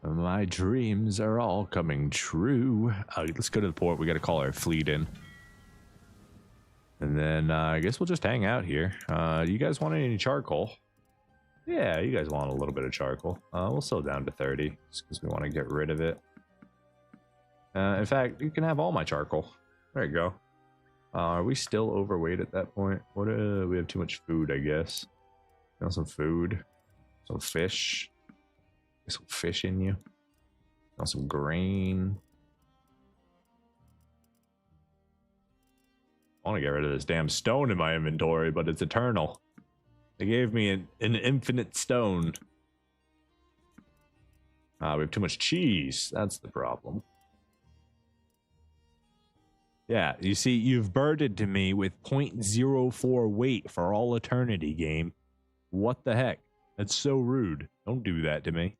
My dreams are all coming true. Let's go to the port. We got to call our fleet in. And then I guess we'll just hang out here. Do you guys want any charcoal? Yeah, you guys want a little bit of charcoal. We'll sell down to 30 just because we want to get rid of it. In fact, you can have all my charcoal. There you go. Are we still overweight at that point? What? We have too much food, I guess. You want some food? Some fish? Get some fish in you. You want some grain? I want to get rid of this damn stone in my inventory, but it's eternal. They gave me an infinite stone. We have too much cheese. That's the problem. Yeah, you see, you've burdened me with 0.04 weight for all eternity, game. What the heck? That's so rude. Don't do that to me.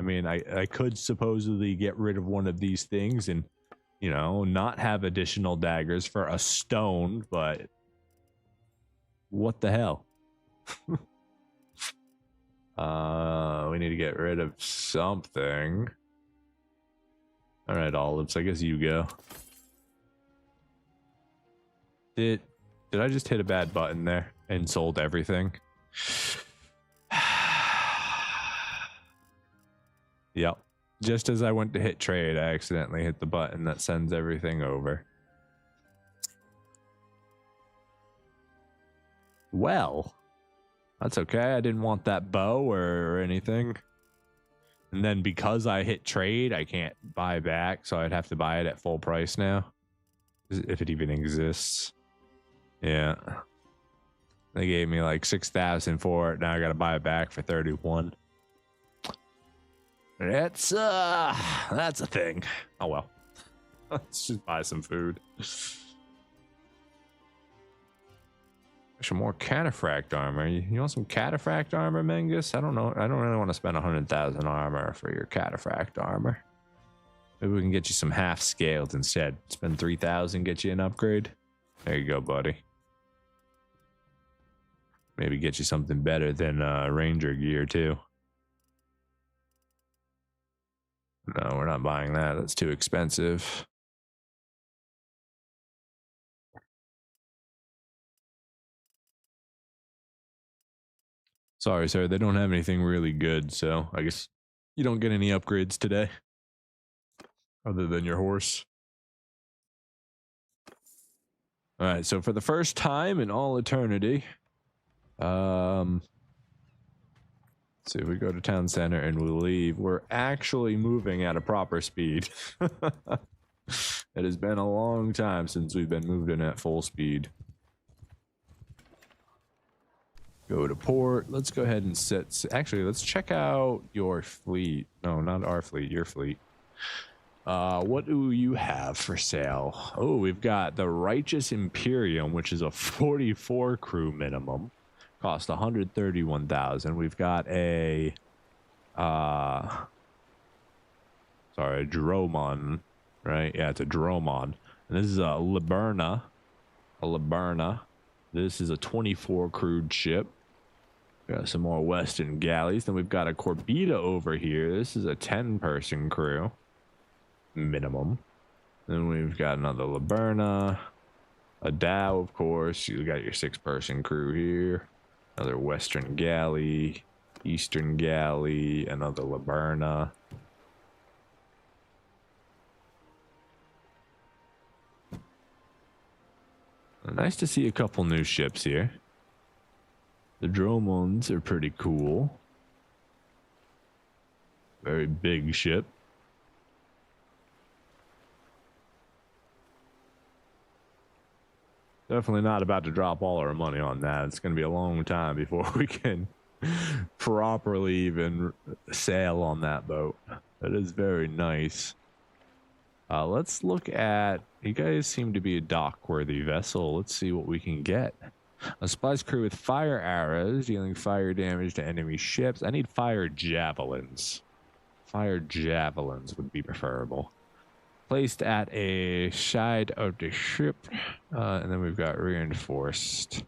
I mean, I could supposedly get rid of one of these things and, you know, not have additional daggers for a stone, but what the hell? We need to get rid of something. All right, Olives, I guess you go. Did I just hit a bad button there and sold everything? Yep. Just as I went to hit trade, I accidentally hit the button that sends everything over. Well, that's okay. I didn't want that bow or anything. And then because I hit trade, I can't buy back, so I'd have to buy it at full price now. If it even exists. Yeah. They gave me like 6,000 for it. Now I got to buy it back for 31. That's a thing. Oh well. Let's just buy some food. Some more cataphract armor. You want some cataphract armor, Mengus? I don't know. I don't really want to spend 100,000 armor for your cataphract armor. Maybe we can get you some half scaled instead. Spend 3,000, get you an upgrade. There you go, buddy. Maybe get you something better than Ranger gear too. No, we're not buying that. That's too expensive. Sorry, sir. They don't have anything really good, so I guess you don't get any upgrades today. Other than your horse. All right, so for the first time in all eternity, let's see, we go to town center and we leave. We're actually moving at a proper speed. It has been a long time since we've been moving at full speed. Go to port. Let's go ahead and set. Actually, let's check out your fleet. No, not our fleet, your fleet. What do you have for sale? Oh, we've got the Righteous Imperium, which is a 44 crew minimum. Cost 131,000. We've got a Dromon, right? Yeah, it's a Dromon. And this is a Liburna. This is a 24 crewed ship. Got some more Western galleys. Then we've got a Corbita over here. This is a 10-person crew minimum. Then we've got another Liburna, a Dow, of course. You got your 6-person crew here. Another Western galley, Eastern galley, another Liburna. Nice to see a couple new ships here. The Dromons are pretty cool. Very big ship. Definitely not about to drop all our money on that. It's going to be a long time before we can properly even sail on that boat. That is very nice. Let's look at... You guys seem to be a dock-worthy vessel. Let's see what we can get. A supplies crew with fire arrows, dealing fire damage to enemy ships. I need fire javelins. Fire javelins would be preferable. Placed at a side of the ship. And then we've got reinforced.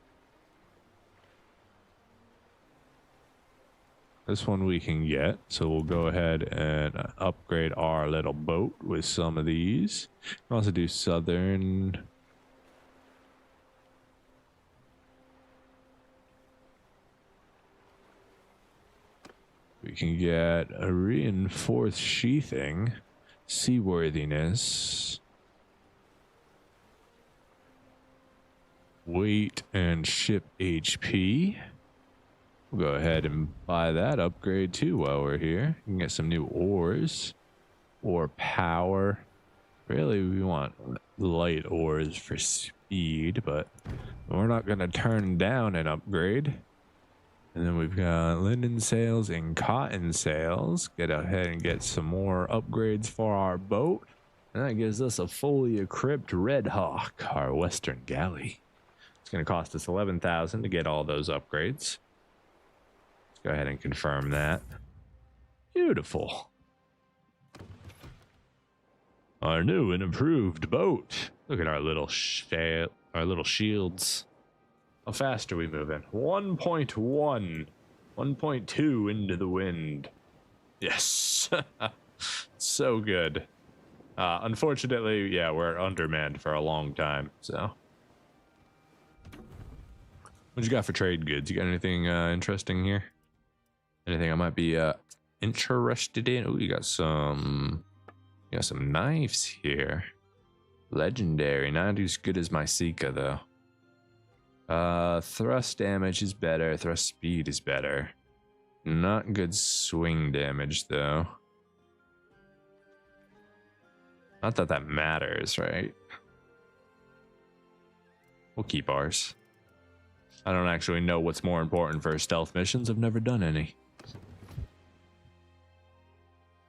This one we can get, so we'll go ahead and upgrade our little boat with some of these. We'll also do southern. We can get a reinforced sheathing, seaworthiness, weight, and ship HP. We'll go ahead and buy that upgrade too while we're here. You can get some new ores or power. Really, we want light ores for speed, but we're not going to turn down an upgrade. And then we've got linen sails and cotton sails. Get ahead and get some more upgrades for our boat. And that gives us a fully equipped Red Hawk, our Western Galley. It's going to cost us 11,000 to get all those upgrades. Let's go ahead and confirm that. Beautiful. Our new and improved boat. Look at our little shields. How fast are we moving? 1.1. 1.2 into the wind. Yes. So good. Unfortunately, yeah, we're undermanned for a long time, so. What you got for trade goods? You got anything interesting here? Anything I might be interested in? Oh, you got some knives here. Legendary, not as good as my Sika though. Thrust damage is better, thrust speed is better. Not good swing damage though. Not that that matters, right? We'll keep ours. I don't actually know what's more important for stealth missions. I've never done any.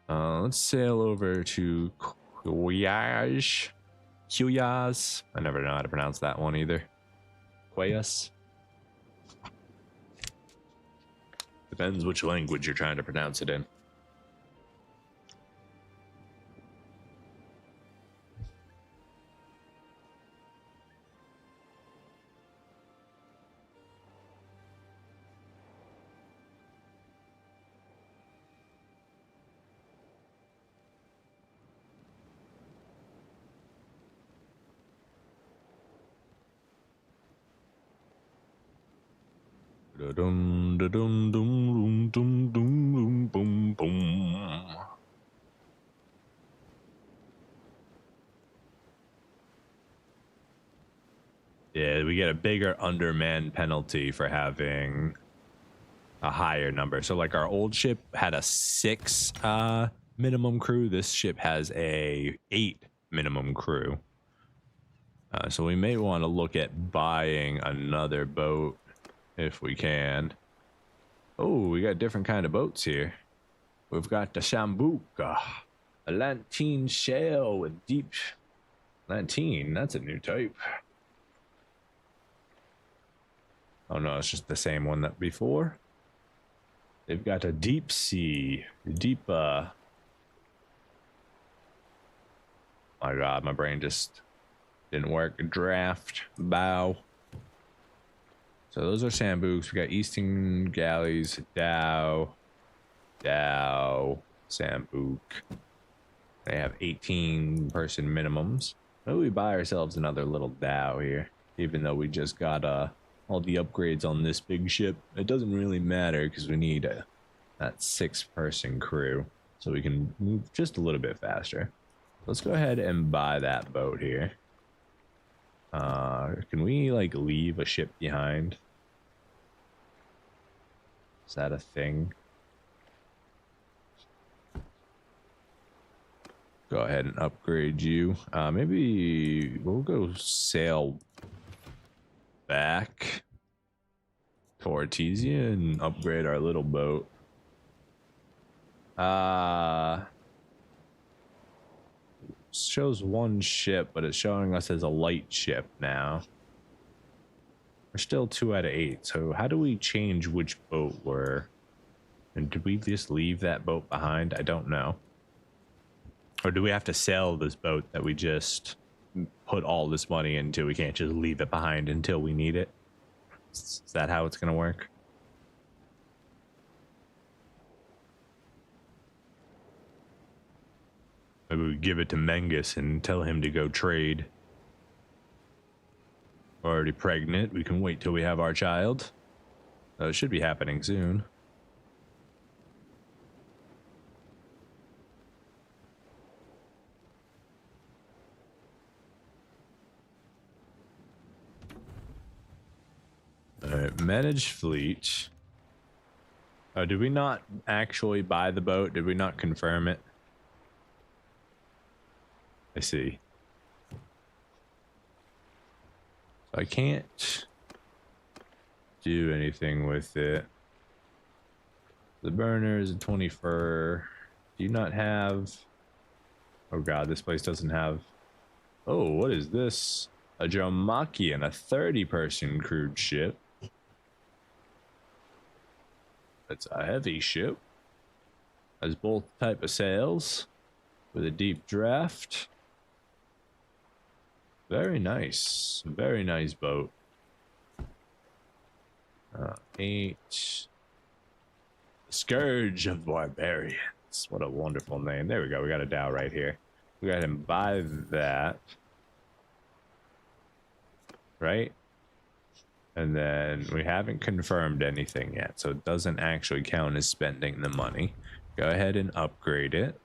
Let's sail over to Quyaz. Quyaz. I never know how to pronounce that one either. Quyaz. Depends which language you're trying to pronounce it in. Dum dum dum dum dum dum boom boom. Yeah, we get a bigger underman penalty for having a higher number. So like our old ship had a 6 minimum crew. This ship has a 8 minimum crew. So we may want to look at buying another boat if we can. Oh, we got different kind of boats here. We've got the Sambuca, a Lantine shell with deep Lantine. That's a new type. Oh no, it's just the same one that before. They've got a deep sea, my god, my brain just didn't work. Draft, bow. So those are Sambucs. We got Eastern Galleys, Dow, Sambuc. They have 18 person minimums. Maybe we buy ourselves another little Dow here, even though we just got all the upgrades on this big ship. It doesn't really matter because we need that 6 person crew so we can move just a little bit faster. Let's go ahead and buy that boat here. Can we like leave a ship behind? Is that a thing? Go ahead and upgrade you. Maybe we'll go sail back to Artesia and upgrade our little boat. Shows 1 ship, but it's showing us as a light ship now. We're still 2 out of 8. So how do we change which boat we're? And did we just leave that boat behind? I don't know. Or do we have to sell this boat that we just put all this money into? We can't just leave it behind until we need it. Is that how it's gonna work? Maybe we give it to Mengus and tell him to go trade. We're already pregnant. We can wait till we have our child. It should be happening soon. Alright, manage fleet. Oh, did we not actually buy the boat? Did we not confirm it? I see. So I can't do anything with it. The burner is a 24. Do you not have Oh god, this place doesn't have... Oh, what is this? A Jomaki and a 30-person crewed ship. It's a heavy ship. Has both type of sails with a deep draft. Very nice. Very nice boat. 8. Scourge of Barbarians. What a wonderful name. There we go. We got a Dow right here. We got him buy that. Right? And then we haven't confirmed anything yet, so it doesn't actually count as spending the money. Go ahead and upgrade it.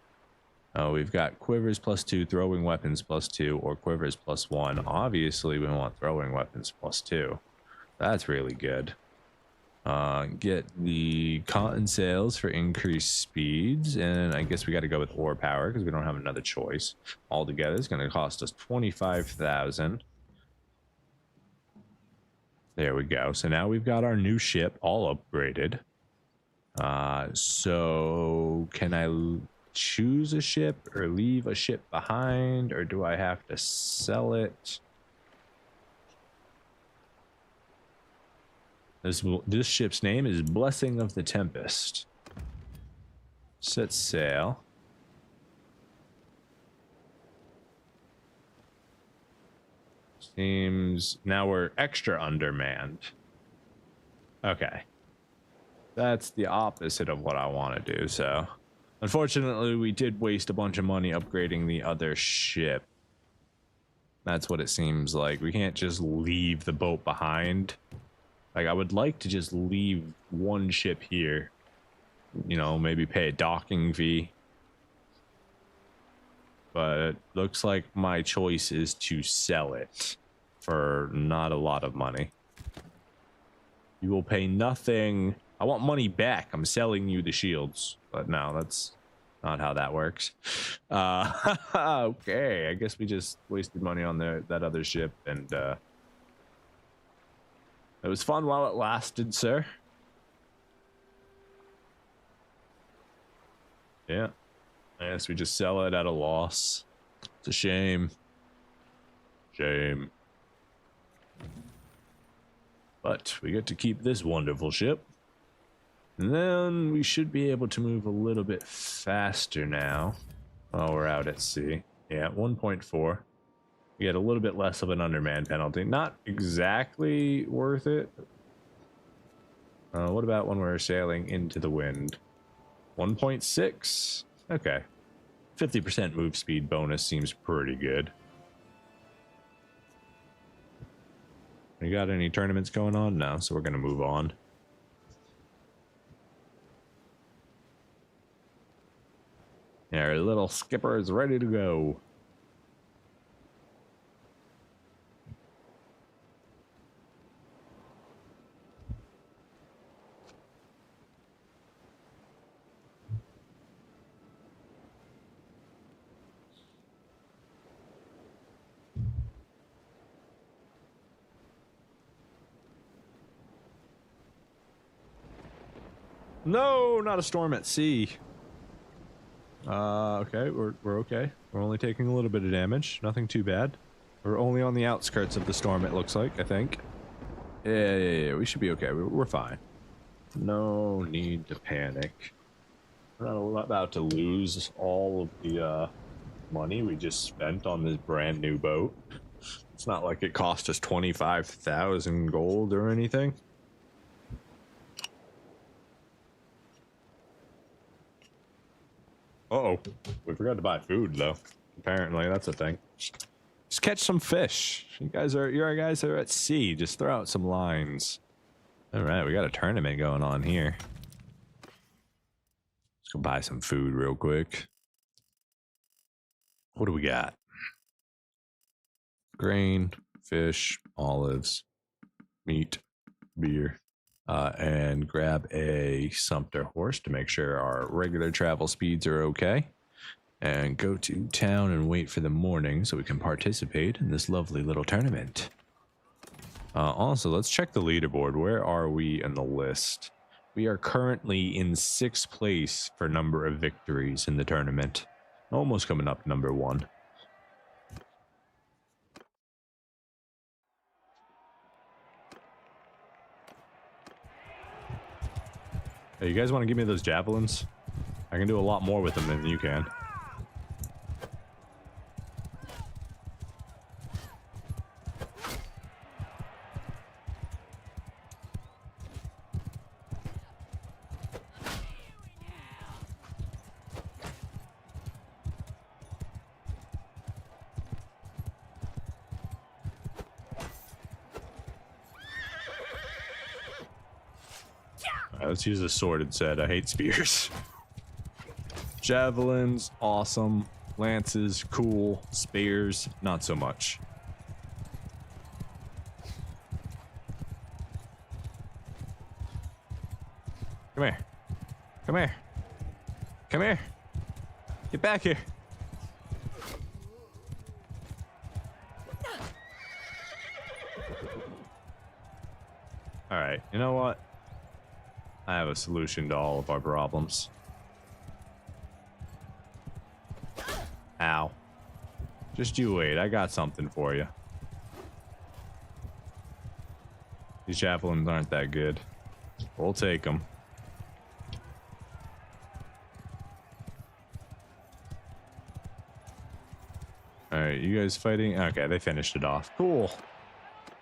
We've got quivers +2, throwing weapons +2, or quivers +1. Obviously, we want throwing weapons +2. That's really good. Get the cotton sails for increased speeds, and I guess we got to go with ore power because we don't have another choice. Altogether, it's going to cost us 25,000. There we go. So now we've got our new ship all upgraded. So can I choose a ship or leave a ship behind, or do I have to sell it? This ship's name is Blessing of the Tempest. Set sail. Seems now we're extra undermanned. Okay. That's the opposite of what I want to do, so unfortunately we did waste a bunch of money upgrading the other ship. That's what it seems like. We can't just leave the boat behind. Like, I would like to just leave one ship here. You know, maybe pay a docking fee. But it looks like my choice is to sell it for not a lot of money. You will pay nothing. I want money back. I'm selling you the shields. But no, that's not how that works. Okay, I guess we just wasted money on that other ship, and it was fun while it lasted, sir. Yeah. I guess we just sell it at a loss. It's a shame. Shame. But we get to keep this wonderful ship. And then we should be able to move a little bit faster now while we're out at sea. Yeah, 1.4. We get a little bit less of an underman penalty. Not exactly worth it. What about when we're sailing into the wind? 1.6. Okay. 50% move speed bonus seems pretty good. You got any tournaments going on? No, so we're going to move on. Yeah, our little skipper is ready to go. No, not a storm at sea. Okay, we're okay. We're only taking a little bit of damage. Nothing too bad. We're only on the outskirts of the storm, it looks like, I think. Yeah, we should be okay. We're fine. No need to panic. We're not about to lose all of the money we just spent on this brand new boat. It's not like it cost us 25,000 gold or anything. Uh-oh. We forgot to buy food, though. Apparently, that's a thing. Just catch some fish. You guys are at sea. Just throw out some lines. All right, we got a tournament going on here. Let's go buy some food real quick. What do we got? Grain, fish, olives, meat, beer. And grab a sumpter horse to make sure our regular travel speeds are okay. And go to town and wait for the morning so we can participate in this lovely little tournament. Also, let's check the leaderboard. Where are we in the list? We are currently in 6th place for number of victories in the tournament. Almost coming up number 1. Hey, you guys want to give me those javelins? I can do a lot more with them than you can. Alright, let's use the sword instead. I hate spears. Javelins, awesome. Lances, cool. Spears, not so much. Come here. Come here. Come here. Get back here. Alright, you know what? I have a solution to all of our problems. Ow. Just you wait, I got something for you. These javelins aren't that good. We'll take them. Alright, you guys fighting? Okay, they finished it off. Cool.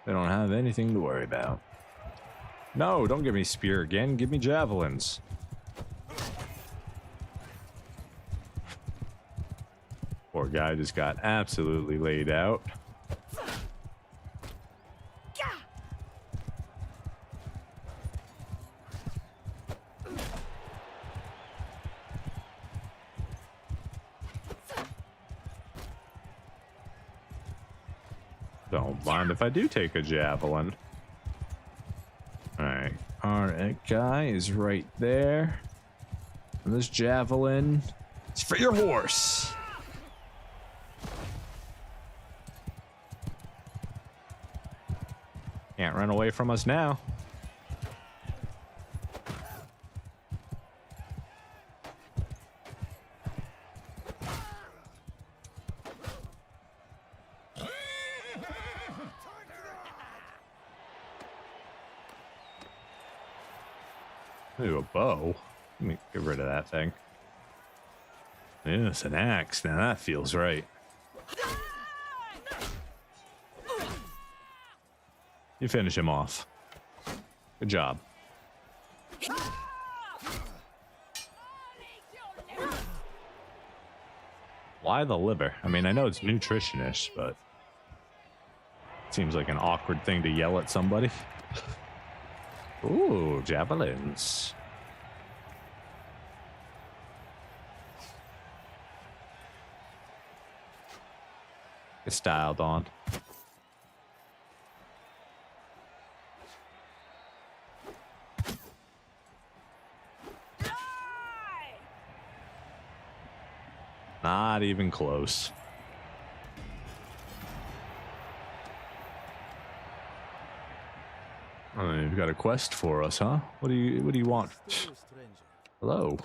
They don't have anything to worry about. No, don't give me spear again. Give me javelins. Poor guy just got absolutely laid out. Don't mind if I do take a javelin. Alright, our guy is right there. And this javelin is for your horse. Can't run away from us now. Ooh, a bow. Let me get rid of that thing. Yeah, it's an axe. Now that feels right. You finish him off. Good job. Why the liver? I mean, I know it's nutritionish, but it seems like an awkward thing to yell at somebody. Ooh, javelins. Get styled on. Not even close. Oh, you've got a quest for us, huh? What do you want? Hello.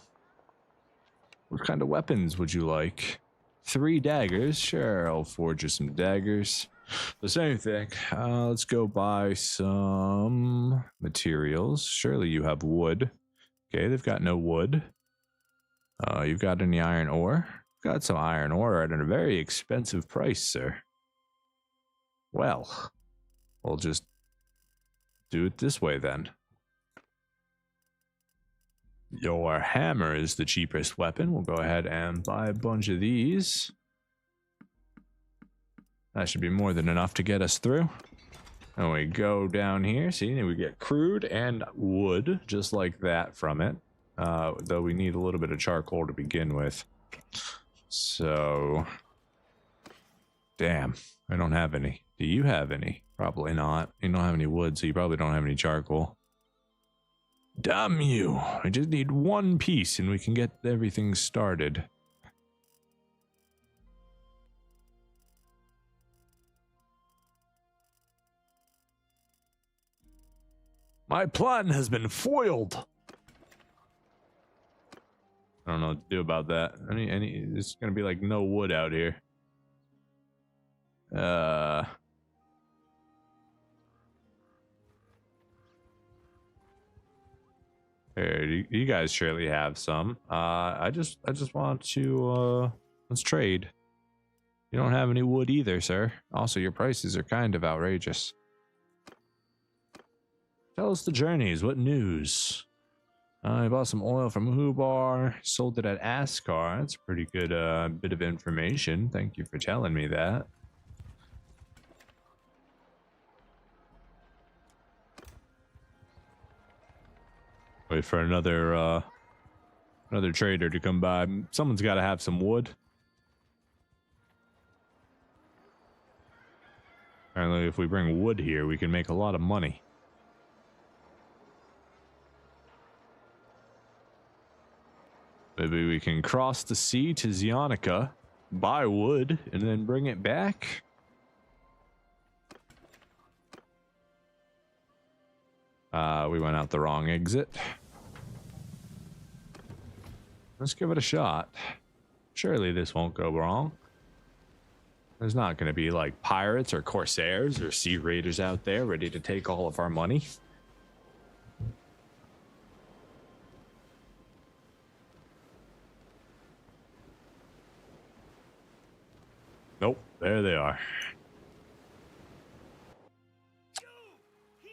What kind of weapons would you like? 3 daggers. Sure, I'll forge you some daggers. The same thing. Let's go buy some materials. Surely you have wood. Okay, they've got no wood. You've got any iron ore? Got some iron ore at a very expensive price, sir. Well, we'll just do it this way then. Your hammer is the cheapest weapon. We'll go ahead and buy a bunch of these. That should be more than enough to get us through. And we go down here. See, we get crude and wood, just like that from it. Though we need a little bit of charcoal to begin with. So, damn, I don't have any. Do you have any? Probably not. You don't have any wood, so you probably don't have any charcoal. Damn you. I just need 1 piece and we can get everything started. My plan has been foiled. I don't know what to do about that. It's gonna be like no wood out here. Here, you guys surely have some. I just want to let's trade. You don't have any wood either, sir. Also, your prices are kind of outrageous. Tell us the journeys. What news? I bought some oil from Hubar, sold it at Askar. That's a pretty good bit of information. Thank you for telling me that. Wait for another trader to come by. Someone's got to have some wood. Apparently, if we bring wood here, we can make a lot of money. Maybe we can cross the sea to Zionica, buy wood, and then bring it back. We went out the wrong exit. Let's give it a shot. Surely this won't go wrong. There's not going to be like pirates or corsairs or sea raiders out there ready to take all of our money. Nope, there they are.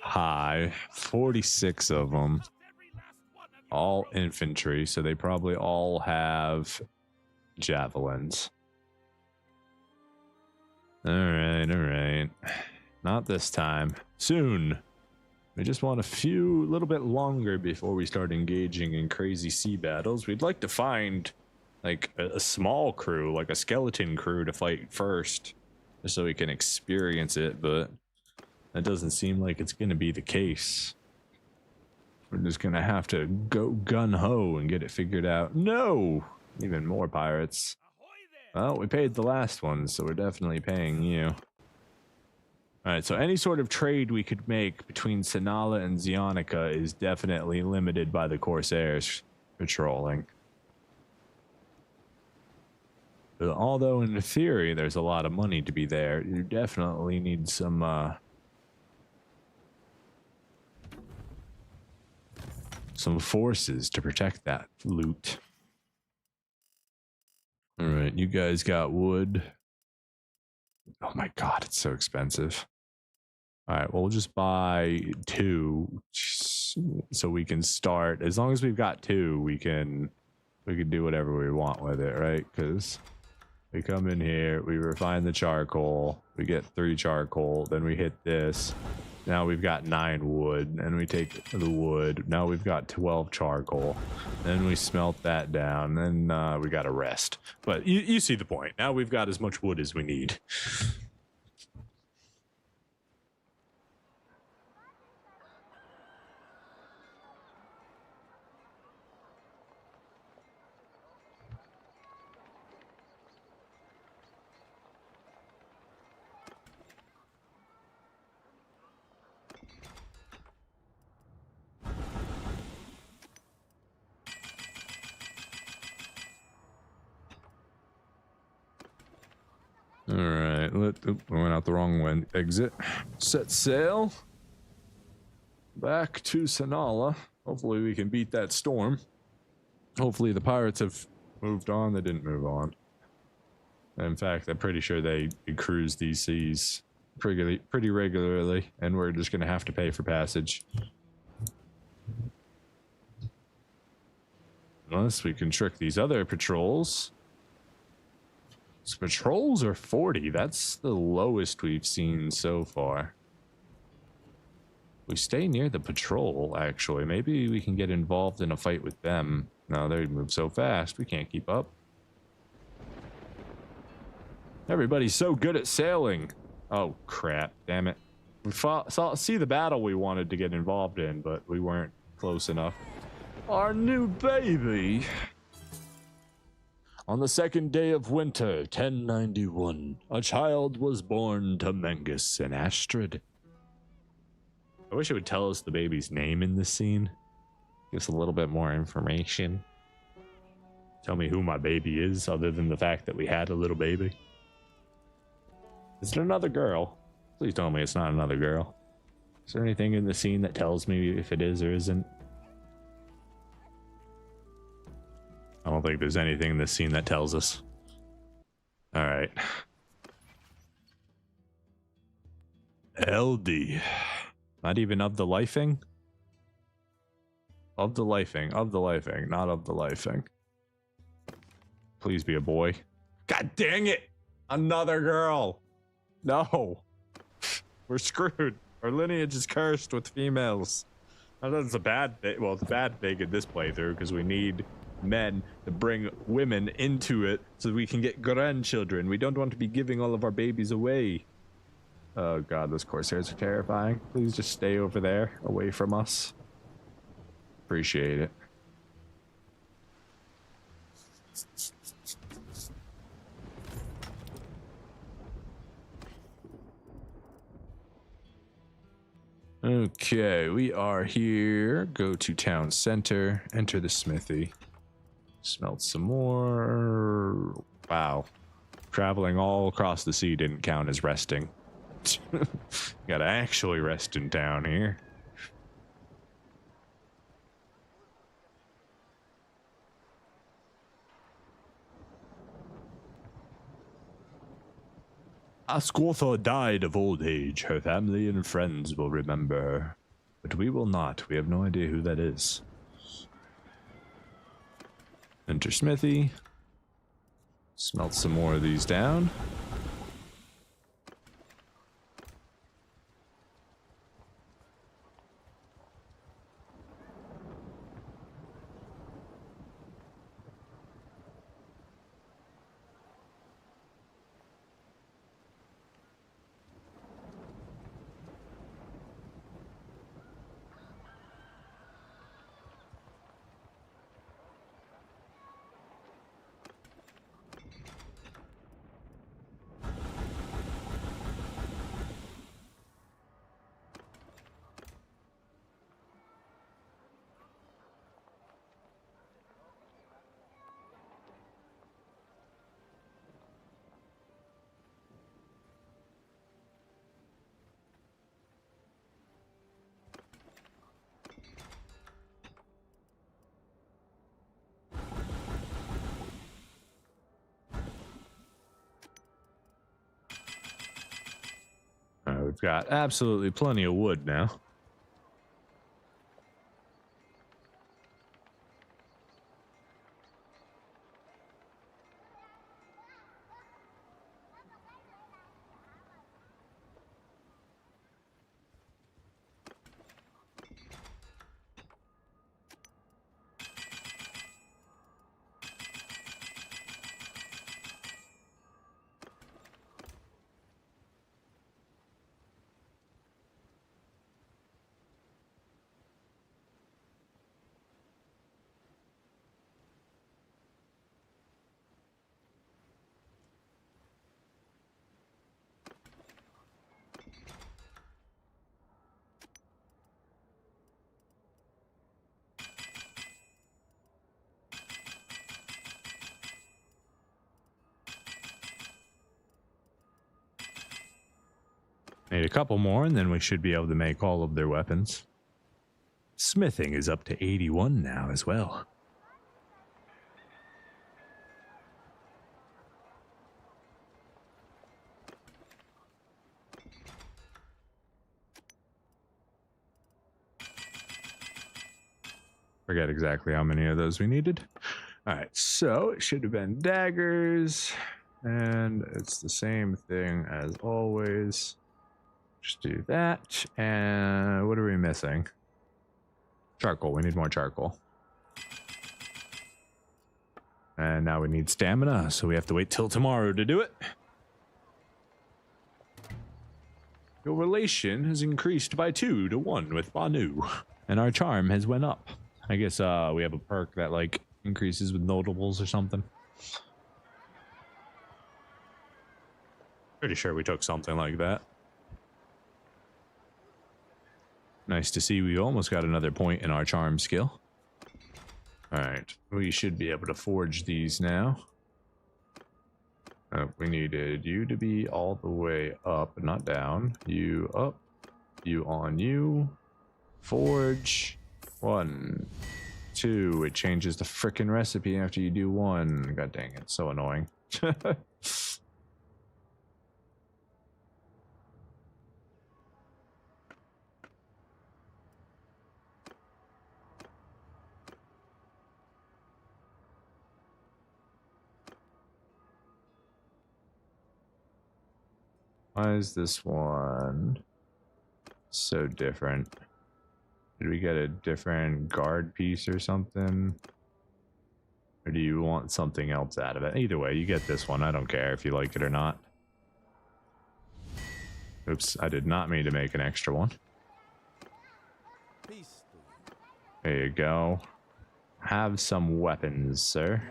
Hi, 46 of them. All infantry, so they probably all have javelins. All right. Not this time. Soon. We just want little bit longer before we start engaging in crazy sea battles. We'd like to find like a small crew, like a skeleton crew to fight first, just so we can experience it, but that doesn't seem like it's going to be the case. We're just going to have to go gun-ho and get it figured out. No! Even more pirates. Well, we paid the last one, so we're definitely paying you. Alright, so any sort of trade we could make between Sinala and Zionica is definitely limited by the Corsairs patrolling. Although in theory there's a lot of money to be there, you definitely need some forces to protect that loot. All right, you guys got wood. Oh my god, it's so expensive. All right, well, we'll just buy 2 so we can start. As long as we've got 2, we can do whatever we want with it, right? Because we come in here, we refine the charcoal, we get 3 charcoal, then we hit this. Now we've got 9 wood, and we take the wood. Now we've got 12 charcoal. Then we smelt that down, and we got to rest. But you see the point. Now we've got as much wood as we need. All right, we went out the wrong way. Exit. Set sail. Back to Sinala. Hopefully we can beat that storm. Hopefully the pirates have moved on. They didn't move on. In fact, I'm pretty sure they cruise these seas pretty regularly, and we're just going to have to pay for passage. Unless we can trick these other patrols. So patrols are 40. That's the lowest we've seen so far. We stay near the patrol, actually. Maybe we can get involved in a fight with them. No, they move so fast. We can't keep up. Everybody's so good at sailing. Oh, crap. Damn it. We see the battle we wanted to get involved in, but we weren't close enough. Our new baby. On the 2nd day of winter, 1091, a child was born to Mengus and Astrid. I wish it would tell us the baby's name in this scene. Give us a little bit more information. Tell me who my baby is, other than the fact that we had a little baby. Is it another girl? Please tell me it's not another girl. Is there anything in the scene that tells me if it is or isn't? I don't think there's anything in this scene that tells us. All right. LD. Not even of the lifing? Of the lifing, not of the lifing. Please be a boy. God dang it! Another girl! No! We're screwed. Our lineage is cursed with females. Now, that's a bad thing. Well, it's a bad thing in this playthrough because we need men to bring women into it so we can get grandchildren. We don't want to be giving all of our babies away. Oh god, those Corsairs are terrifying. Please just stay over there, away from us. Appreciate it. Okay, we are here. Go to town center, enter the smithy. Smelt some more. Wow. Traveling all across the sea didn't count as resting. Gotta actually rest in town here. Asquatha died of old age. Her family and friends will remember her. But we will not. We have no idea who that is. Enter smithy. Smelt some more of these down. We've got absolutely plenty of wood now. Need a couple more, and then we should be able to make all of their weapons. Smithing is up to 81 now as well. Forget exactly how many of those we needed. All right, so it should have been daggers, and it's the same thing as always. Just do that. And what are we missing? Charcoal. We need more charcoal. And now we need stamina, so we have to wait till tomorrow to do it. Your relation has increased by 2 to 1 with Banu. And our charm has went up. I guess we have a perk that like increases with notables or something. Pretty sure we took something like that. Nice to see we almost got another point in our charm skill. Alright, we should be able to forge these now. We needed you to be all the way up, not down. You up, you on you. Forge. 1, 2. It changes the frickin' recipe after you do 1. God dang it, so annoying. Why is this one so different? Did we get a different guard piece or something? Or do you want something else out of it? Either way, you get this one. I don't care if you like it or not. Oops, I did not mean to make an extra one. There you go. Have some weapons, sir.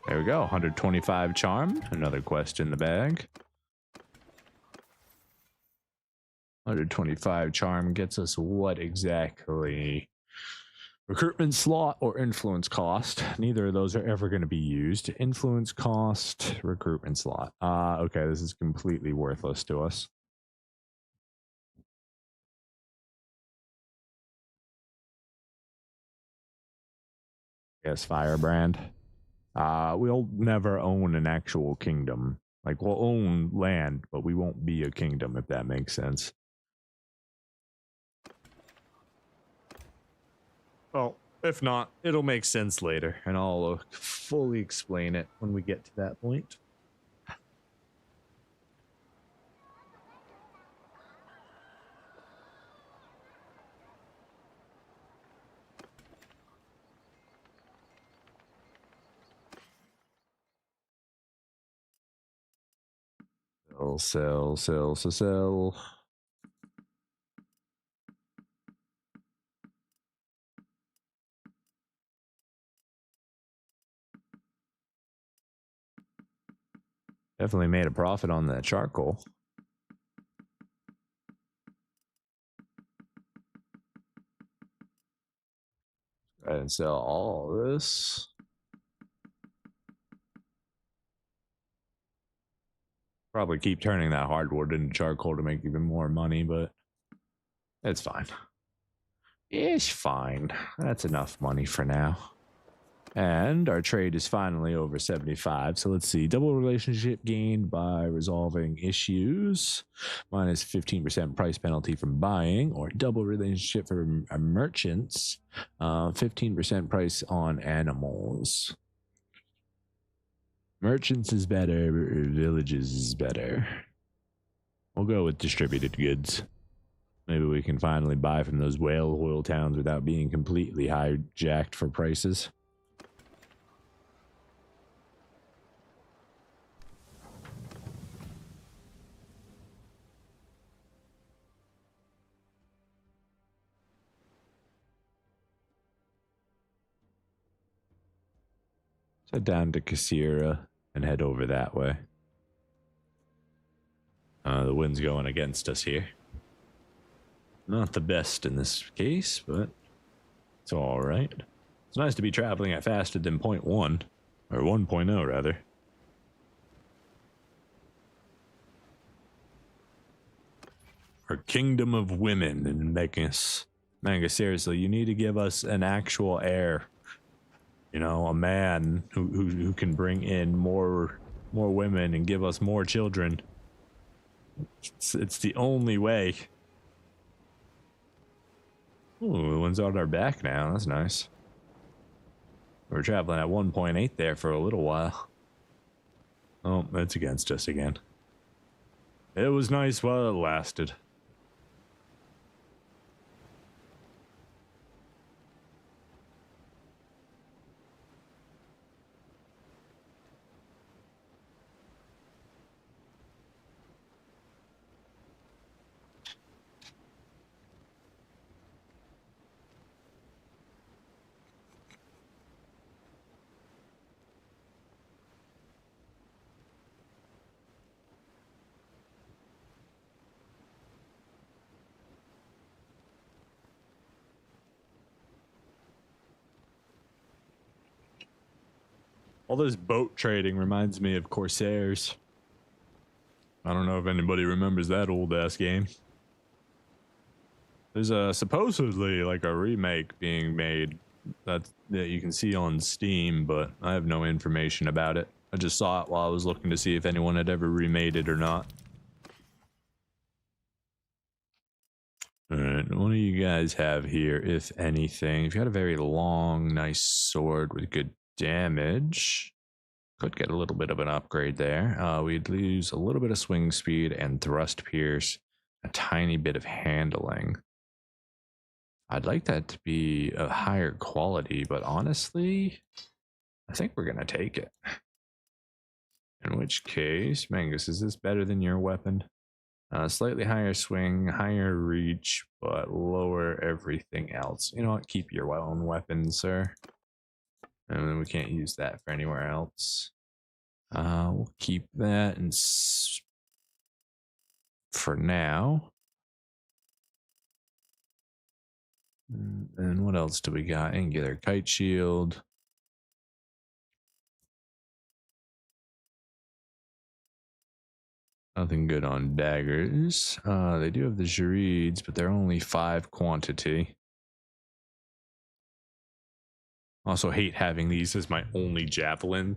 There we go. 125 charm. Another quest in the bag. 125 charm gets us what exactly? Recruitment slot or influence cost. Neither of those are ever going to be used. Influence cost, recruitment slot. Okay, this is completely worthless to us. Yes, Firebrand. We'll never own an actual kingdom. Like, we'll own land, but we won't be a kingdom, if that makes sense. Well, if not, it'll make sense later, and I'll fully explain it when we get to that point. Sell. Definitely made a profit on that charcoal. Go ahead and sell all this. Probably keep turning that hardwood into charcoal to make even more money, but it's fine. It's fine. That's enough money for now. And our trade is finally over 75. So let's see. Double relationship gained by resolving issues. Minus 15% price penalty from buying. Or double relationship for merchants. 15% price on animals. Merchants is better. Villages is better. We'll go with distributed goods. Maybe we can finally buy from those whale oil towns without being completely hijacked for prices. Head down to Kasira and head over that way. The wind's going against us here. Not the best in this case, but it's all right. It's nice to be traveling at faster than 0.1, or 1.0 rather. Our kingdom of women in Megas. Manga, seriously, you need to give us an actual heir. You know, a man who can bring in more women and give us more children. It's the only way. Ooh, the one's on our back now. That's nice. We were traveling at 1.8 there for a little while. Oh, it's against us again. It was nice while it lasted. All this boat trading reminds me of Corsairs. I don't know if anybody remembers that old ass game. There's a supposedly like a remake being made that you can see on Steam, but I have no information about it. I just saw it while I was looking to see if anyone had ever remade it or not. Alright, what do you guys have here, if anything? If you had a very long, nice sword with good damage, could get a little bit of an upgrade there. We'd lose a little bit of swing speed and thrust pierce, a tiny bit of handling. I'd like that to be a higher quality, but honestly, I think we're gonna take it. In which case, Mangus, is this better than your weapon? Slightly higher swing, higher reach, but lower everything else. You know what? Keep your own weapon, sir. And then we can't use that for anywhere else. We'll keep that and for now. And what else do we got? Angular kite shield. Nothing good on daggers. They do have the Jarides, but they're only 5 quantity. Also hate having these as my only javelin.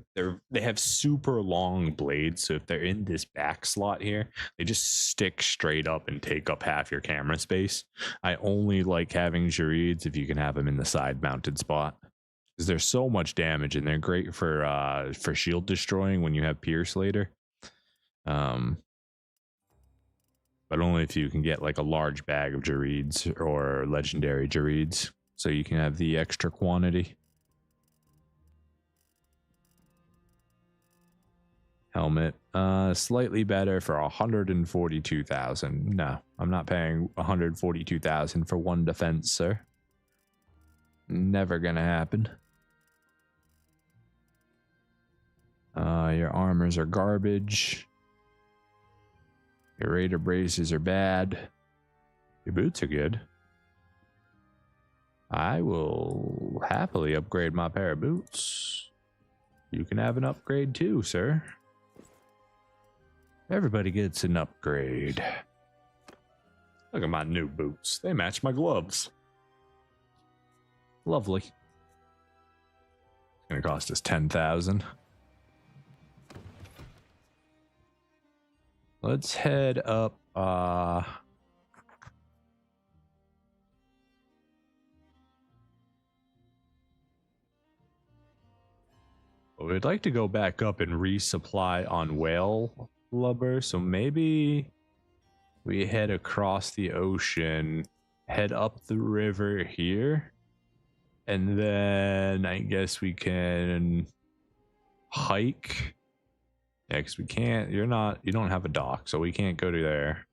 They have super long blades, so if they're in this back slot here, they just stick straight up and take up half your camera space. I only like having Jarides if you can have them in the side mounted spot, because there's so much damage and they're great for shield destroying when you have Pierce later. But only if you can get like a large bag of Jarides or legendary Jarides, so you can have the extra quantity. Helmet, slightly better for 142,000. No, I'm not paying 142,000 for one defense, sir. Never gonna happen. Your armors are garbage. Your raider braces are bad. Your boots are good. I will happily upgrade my pair of boots. You can have an upgrade too, sir. Everybody gets an upgrade. Look at my new boots. They match my gloves. Lovely. It's gonna cost us 10,000. Let's head up. We'd like to go back up and resupply on whale blubber, so maybe we head across the ocean, head up the river here, and then I guess we can hike. Yeah, because we can't, you don't have a dock, so we can't go to there.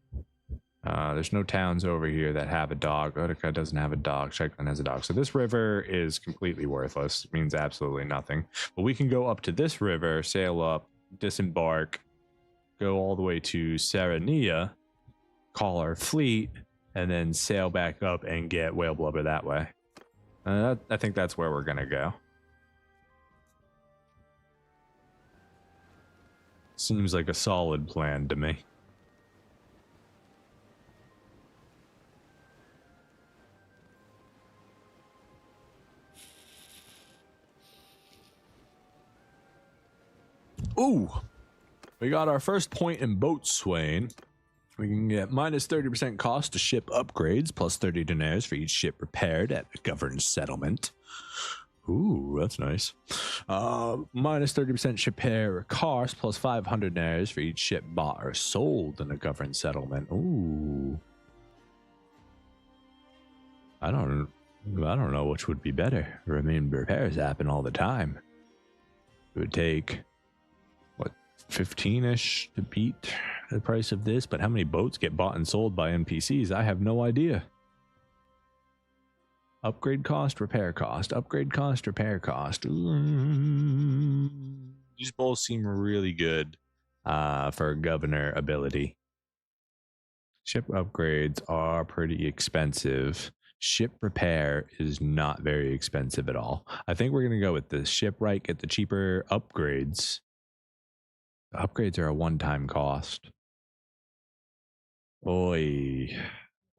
There's no towns over here that have a dock. Otica doesn't have a dock. Sheklan has a dock. So this river is completely worthless. It means absolutely nothing. But we can go up to this river, sail up, disembark, go all the way to Sarania, call our fleet, and then sail back up and get whale blubber that way. I think that's where we're going to go. Seems like a solid plan to me. Ooh, we got our first point in boatswain. We can get minus 30% cost to ship upgrades, plus 30 deniers for each ship repaired at the governed settlement. Ooh, that's nice. Minus 30% ship repair cost, plus 500 deniers for each ship bought or sold in a governed settlement. Ooh. I don't know which would be better. I mean, repairs happen all the time. It would take 15-ish to beat the price of this, but how many boats get bought and sold by NPCs? I have no idea. Upgrade cost, repair cost. Upgrade cost, repair cost. Ooh. These both seem really good for governor ability. Ship upgrades are pretty expensive. ship repair is not very expensive at all. I think we're going to go with the shipwright, get the cheaper upgrades. The upgrades are a one-time cost. Oi.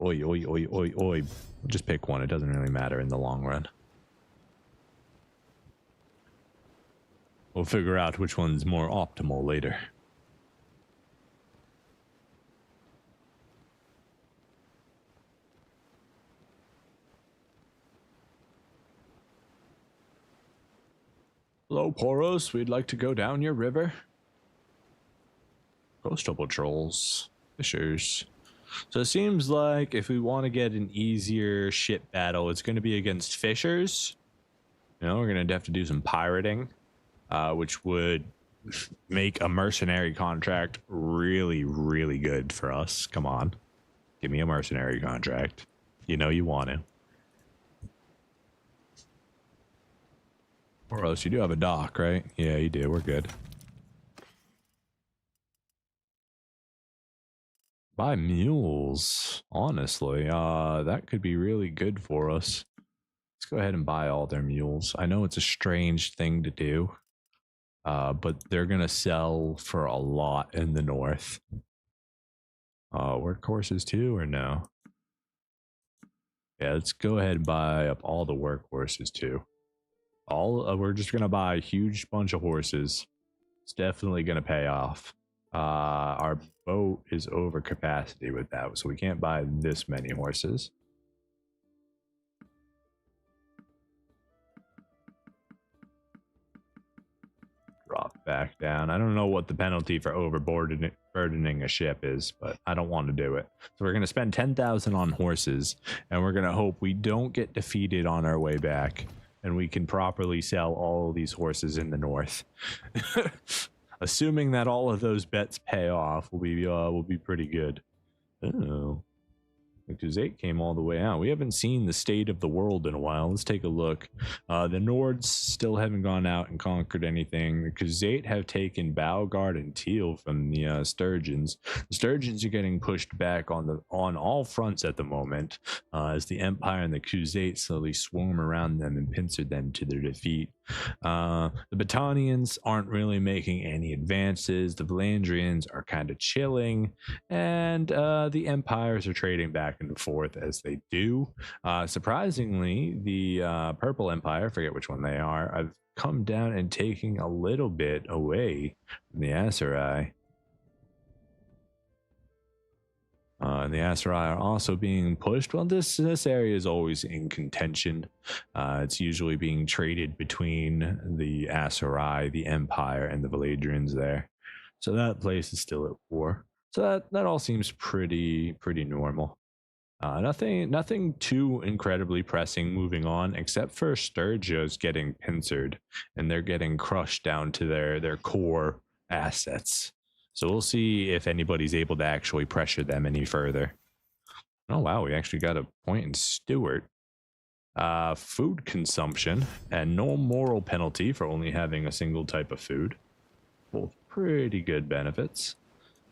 Oi, oi, oi, oi, oi. Just pick one. It doesn't really matter in the long run. We'll figure out which one's more optimal later. Hello, Poros. We'd like to go down your river. Coastal patrols. Fishers. So it seems like if we want to get an easier ship battle, it's going to be against fishers. You know, we're going to have to do some pirating, which would make a mercenary contract really, really good for us. Come on. Give me a mercenary contract. You know you want to. Or else you do have a dock, right? Yeah, you do. We're good. Buy mules, honestly. That could be really good for us. Let's go ahead and buy all their mules. I know it's a strange thing to do, but they're gonna sell for a lot in the north. Workhorses too, or no? Yeah, let's go ahead and buy up all the workhorses too. We're just gonna buy a huge bunch of horses. It's definitely gonna pay off. Our boat is over capacity with that, so we can't buy this many horses. Drop back down. I don't know what the penalty for overburdening a ship is, but I don't want to do it. So we're going to spend 10,000 on horses, and we're going to hope we don't get defeated on our way back, and we can properly sell all of these horses in the north. Assuming that all of those bets pay off, will be pretty good. Oh, because 8 came all the way out. We haven't seen the state of the world in a while. Let's take a look. The Nords still haven't gone out and conquered anything. The Khuzait have taken Balgard and Teal from the Sturgeons. The Sturgeons are getting pushed back on all fronts at the moment, as the Empire and the Khuzait slowly swarm around them and pincer them to their defeat. The Battanians aren't really making any advances. The Valandrians are kind of chilling, and the empires are trading back and forth as they do. Surprisingly, the Purple Empire, I forget which one they are, I've come down and taking a little bit away from the Aserai. And the Aserai are also being pushed. Well, this area is always in contention. It's usually being traded between the Aserai, the Empire, and the Valadrians there. So that place is still at war. So that all seems pretty normal. Nothing too incredibly pressing moving on, except for Sturgio's getting pincered, and they're getting crushed down to their core assets. So we'll see if anybody's able to actually pressure them any further. Oh wow, we actually got a point in Stewart. Food consumption and no moral penalty for only having a single type of food. Both pretty good benefits.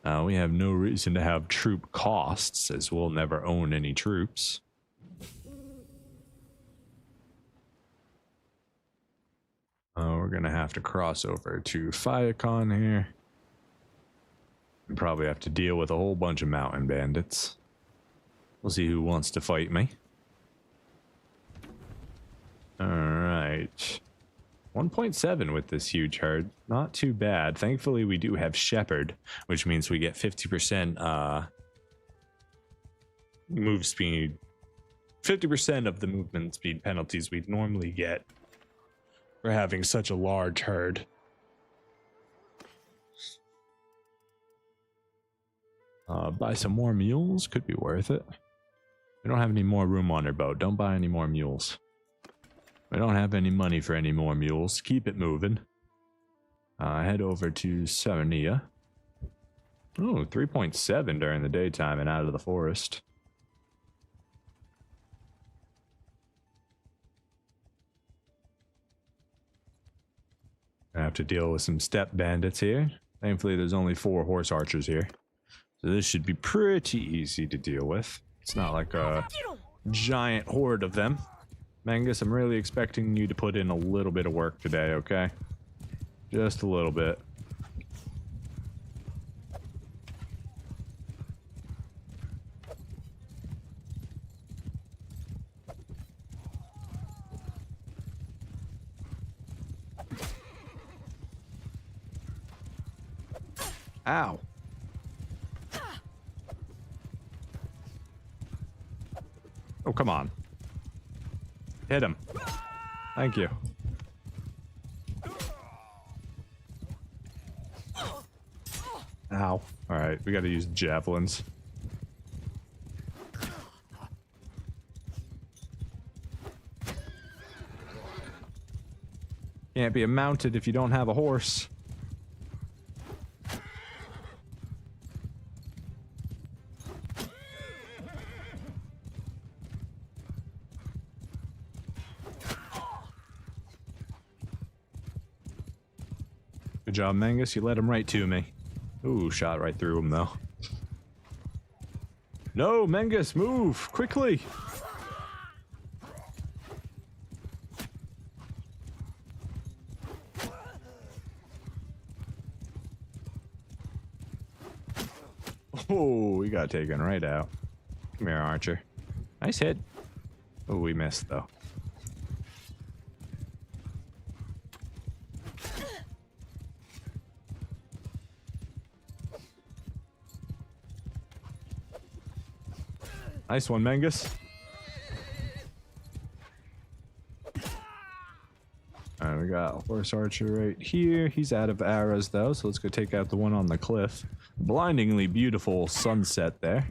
We have no reason to have troop costs, as we'll never own any troops. We're gonna have to cross over to Fiacon here. We probably have to deal with a whole bunch of mountain bandits. We'll see who wants to fight me. Alright. 1.7 with this huge herd. Not too bad. Thankfully, we do have Shepherd, which means we get 50% move speed. 50% of the movement speed penalties we'd normally get for having such a large herd. Buy some more mules. Could be worth it. We don't have any more room on our boat. Don't buy any more mules. We don't have any money for any more mules. Keep it moving. Head over to Sarnia. Ooh, 3.7 during the daytime and out of the forest. I have to deal with some steppe bandits here. Thankfully, there's only 4 horse archers here. So this should be pretty easy to deal with. It's not like giant horde of them. Mangus, I'm really expecting you to put in a little bit of work today, okay? Just a little bit. Ow. Oh, come on. Hit him. Thank you. Ow. Alright, we gotta use javelins. Can't be mounted if you don't have a horse. Good job, Mangus. You led him right to me. Ooh, shot right through him, though. No, Mangus, move! Quickly! Oh, we got taken right out. Come here, Archer. Nice hit. Oh, we missed, though. Nice one, Mangus. Alright, we got a horse archer right here. He's out of arrows, though, so let's go take out the one on the cliff. Blindingly beautiful sunset there.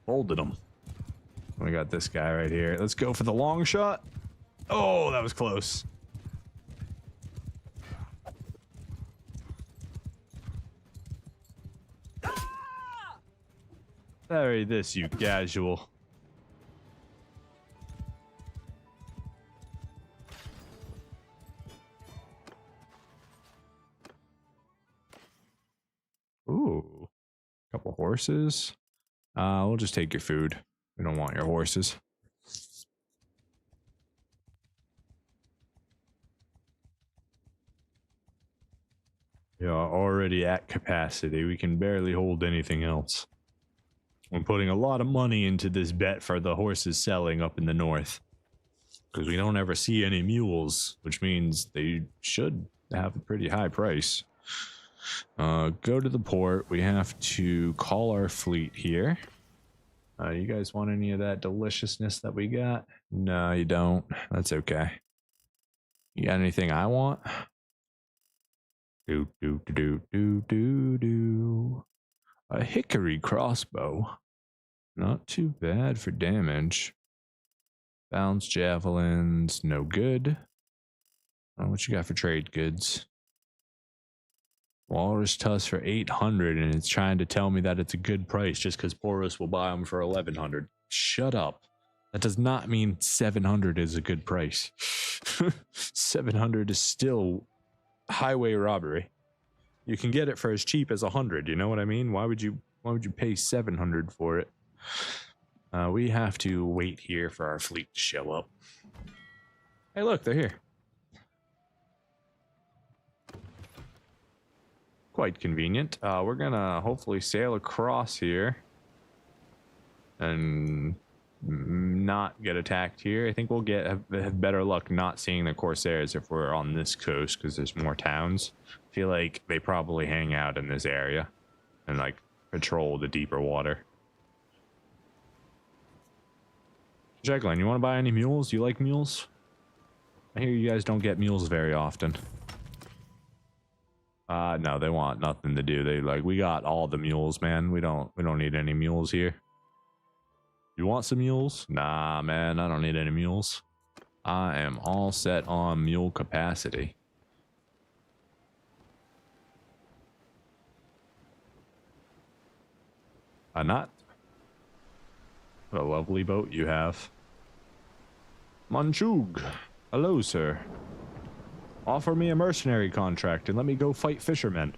Folded him. We got this guy right here. Let's go for the long shot. Oh, that was close. Parry this, you casual. Ooh. Couple horses. We'll just take your food. We don't want your horses. Yeah, already at capacity. We can barely hold anything else. We're putting a lot of money into this bet for the horses selling up in the north. Because we don't ever see any mules, which means they should have a pretty high price. Go to the port. We have to call our fleet here. You guys want any of that deliciousness that we got? No, you don't. That's okay. You got anything I want? Do. A hickory crossbow. Not too bad for damage. Bounce javelins, no good. What you got for trade goods? Walrus tusk for 800, and it's trying to tell me that it's a good price just because Porus will buy them for 1100. Shut up. That does not mean 700 is a good price. 700 is still highway robbery. You can get it for as cheap as 100. You know what I mean? Why would you pay 700 for it? We have to wait here for our fleet to show up. Hey, look, they're here. Quite convenient. We're gonna hopefully sail across here and not get attacked here. I think we'll have better luck not seeing the Corsairs if we're on this coast because there's more towns. I feel like they probably hang out in this area and like patrol the deeper water. Jacqueline, you want to buy any mules? Do you like mules? I hear you guys don't get mules very often. No, they want nothing to do. They like, we got all the mules, man. We don't need any mules here. You want some mules? Nah, man, I don't need any mules. I am all set on mule capacity. Not. What a lovely boat you have. Manchug. Hello, sir. Offer me a mercenary contract and let me go fight fishermen.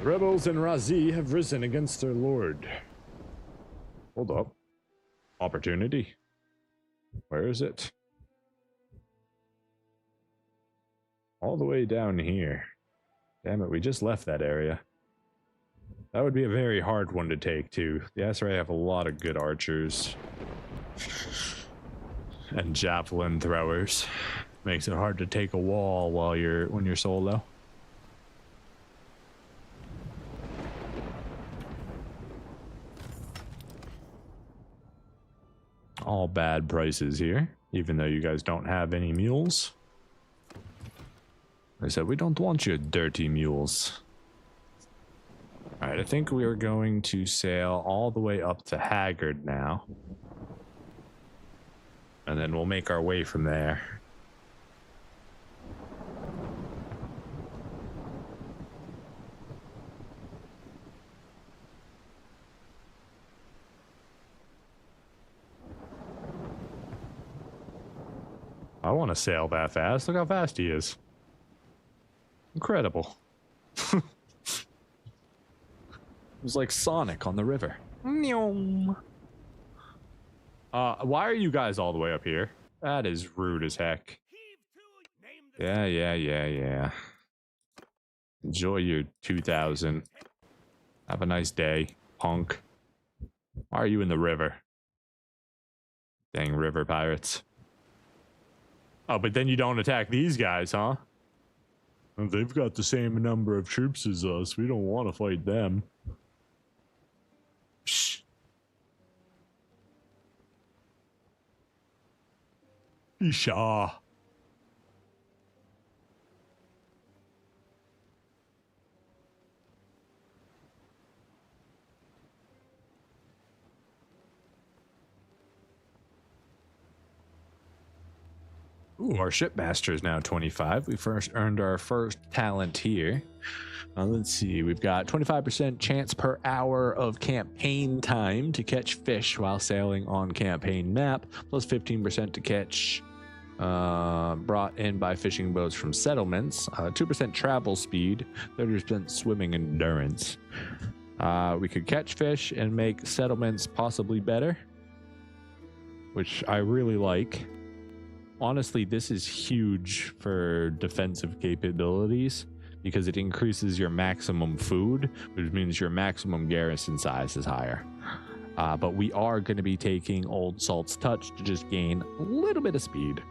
Rebels in Razi have risen against their lord. Hold up. Opportunity. Where is it? All the way down here. Damn it, we just left that area. That would be a very hard one to take, too. The Asrai have a lot of good archers. And javelin throwers. Makes it hard to take a wall when you're solo. All bad prices here, even though you guys don't have any mules. I said, we don't want your dirty mules. Alright, I think we are going to sail all the way up to Haggard now. And then we'll make our way from there. I want to sail that fast. Look how fast he is. Incredible. It was like Sonic on the river. Why are you guys all the way up here? That is rude as heck. Yeah. Enjoy your 2000. Have a nice day, punk. Why are you in the river? Dang river pirates. Oh, but then you don't attack these guys, huh? They've got the same number of troops as us. We don't want to fight them. Psh. Isha. Ooh, our shipmaster is now 25. We first earned our first talent here. Let's see, we've got 25% chance per hour of campaign time to catch fish while sailing on campaign map, plus 15% to catch brought in by fishing boats from settlements, 2% travel speed, 30% swimming endurance. We could catch fish and make settlements possibly better, which I really like. Honestly, this is huge for defensive capabilities because it increases your maximum food, which means your maximum garrison size is higher. But we are going to be taking Old Salt's Touch to just gain a little bit of speed.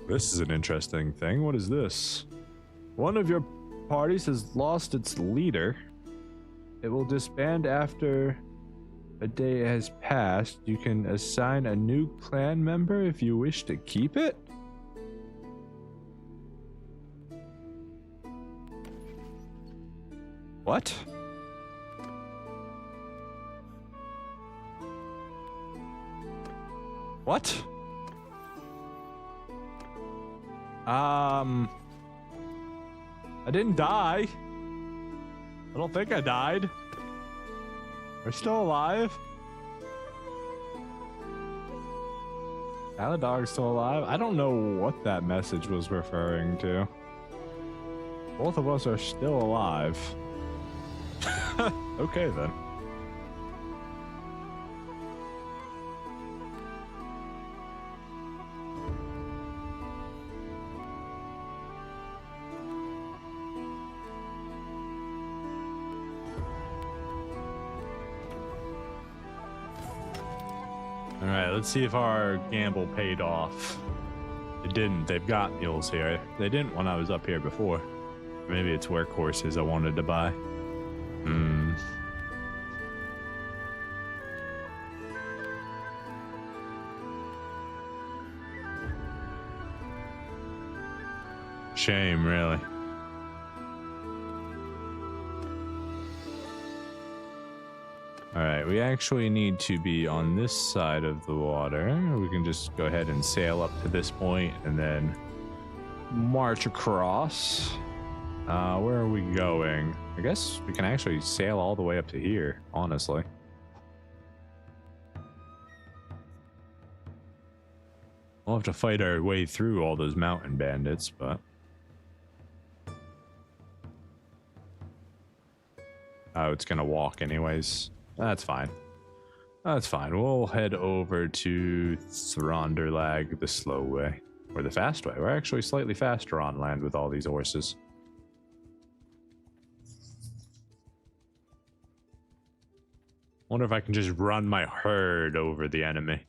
This is an interesting thing. What is this? One of your parties has lost its leader. It will disband after a day has passed. You can assign a new clan member if you wish to keep it. What? What? I didn't die. I don't think I died. We're still alive. Aladog's still alive. I don't know what that message was referring to. Both of us are still alive. Okay, then. All right, let's see if our gamble paid off. It didn't. They've got mules here. They didn't when I was up here before. Maybe it's workhorses I wanted to buy. Shame, really. All right, we actually need to be on this side of the water. We can just go ahead and sail up to this point and then march across. Where are we going? I guess we can actually sail all the way up to here, honestly. We'll have to fight our way through all those mountain bandits, but... Oh, it's gonna walk anyways. That's fine. That's fine. We'll head over to Thronderlag the slow way. Or the fast way. We're actually slightly faster on land with all these horses. Wonder if I can just run my herd over the enemy.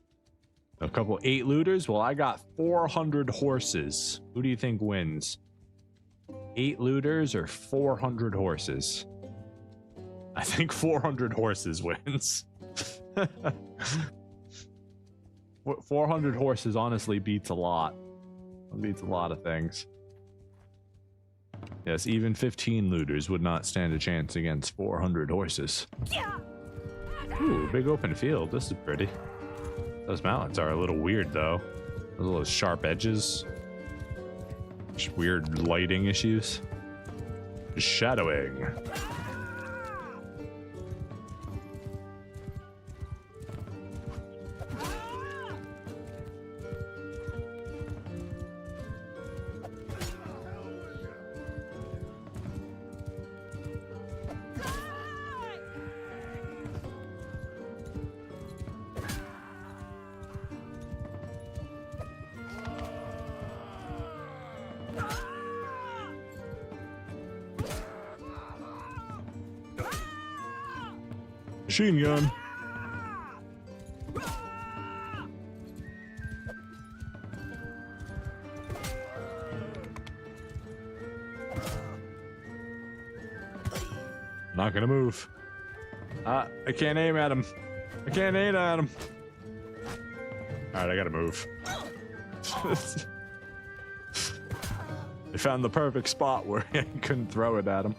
A couple 8 looters? Well, I got 400 horses. Who do you think wins? 8 looters or 400 horses? I think 400 horses wins. 400 horses honestly beats a lot. It beats a lot of things. Yes, even 15 looters would not stand a chance against 400 horses. Ooh, big open field. This is pretty. Those mountains are a little weird, though. Those little sharp edges. Just weird lighting issues. Shadowing. Machine gun. Not gonna move. I can't aim at him. I can't aim at him. Alright, I gotta move. I found the perfect spot where I couldn't throw it at him.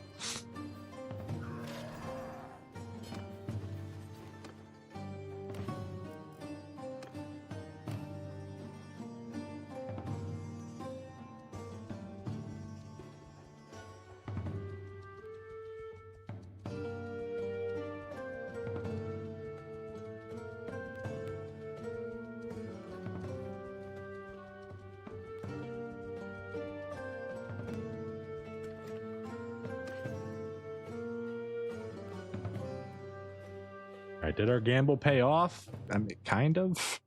Alright, did our gamble pay off? I mean, kind of.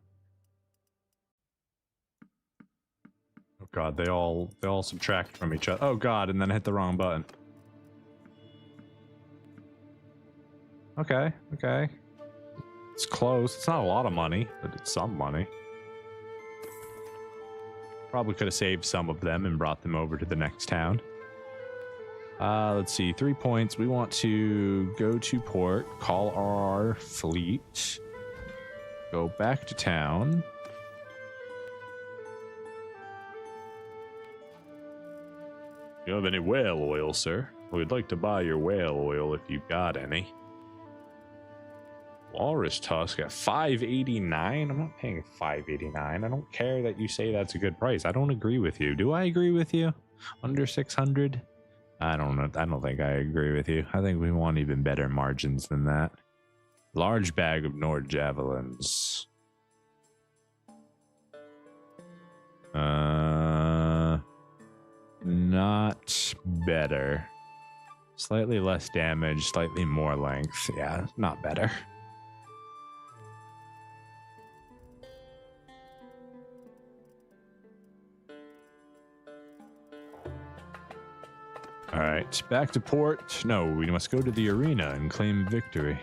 Oh god, they all subtract from each other. Oh god, and then I hit the wrong button. Okay, okay. It's close. It's not a lot of money, but it's some money. Probably could have saved some of them and brought them over to the next town. Let's see, 3 points. We want to go to port, call our fleet, go back to town. You have any whale oil, sir? We'd like to buy your whale oil if you've got any. Walrus tusk at $5.89. I'm not paying $5.89. I don't care that you say that's a good price. I don't agree with you. Do I agree with you? Under 600? I don't know. I don't think I agree with you. I think we want even better margins than that. Large bag of Nord javelins. Not better. Slightly less damage, slightly more length. Yeah, not better. All right, back to port. No, we must go to the arena and claim victory.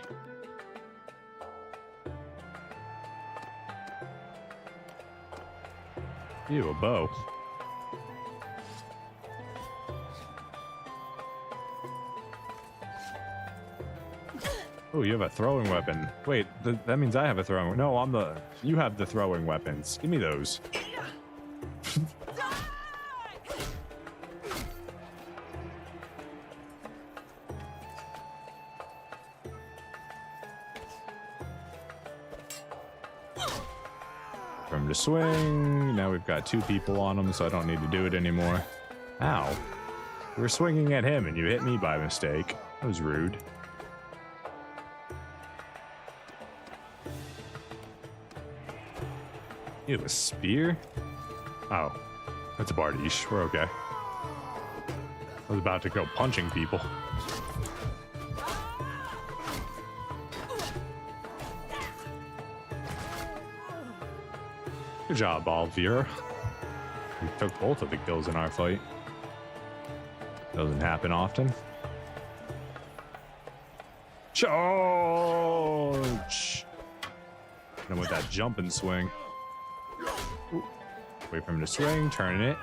Ew, a bow. Oh, you have a throwing weapon. Wait, that means I have a throwing. No, you have the throwing weapons. Give me those. From the swing. Now we've got 2 people on him, so I don't need to do it anymore. Ow. You were swinging at him and you hit me by mistake. That was rude. You have a spear? Oh, that's a Bardiche. We're okay. I was about to go punching people. Good job, Alvira. We took both of the kills in our fight. Doesn't happen often. Charge! And with that jump and swing. Ooh. Wait for him to swing, turn it.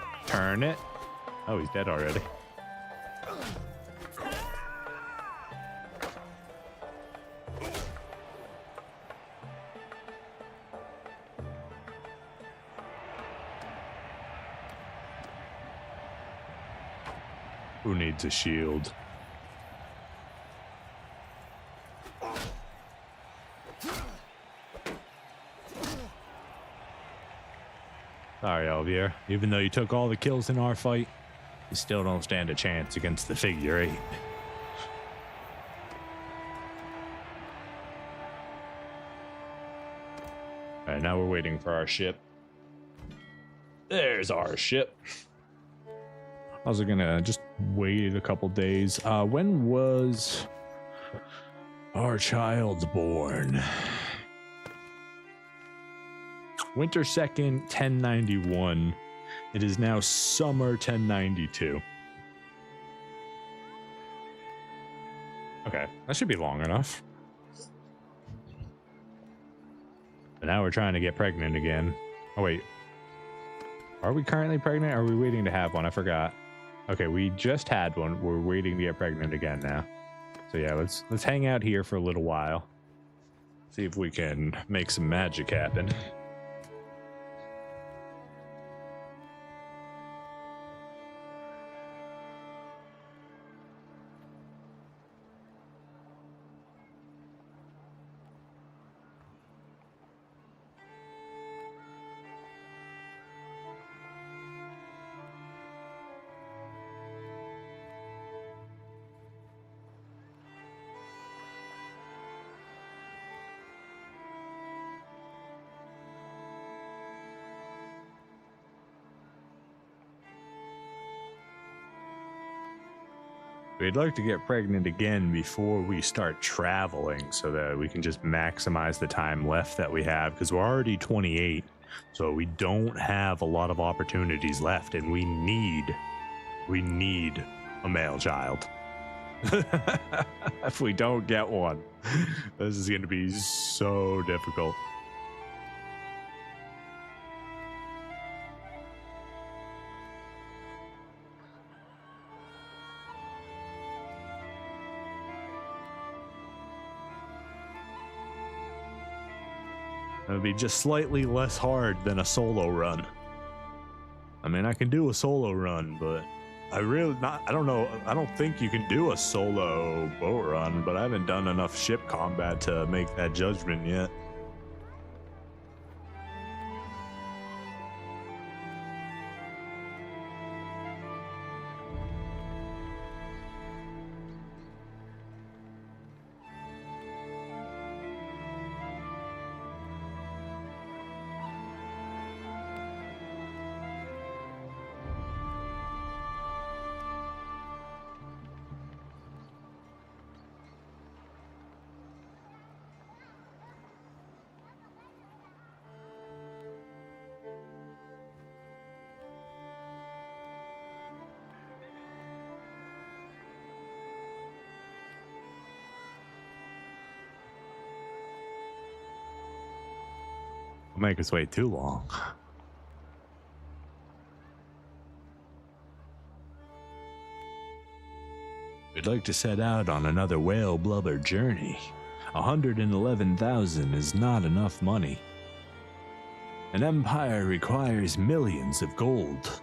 Oh, he's dead already. Who needs a shield? Sorry, Alvier. Even though you took all the kills in our fight, you still don't stand a chance against the figure 8. Alright, now we're waiting for our ship. There's our ship. I was gonna just wait a couple days. When was our child born? Winter 2nd, 1091. It is now summer 1092. Okay, that should be long enough. But now we're trying to get pregnant again. Oh wait, are we currently pregnant? Or are we waiting to have one? I forgot. Okay, we just had one. We're waiting to get pregnant again now. So yeah, let's hang out here for a little while. See if we can make some magic happen. We'd like to get pregnant again before we start traveling so that we can just maximize the time left that we have, because we're already 28, so we don't have a lot of opportunities left, and we need a male child. If we don't get one, this is going to be so difficult. It would be just slightly less hard than a solo run. I mean, I can do a solo run, but I don't know. I don't think you can do a solo boat run, but I haven't done enough ship combat to make that judgment yet. We'll make us wait too long. We'd like to set out on another whale blubber journey. 111,000 is not enough money. An empire requires millions of gold.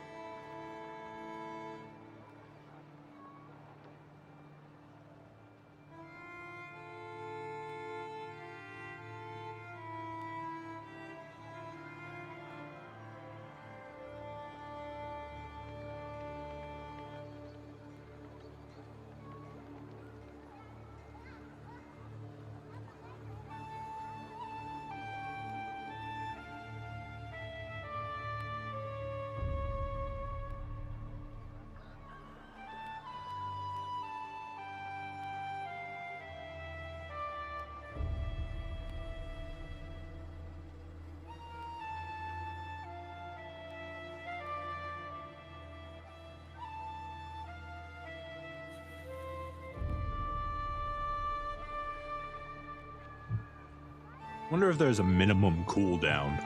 Wonder if there's a minimum cooldown,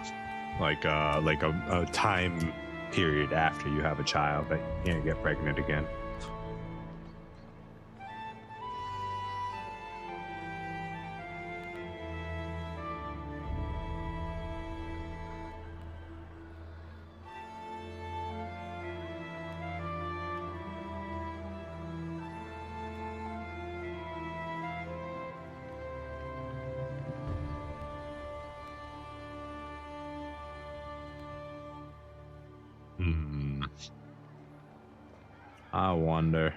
like a time period after you have a child that you can't get pregnant again. I wonder.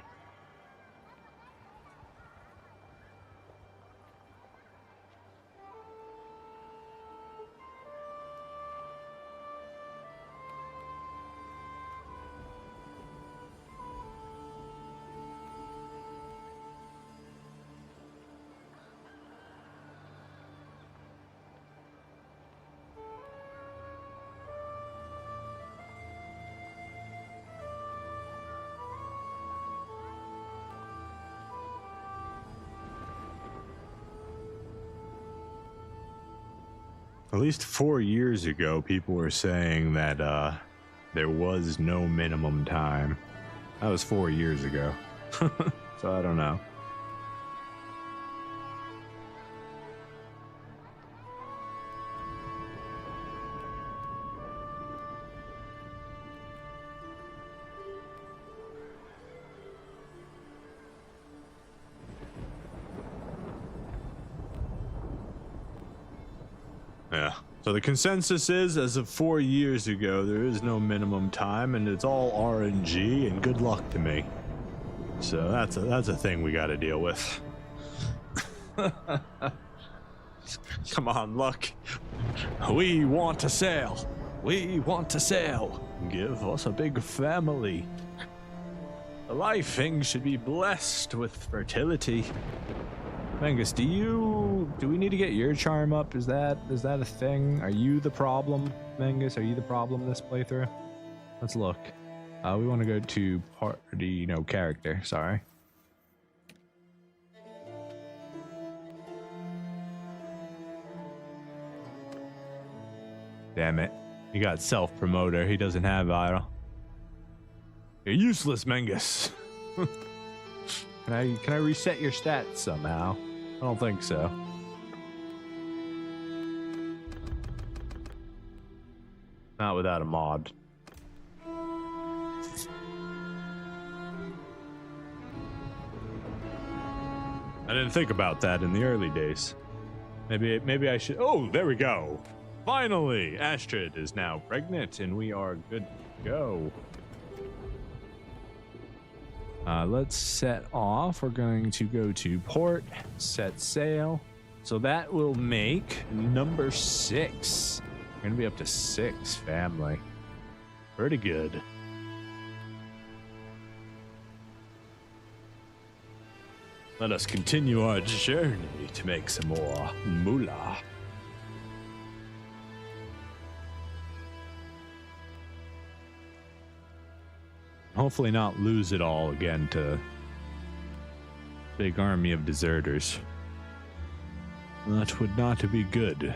At least 4 years ago, people were saying that there was no minimum time. That was 4 years ago. So I don't know. Yeah. So the consensus is, as of 4 years ago, there is no minimum time, and it's all RNG. And good luck to me. So that's a thing we got to deal with. Come on, Luck. We want to sail. We want to sail. Give us a big family. The life thing should be blessed with fertility. Mangus, do we need to get your charm up? Is that a thing? Are you the problem, Mangus? Are you the problem this playthrough? Let's look. We want to go to party, no, character, sorry. Damn it. You got self-promoter. He doesn't have idol. You're useless, Mangus. Can I reset your stats somehow? I don't think so. Not without a mod. I didn't think about that in the early days. Maybe I should. Oh, there we go. Finally, Astrid is now pregnant, and we are good to go. Let's set off. We're going to go to port, set sail. So that will make number 6. We're going to be up to 6 family. Pretty good. Let us continue our journey to make some more moolah. Hopefully not lose it all again to big army of deserters. That would not be good.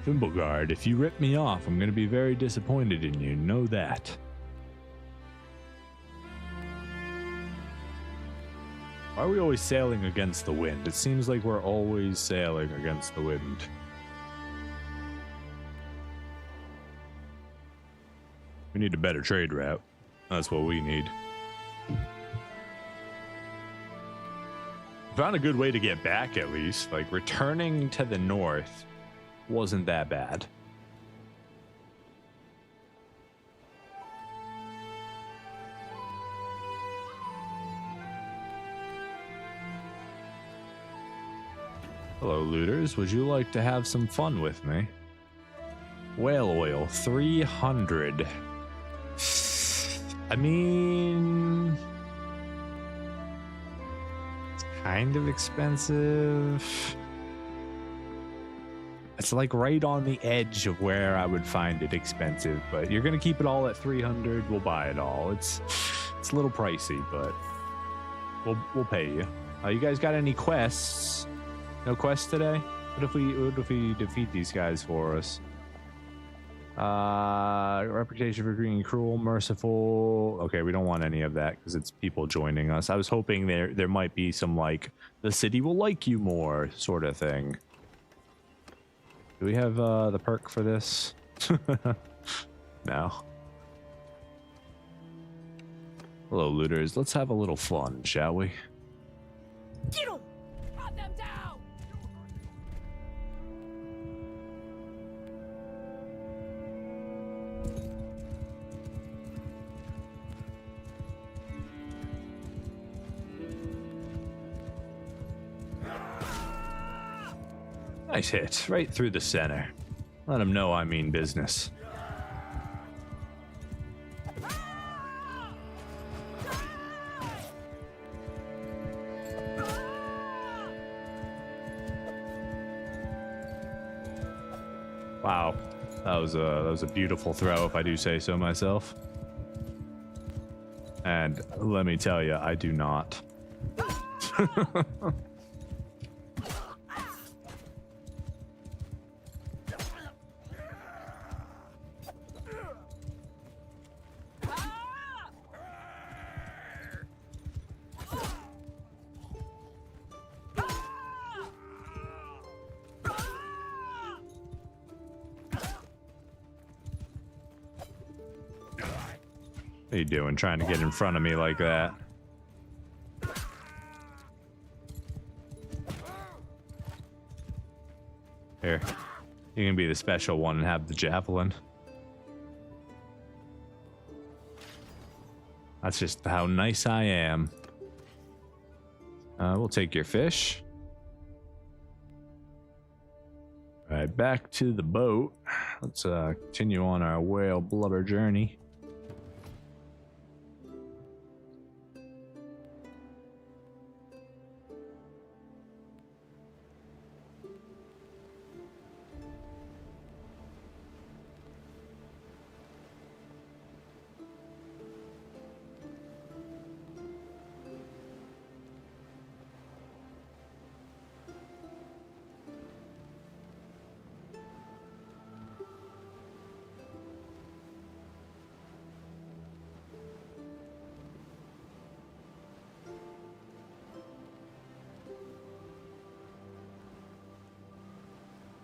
Fimbulgard, if you rip me off, I'm going to be very disappointed in you. Know that. Why are we always sailing against the wind? It seems like we're always sailing against the wind. We need a better trade route. That's what we need. Found a good way to get back, at least. Like, returning to the north wasn't that bad. Hello, looters. Would you like to have some fun with me? Whale oil, 300. I mean, it's kind of expensive. It's like right on the edge of where I would find it expensive, but you're gonna keep it all at 300. We'll buy it all. It's a little pricey, but we'll pay you. You guys got any quests? No quests today? What if we defeat these guys for us? Reputation for being cruel, merciful. Okay, we don't want any of that because it's people joining us. I was hoping there might be some like the city will like you more sort of thing. Do we have the perk for this? No. Hello, looters. Let's have a little fun, shall we? Get 'em! Run them down! Nice hit, right through the center. Let him know I mean business. Wow, that was a beautiful throw, if I do say so myself. And let me tell you, I do not. What are you doing, trying to get in front of me like that? Here, you can be the special one and have the javelin. That's just how nice I am. We'll take your fish. All right, back to the boat. Let's continue on our whale blubber journey.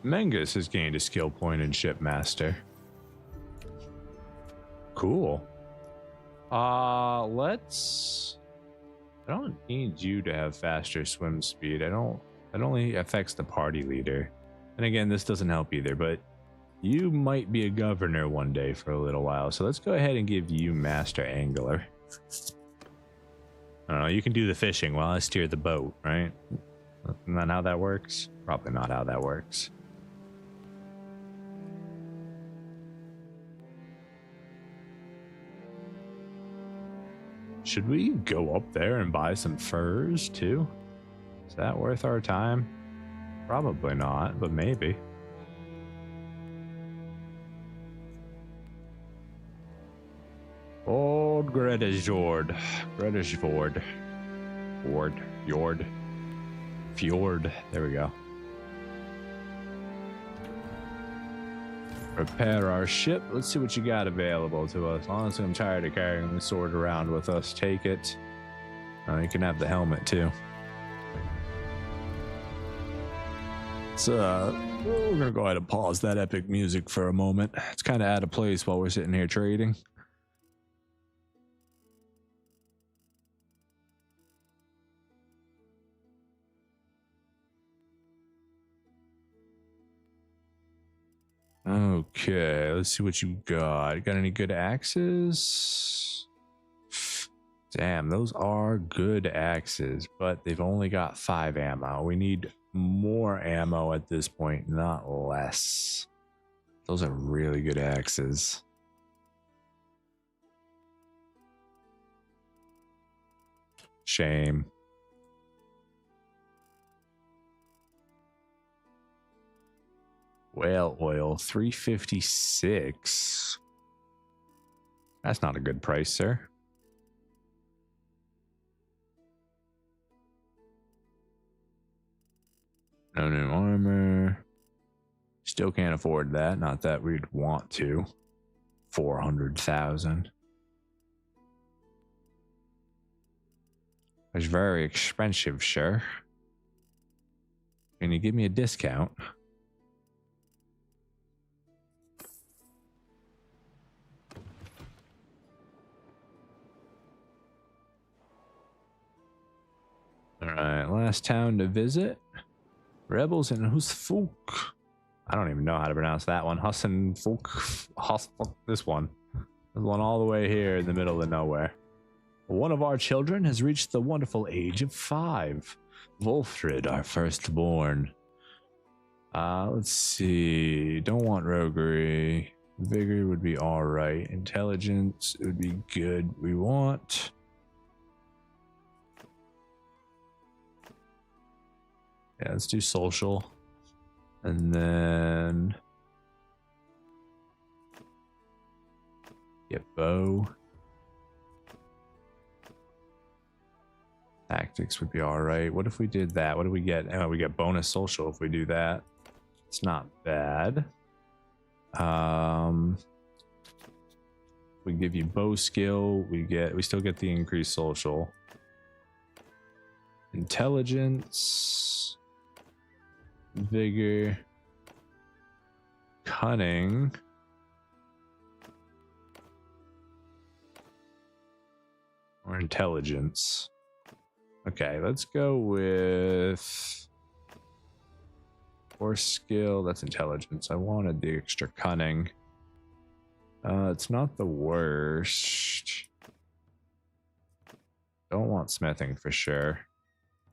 Mengus has gained a skill point in Shipmaster. Cool. Let's... I don't need you to have faster swim speed. It only affects the party leader. And again, this doesn't help either, but you might be a governor one day for a little while. So let's go ahead and give you Master Angler. I don't know, you can do the fishing while I steer the boat, right? Isn't that how that works? Probably not how that works. Should we go up there and buy some furs too? Is that worth our time? Probably not, but maybe. Old Gredisjord. Gredisjord. Fjord. There we go. Repair our ship. Let's see what you got available to us. Honestly, I'm tired of carrying the sword around with us. Take it. You can have the helmet too. So we're gonna go ahead and pause that epic music for a moment. It's kind of out of place while we're sitting here trading. Okay, let's see what you got. Got any good axes? Damn, those are good axes, but they've only got 5 ammo. We need more ammo at this point, not less. Those are really good axes. Shame. Whale oil, 356. That's not a good price, sir. No new armor. Still can't afford that. Not that we'd want to. 400,000. It's very expensive, sir. Can you give me a discount? Alright, last town to visit. Rebels in Husfuk. I don't even know how to pronounce that one. Hussenfuk. This one. There's one all the way here in the middle of nowhere. One of our children has reached the wonderful age of 5. Wolfrid, our firstborn. Let's see. Don't want roguery. Vigor would be alright. Intelligence would be good. We want... Yeah, let's do social. And then... get bow. Tactics would be alright. What if we did that? What do we get? Oh, we get bonus social if we do that. It's not bad. We give you bow skill. We still get the increased social. Intelligence. Vigor. Cunning. Or intelligence. Okay, let's go with force skill. That's intelligence. I wanted the extra cunning. It's not the worst. Don't want smithing for sure.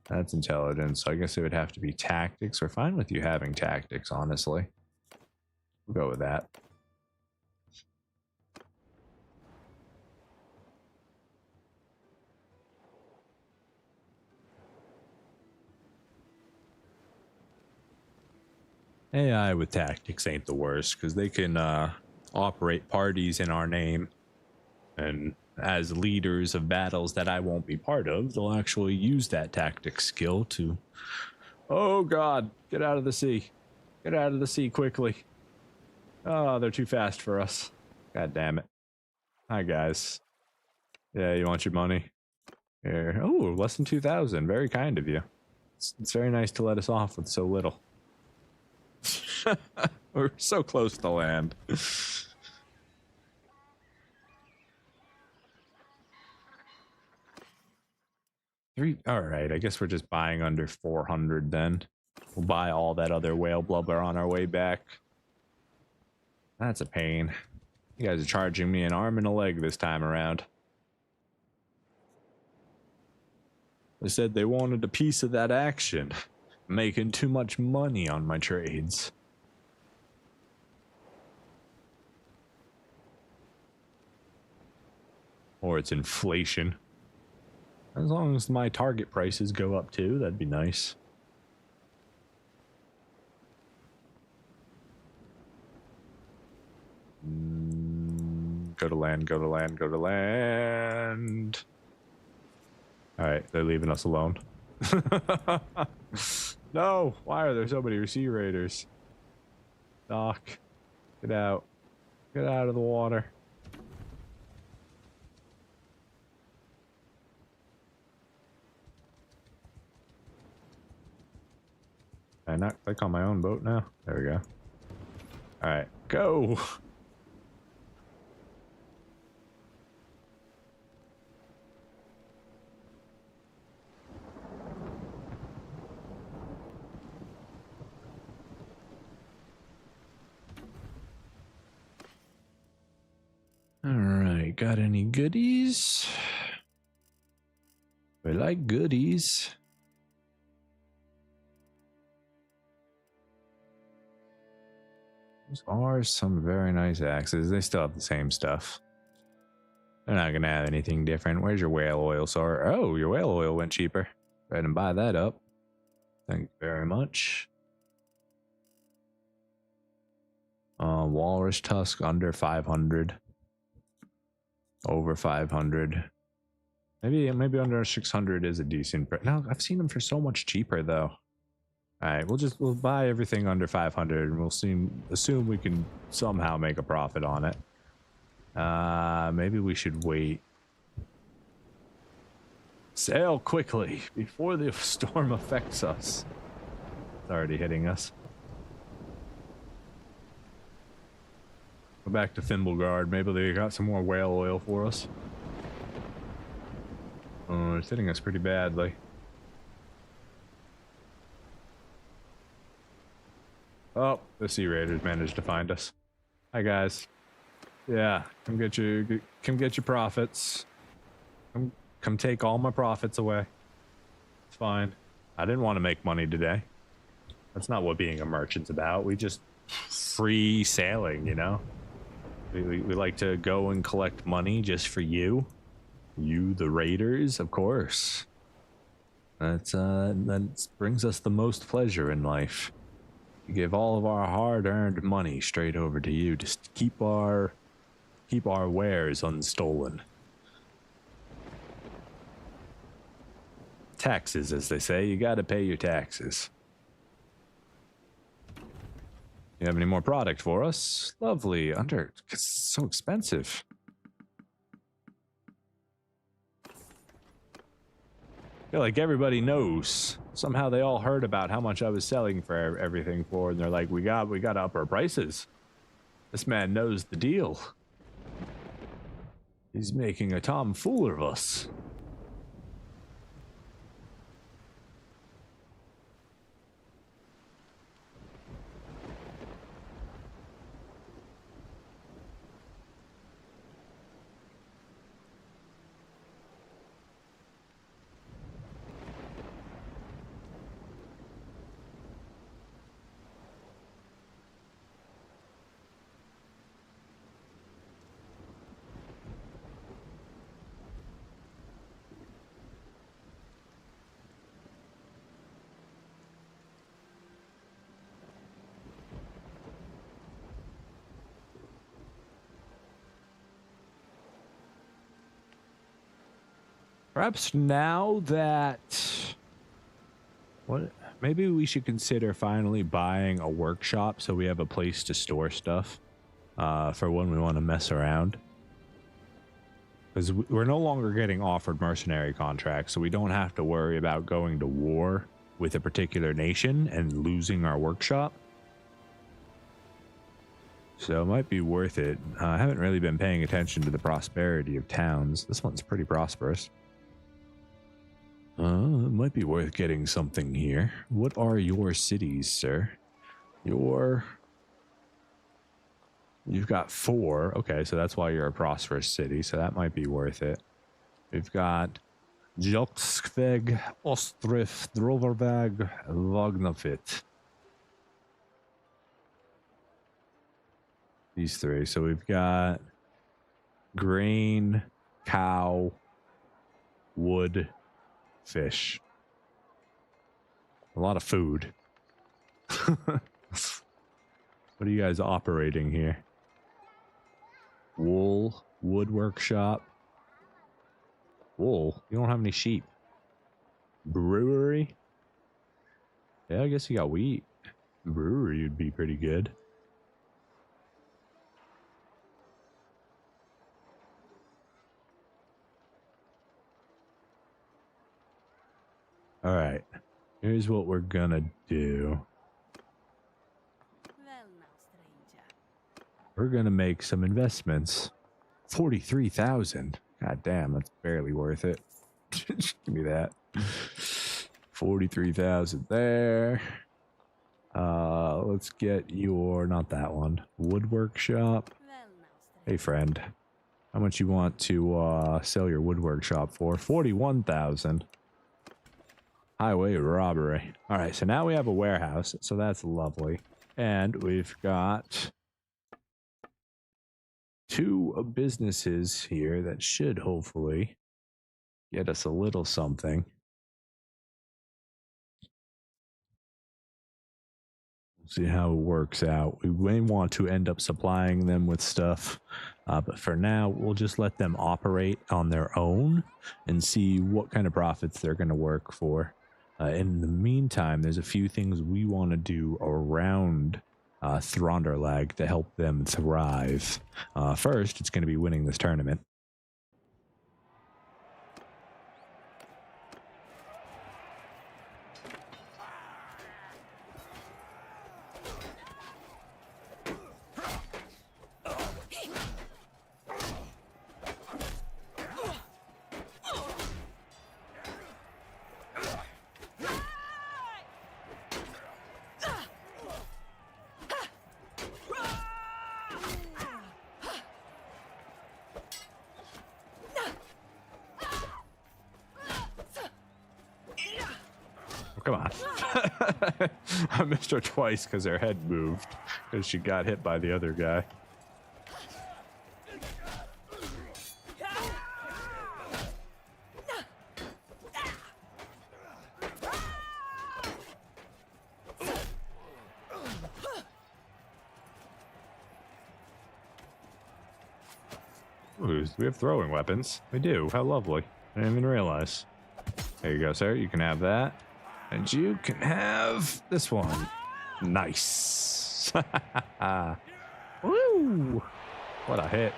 That's intelligence. So I guess it would have to be tactics. We're fine with you having tactics, honestly. We'll go with that. AI with tactics ain't the worst because they can operate parties in our name, and as leaders of battles that I won't be part of, they'll actually use that tactics skill to... Oh god, get out of the sea. Get out of the sea quickly. Oh, they're too fast for us. God damn it. Hi guys. Yeah, you want your money? Here. Oh, less than 2,000. Very kind of you. It's very nice to let us off with so little. We're so close to land. All right, I guess we're just buying under 400 then. We'll buy all that other whale blubber on our way back. That's a pain. You guys are charging me an arm and a leg this time around. They said they wanted a piece of that action. Making too much money on my trades. Or it's inflation. As long as my target prices go up too, that'd be nice. Go to land, go to land, go to land. Alright, they're leaving us alone. No! Why are there so many sea raiders? Doc. Get out. Get out of the water. Can I not click on my own boat now? There we go. Alright, go! Alright, got any goodies? We like goodies. Those are some very nice axes. They still have the same stuff. They're not gonna have anything different. Where's your whale oil, sir? Oh, your whale oil went cheaper. Go ahead and buy that up. Thank you very much. Walrus tusk under 500. Over 500. Maybe under 600 is a decent price. No, I've seen them for so much cheaper though. All right, we'll buy everything under 500 and we'll assume we can somehow make a profit on it. Maybe we should wait. Sail quickly before the storm affects us. It's already hitting us. Go back to Fimbulgard. Maybe they got some more whale oil for us. Oh, it's hitting us pretty badly. Oh, the Sea Raiders managed to find us. Hi guys. Yeah, come get your profits. Come take all my profits away. It's fine. I didn't want to make money today. That's not what being a merchant's about. We just free sailing, you know? We like to go and collect money just for you. You, the raiders, of course. That brings us the most pleasure in life. We give all of our hard-earned money straight over to you, just to keep our wares unstolen. Taxes, as they say, you gotta pay your taxes. You have any more product for us? Lovely. Cause it's so expensive. I feel like everybody knows. Somehow they all heard about how much I was selling for everything for, and they're like, we got to up our prices. This man knows the deal. He's making a tomfooler of us. Perhaps now that... Maybe we should consider finally buying a workshop so we have a place to store stuff for when we want to mess around. Because we're no longer getting offered mercenary contracts, so we don't have to worry about going to war with a particular nation and losing our workshop. So it might be worth it. I haven't really been paying attention to the prosperity of towns. This one's pretty prosperous. It might be worth getting something here. What are your cities, sir? You've got 4. Okay, so that's why you're a prosperous city, so that might be worth it. We've got Jokskveg, Ostrif, Drovervag, Vagnafit. These 3. So we've got grain, cow, wood, fish. A lot of food. What are you guys operating here? Wool, wood workshop. Wool? You don't have any sheep. Brewery? Yeah, I guess you got wheat. Brewery would be pretty good. All right. Here's what we're gonna do. Well now, stranger. We're gonna make some investments. 43,000. God damn, that's barely worth it. Just give me that. 43,000 there. Let's get your, not that one, woodwork shop. Well now, stranger. Hey friend, how much you want to sell your woodwork shop for? 41,000. Highway robbery. All right, so now we have a warehouse, so that's lovely. And we've got 2 businesses here that should hopefully get us a little something. See how it works out. We may want to end up supplying them with stuff, but for now, we'll just let them operate on their own and see what kind of profits they're going to work for. In the meantime, there's a few things we want to do around Thronderlag to help them thrive. First, it's going to be winning this tournament. Come on. I missed her twice because her head moved because she got hit by the other guy. Ooh, we have throwing weapons. We do. How lovely. I didn't even realize. There you go, sir. You can have that. And you can have this one. Nice. Woo! What a hit.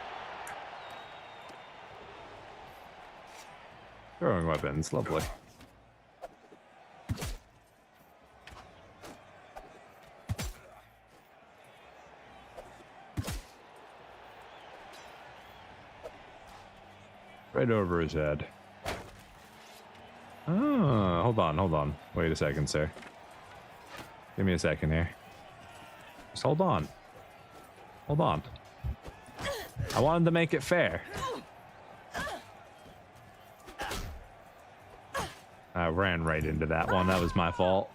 Throwing weapons. Lovely. Right over his head. Oh, hold on. Wait a second, sir. Give me a second here. Just hold on. Hold on. I wanted to make it fair. I ran right into that one. That was my fault.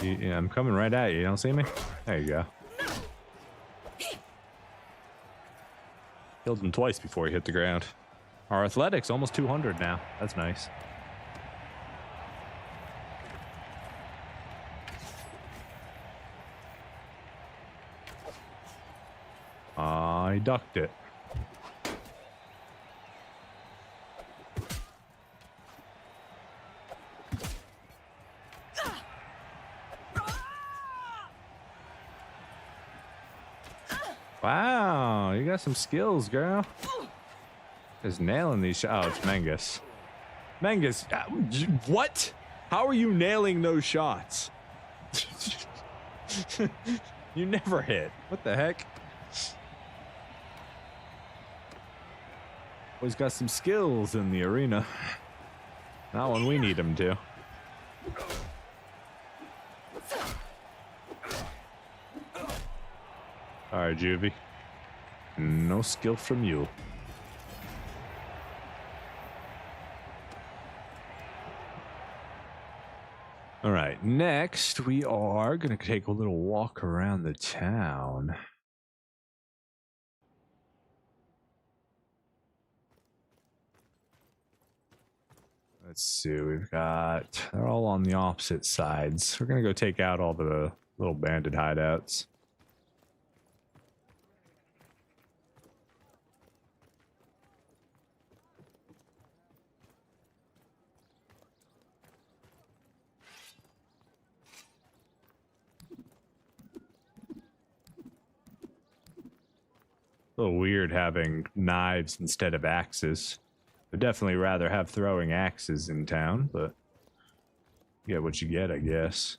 Yeah, I'm coming right at you. You don't see me? There you go. Killed him twice before he hit the ground. Our athletics almost 200 now. That's nice. I ducked it. Wow, you got some skills, girl. Just nailing these shots. Oh, it's Mengus. Mengus, what? How are you nailing those shots? You never hit. What the heck? Always got some skills in the arena. Not when we need him to. Alright, Juvie. No skill from you. Alright, next we are going to take a little walk around the town. Let's see, we've got... They're all on the opposite sides. We're going to go take out all the little bandit hideouts. A little weird having knives instead of axes. I'd definitely rather have throwing axes in town, but you get what you get, I guess.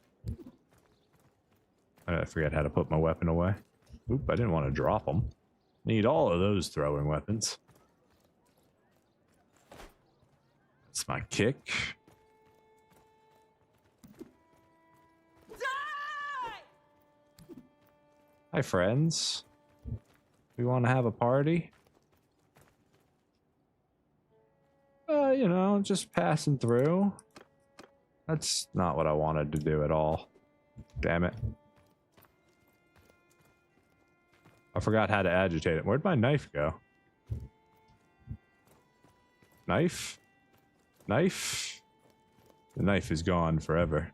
I forget how to put my weapon away. Oop, I didn't want to drop them. Need all of those throwing weapons. That's my kick. Hi, friends. We want to have a party? You know, just passing through. That's not what I wanted to do at all. Damn it. I forgot how to agitate it. Where'd my knife go? Knife? Knife? The knife is gone forever.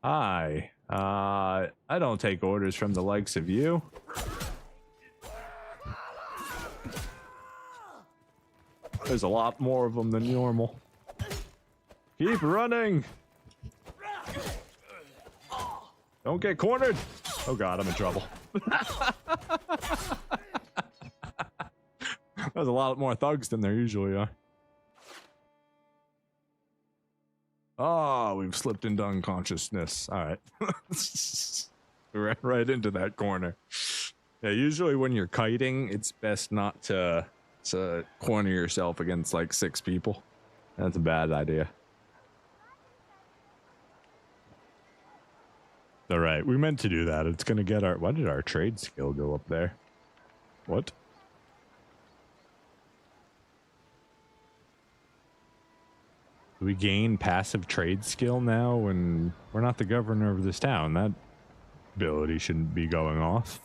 Hi. I don't take orders from the likes of you. There's a lot more of them than normal. Keep running! Don't get cornered! Oh god, I'm in trouble. There's a lot more thugs than there usually are. Oh, we've slipped into unconsciousness. Alright. right into that corner. Yeah, usually when you're kiting, it's best not to corner yourself against like 6 people. That's a bad idea. Alright, we meant to do that. It's gonna get our... Why did our trade skill go up there? What? Do we gain passive trade skill now when we're not the governor of this town? That ability shouldn't be going off.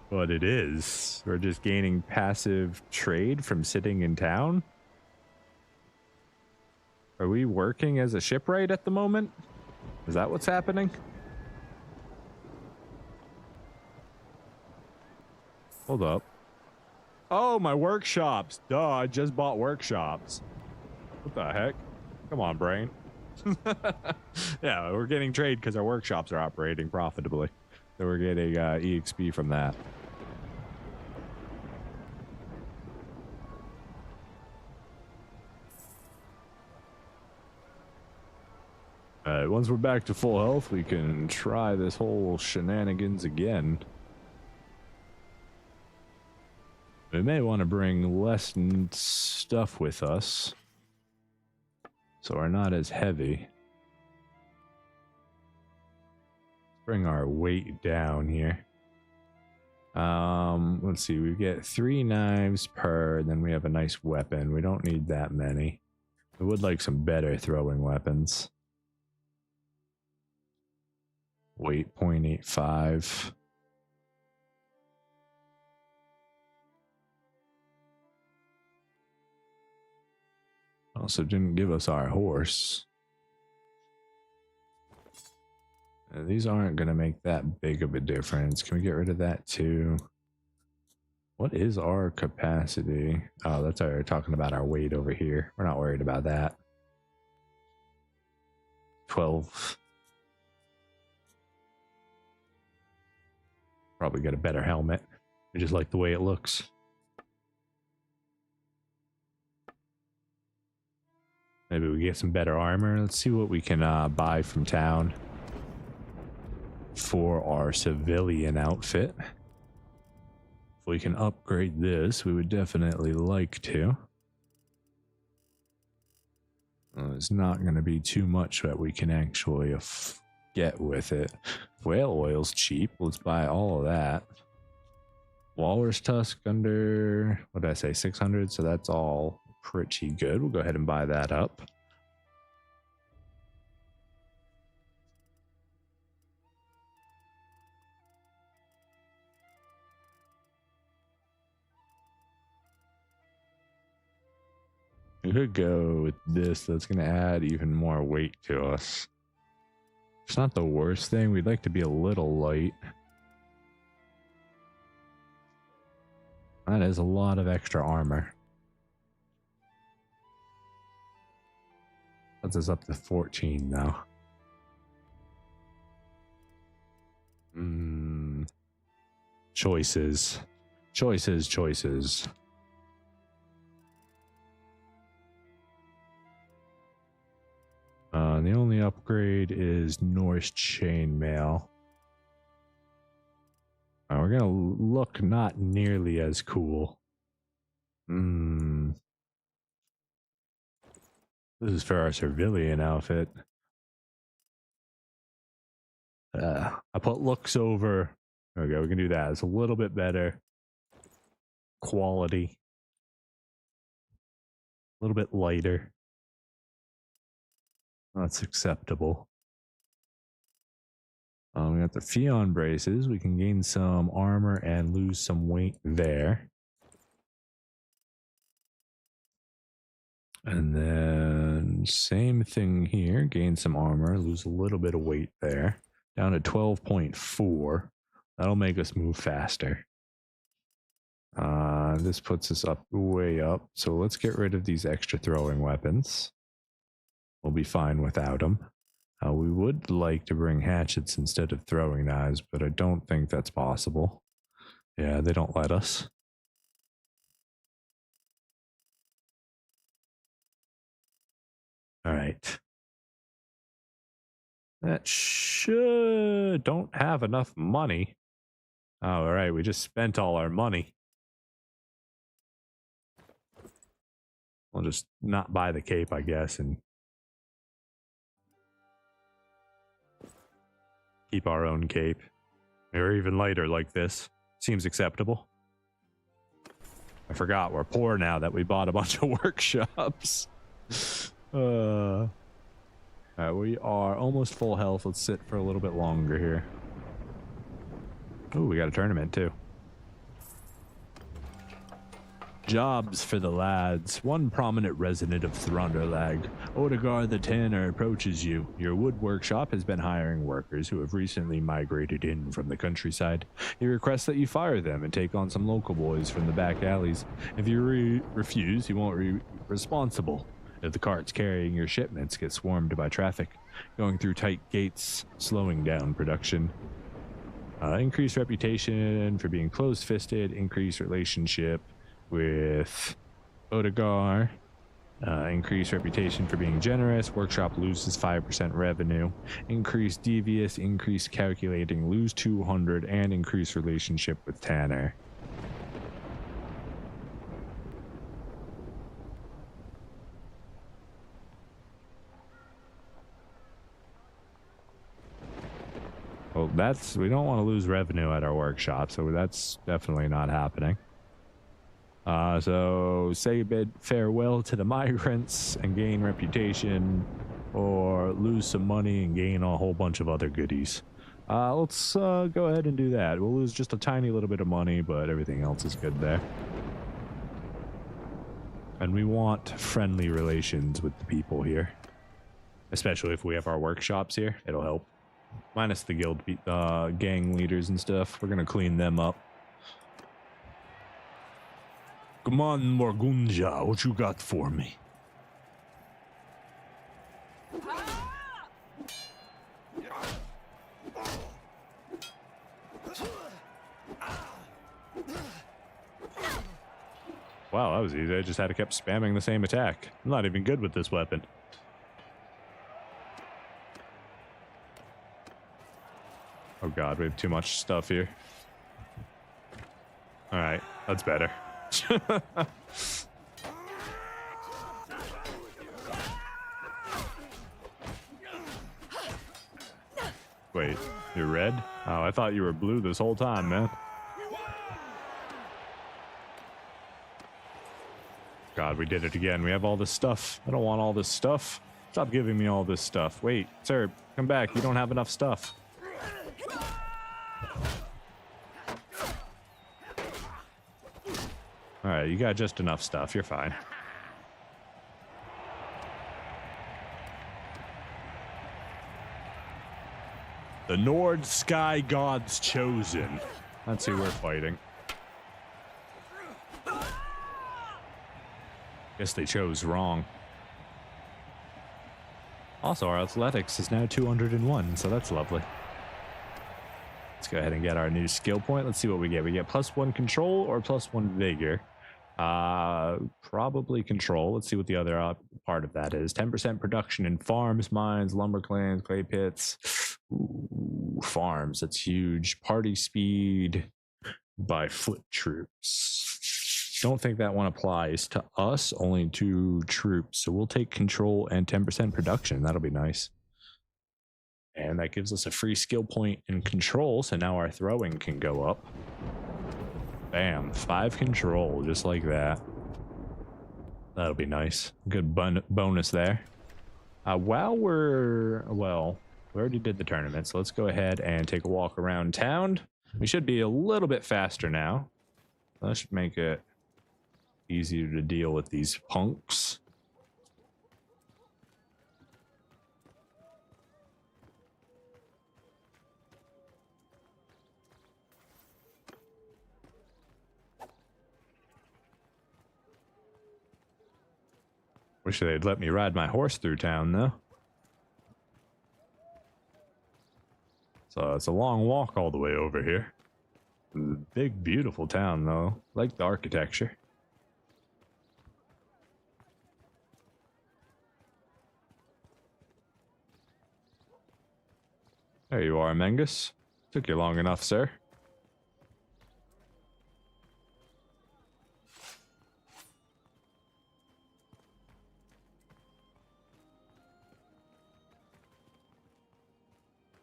But it is. We're just gaining passive trade from sitting in town. Are we working as a shipwright at the moment? Is that what's happening? Hold up. Oh, my workshops. Duh, I just bought workshops. What the heck? Come on, brain. Yeah, we're getting trade because our workshops are operating profitably. So we're getting EXP from that. Alright, once we're back to full health, we can try this whole shenanigans again. We may want to bring less stuff with us, so we're not as heavy. Bring our weight down here. Let's see, we get 3 knives per, then we have a nice weapon. We don't need that many. We would like some better throwing weapons. Weight 0.85. Also didn't give us our horse. These aren't going to make that big of a difference. Can we get rid of that too? What is our capacity? Oh, that's our talking about our weight over here. We're not worried about that. 12. Probably get a better helmet. I just like the way it looks. Maybe we get some better armor. Let's see what we can buy from town for our civilian outfit. If we can upgrade this, we would definitely like to. It's not going to be too much that we can actually get with it. Whale oil's cheap. Let's buy all of that. Walrus tusk under, what did I say, 600? So that's all pretty good. We'll go ahead and buy that up. We could go with this. That's going to add even more weight to us. It's not the worst thing. We'd like to be a little light. That is a lot of extra armor. Puts us up to 14 now. Choices. Choices, choices. The only upgrade is Norse chainmail. We're gonna look not nearly as cool. This is for our civilian outfit. I put looks over. There we go. We can do that. It's a little bit better quality. A little bit lighter. That's acceptable. We got the Fion braces. We can gain some armor and lose some weight there. And then same thing here. Gain some armor, lose a little bit of weight there. Down to 12.4. That'll make us move faster. This puts us up way up. So let's get rid of these extra throwing weapons. We'll be fine without them. We would like to bring hatchets instead of throwing knives, but I don't think that's possible. Yeah, they don't let us. All right. That should... Don't have enough money. Oh, all right, we just spent all our money. We'll just not buy the cape, I guess, and keep our own cape. Or even lighter like this. Seems acceptable. I forgot we're poor now that we bought a bunch of workshops. Alright, we are almost full health. Let's sit for a little bit longer here. Oh, we got a tournament too. Jobs for the lads. One prominent resident of Thronderlag, Odegar the Tanner, approaches you. Your wood workshop has been hiring workers who have recently migrated in from the countryside. He requests that you fire them and take on some local boys from the back alleys. If you refuse, he won't be responsible. If the carts carrying your shipments get swarmed by traffic, going through tight gates, slowing down production. Increased reputation for being close-fisted, increased relationship with Odegar, increased reputation for being generous, workshop loses 5% revenue, increased devious, increased calculating, lose 200, and increased relationship with Tanner. Well, we don't want to lose revenue at our workshop, so that's definitely not happening. So say a bid farewell to the migrants and gain reputation, or lose some money and gain a whole bunch of other goodies. Let's go ahead and do that. We'll lose just a tiny little bit of money, but everything else is good there. And we want friendly relations with the people here, especially if we have our workshops here. It'll help. Minus the guild gang leaders and stuff. We're gonna clean them up. Come on, Morgunja, what you got for me? Wow, that was easy. I just had to keep spamming the same attack. I'm not even good with this weapon. Oh god, we have too much stuff here. Alright, that's better. Wait, you're red? Oh, I thought you were blue this whole time, man. God, we did it again. We have all this stuff. I don't want all this stuff. Stop giving me all this stuff. Wait, sir, come back. You don't have enough stuff. Alright, you got just enough stuff. You're fine. The Nord Sky Gods Chosen. That's who we're fighting. Guess they chose wrong. Also, our athletics is now 201, so that's lovely. Let's go ahead and get our new skill point. Let's see what we get. We get +1 control or +1 vigor. Probably control. Let's see what the other part of that is. 10% production in farms, mines, lumber claims, clay pits. Ooh, farms, that's huge. Party speed by foot troops. Don't think that one applies to us, only to troops. So we'll take control and 10% production. That'll be nice. And that gives us a free skill point in control. So now our throwing can go up. Bam, 5 control, just like that. That'll be nice. Good bonus there. While we already did the tournament, so let's go ahead and take a walk around town. We should be a little bit faster now. That should make it easier to deal with these punks. Wish they'd let me ride my horse through town, though. So it's a long walk all the way over here. Big, beautiful town, though. Like the architecture. There you are, Mengus. Took you long enough, sir.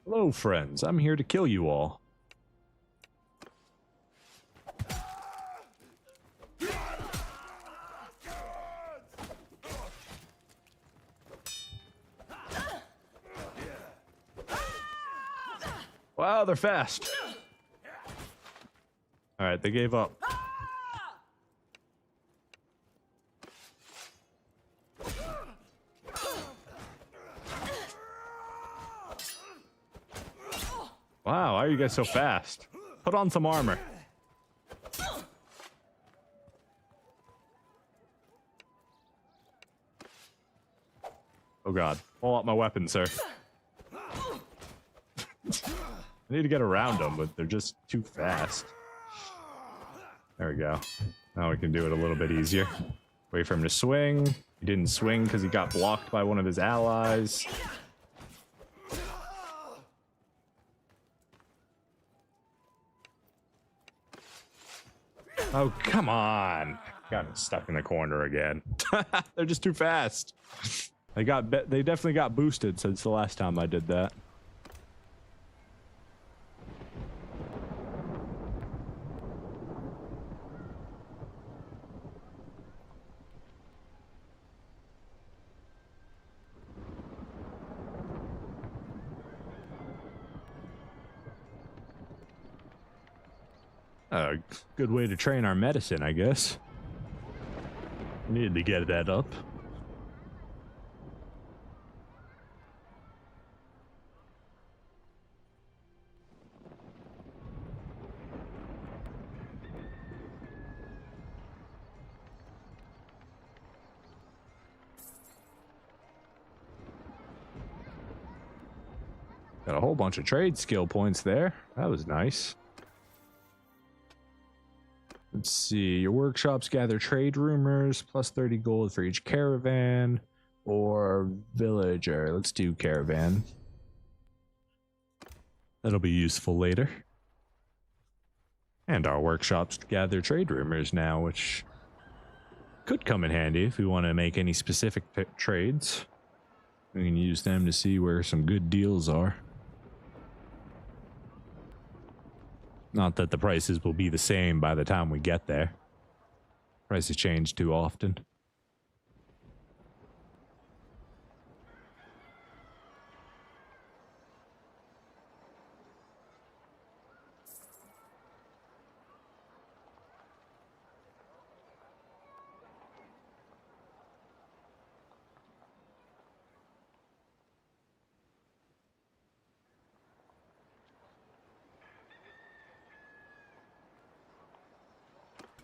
Hello, friends. I'm here to kill you all. Wow, they're fast. All right, they gave up. Wow, why are you guys so fast? Put on some armor. Oh god, pull out my weapon, sir. I need to get around them, but they're just too fast. There we go. Now we can do it a little bit easier. Wait for him to swing. He didn't swing because he got blocked by one of his allies. Oh, come on. Got stuck in the corner again. They're just too fast. They definitely got boosted since the last time I did that. A good way to train our medicine, I guess. Needed to get that up. Got a whole bunch of trade skill points there. That was nice. Let's see, your workshops gather trade rumors, plus 30 gold for each caravan or villager. Let's do caravan. That'll be useful later. And our workshops gather trade rumors now, which could come in handy if we want to make any specific trades. We can use them to see where some good deals are. Not that the prices will be the same by the time we get there. Prices change too often.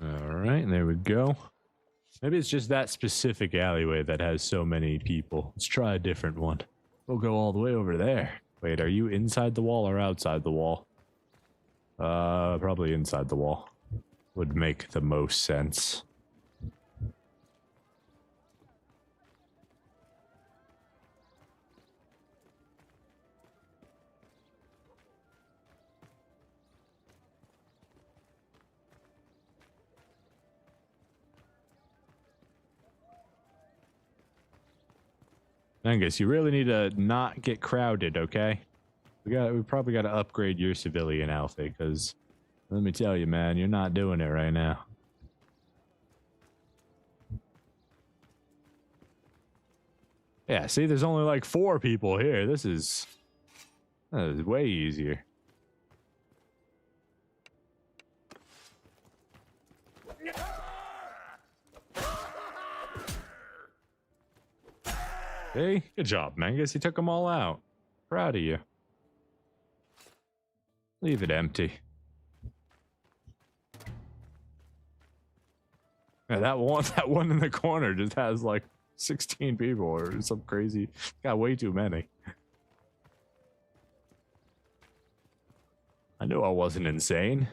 Alright, there we go. Maybe it's just that specific alleyway that has so many people. Let's try a different one. We'll go all the way over there. Wait, are you inside the wall or outside the wall? Probably inside the wall would make the most sense. Angus, you really need to not get crowded, okay? We probably got to upgrade your civilian outfit, because let me tell you, man, you're not doing it right now. Yeah, see, there's only like 4 people here. That is way easier. Hey, good job, Mangus. You took them all out. Proud of you. Leave it empty. Yeah, that one in the corner just has like 16 people or some crazy. Got way too many. I knew I wasn't insane.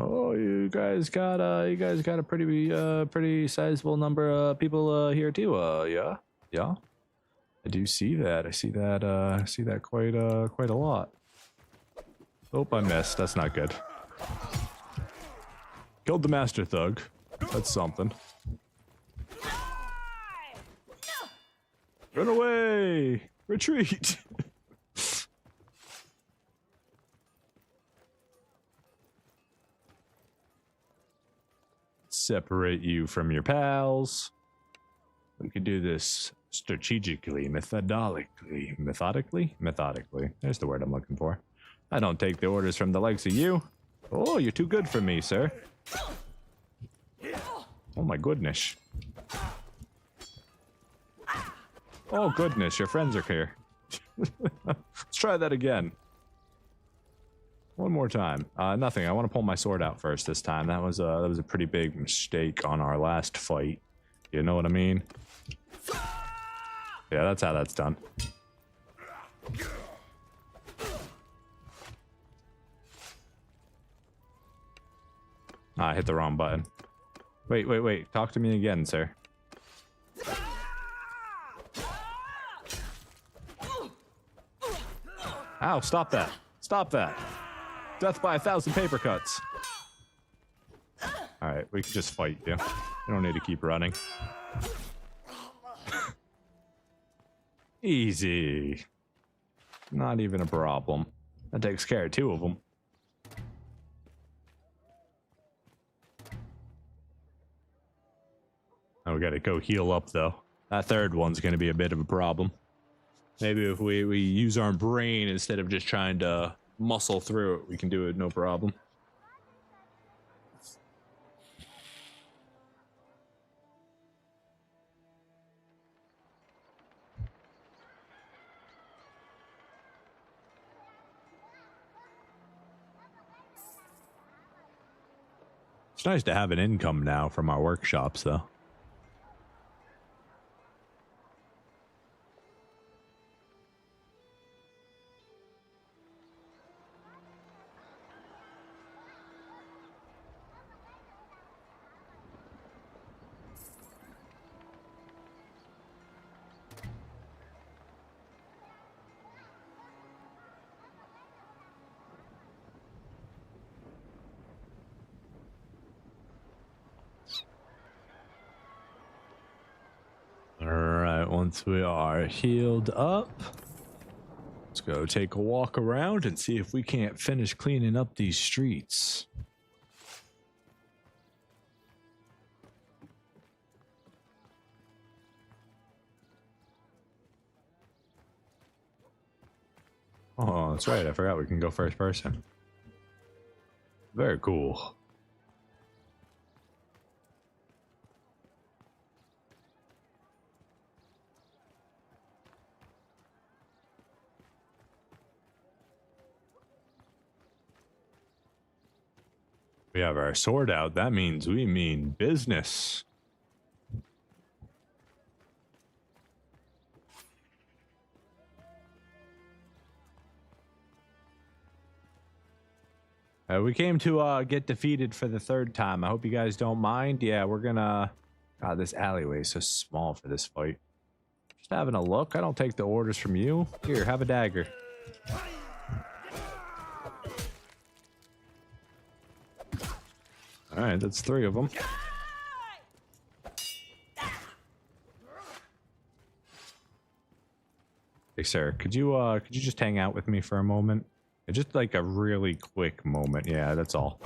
Oh, you guys got a pretty sizable number of people here too. Yeah. I do see that. I see that quite a lot. Oh, I missed. That's not good. Killed the master thug. That's something. Run away! Retreat! Separate you from your pals. We could do this strategically, methodically. There's the word I'm looking for. I don't take the orders from the likes of you. Oh, you're too good for me, sir. Oh my goodness. Oh goodness, your friends are here. Let's try that again. One more time. Nothing. I want to pull my sword out first this time. That was a pretty big mistake on our last fight. You know what I mean? Yeah, that's how that's done. I hit the wrong button. Wait. Talk to me again, sir. Ow, stop that. Stop that. Death by 1,000 paper cuts. Alright, we can just fight you. We don't need to keep running. Easy. Not even a problem. That takes care of 2 of them. Oh, we gotta go heal up, though. That 3rd one's gonna be a bit of a problem. Maybe if we use our brain instead of just trying to muscle through it, we can do it no problem. It's nice to have an income now from our workshops, though. Once we are healed up, let's go take a walk around and see if we can't finish cleaning up these streets. Oh, that's right. I forgot we can go first person. Very cool. We have our sword out. That means we mean business. We came to get defeated for the third time. I hope you guys don't mind. Yeah, we're gonna... God, this alleyway is so small for this fight. Just having a look. I don't take the orders from you. Here, have a dagger. All right, that's 3 of them. Hey, sir, could you just hang out with me for a moment? Just like a really quick moment. Yeah, that's all.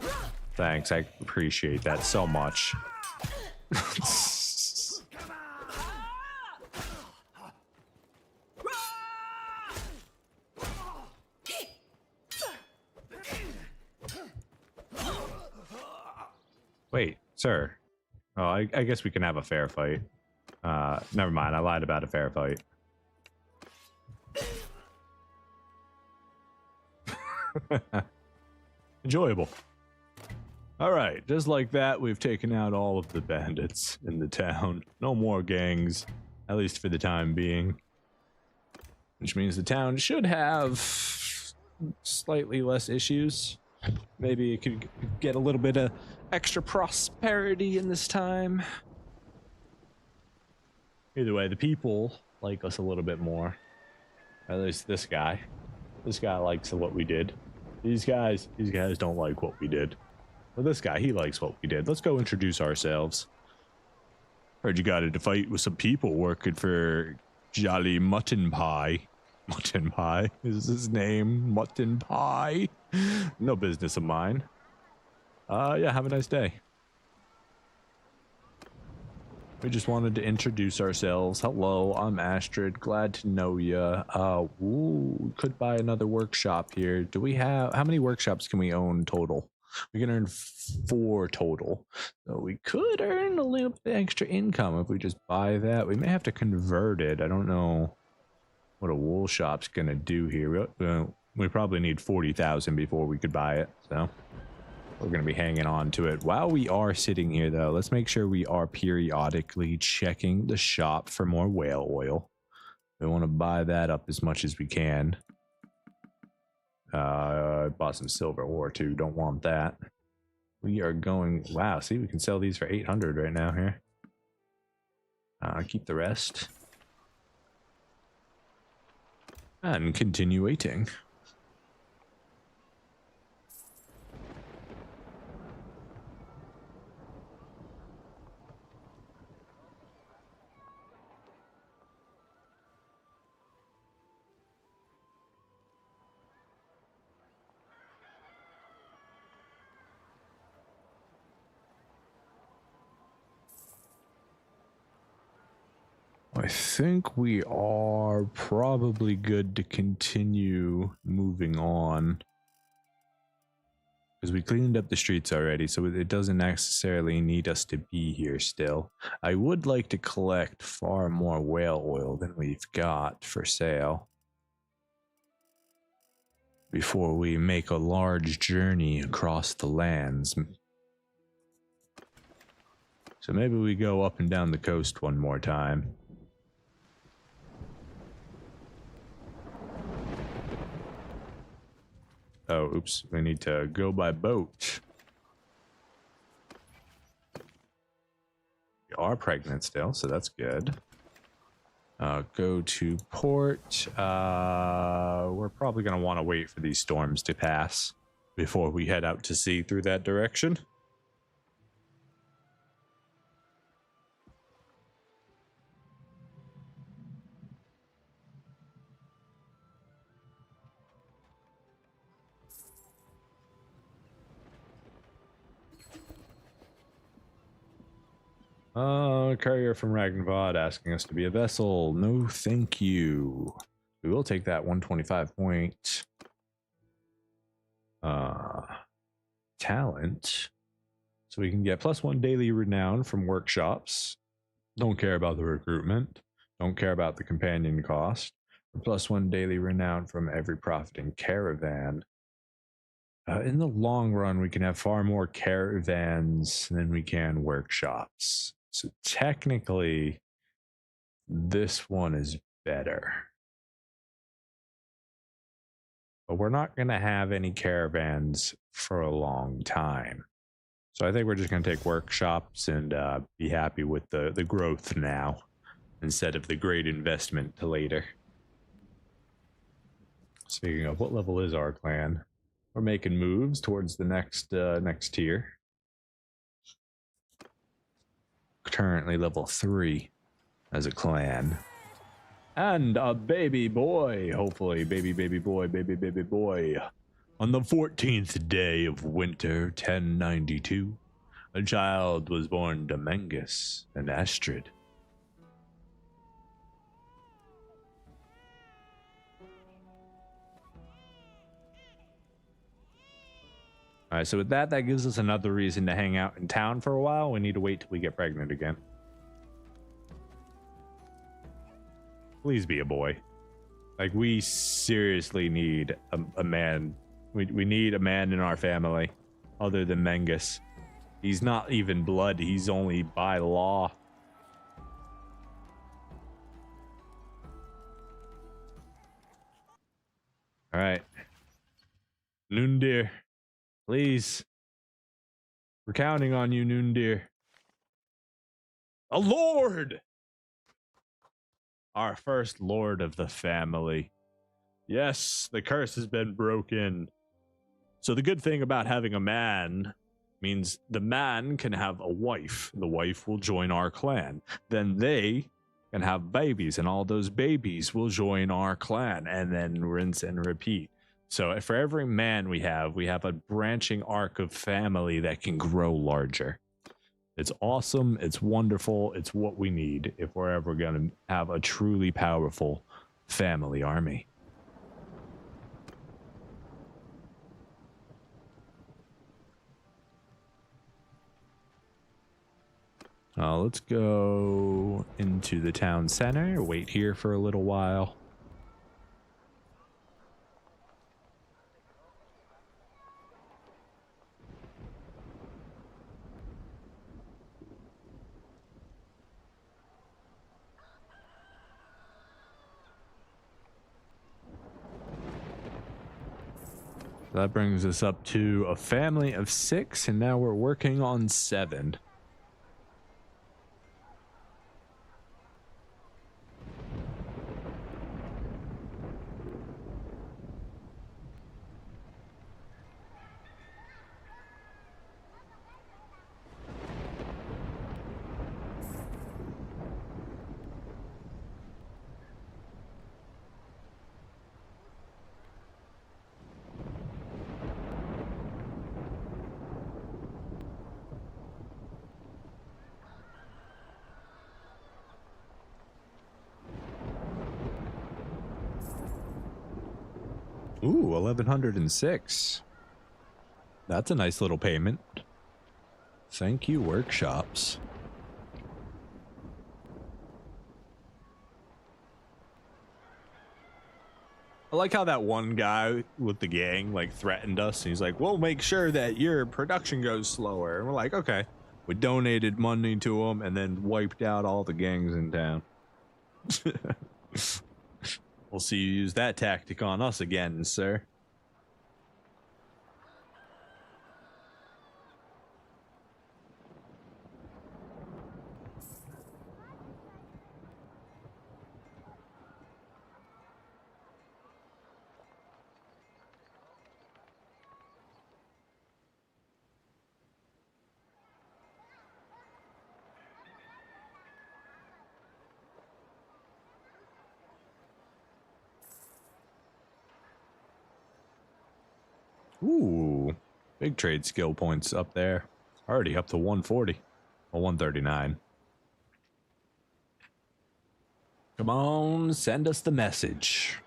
Thanks, I appreciate that so much. Wait, sir. Oh, I guess we can have a fair fight. Never mind, I lied about a fair fight. Enjoyable. All right, just like that, we've taken out all of the bandits in the town. No more gangs, at least for the time being. Which means the town should have slightly less issues. Maybe it could get a little bit of extra prosperity in this time. Either way, the people like us a little bit more. At least this guy. This guy likes what we did. These guys don't like what we did. Well, this guy, he likes what we did. Let's go introduce ourselves. Heard you got into a fight with some people working for Jolly Mutton Pie. Mutton Pie is his name. Mutton Pie. No business of mine. Yeah, have a nice day. We just wanted to introduce ourselves. Hello, I'm Astrid. Glad to know ya. We could buy another workshop here. Do we have... How many workshops can we own total? We can earn 4 total. So we could earn a little bit extra income if we just buy that. We may have to convert it. I don't know what a wool shop's gonna do here. We probably need 40,000 before we could buy it. So we're going to be hanging on to it. While we are sitting here, though, let's make sure we are periodically checking the shop for more whale oil. We want to buy that up as much as we can. I bought some silver ore, too. Don't want that. We are going... Wow, see, we can sell these for 800 right now here. Keep the rest. And continue waiting. I think we are probably good to continue moving on. Because we cleaned up the streets already, so it doesn't necessarily need us to be here still. I would like to collect far more whale oil than we've got for sale before we make a large journey across the lands. So maybe we go up and down the coast one more time. Oh, oops. We need to go by boat. We are pregnant still, so that's good. Go to port. We're probably going to want to wait for these storms to pass before we head out to sea through that direction. Courier from Ragnvad asking us to be a vessel. No, thank you. We will take that 125 point talent, so we can get +1 daily renown from workshops. Don't care about the recruitment. Don't care about the companion cost. +1 daily renown from every profiting caravan. In the long run, we can have far more caravans than we can workshops. So technically, this one is better. But we're not going to have any caravans for a long time. So I think we're just going to take workshops and be happy with the growth now instead of the great investment to later. Speaking of, what level is our clan? We're making moves towards the next next tier. Currently level 3 as a clan. And a baby boy, hopefully. Baby boy. On the 14th day of winter, 1092, a child was born to Mengus and Astrid. All right, so with that gives us another reason to hang out in town for a while. We need to wait till we get pregnant again. Please be a boy. Like, we seriously need a man. We need a man in our family other than Mengus. He's not even blood. He's only by law. All right. Noondir. Please. We're counting on you, Noondir. A lord! Our first lord of the family. Yes, the curse has been broken. So the good thing about having a man means the man can have a wife. The wife will join our clan. Then they can have babies, and all those babies will join our clan, and then rinse and repeat. So for every man we have a branching arc of family that can grow larger. It's awesome. It's wonderful. It's what we need if we're ever going to have a truly powerful family army. Let's go into the town center, wait here for a little while. That brings us up to a family of 6, and now we're working on 7. Ooh, 1106. That's a nice little payment. Thank you, workshops. I like how that one guy with the gang like threatened us, and he's like, we'll make sure that your production goes slower. And we're like, okay. We donated money to him and then wiped out all the gangs in town. We'll see you use that tactic on us again, sir. Ooh, big trade skill points up there. Already up to 140 or 139. Come on, send us the message.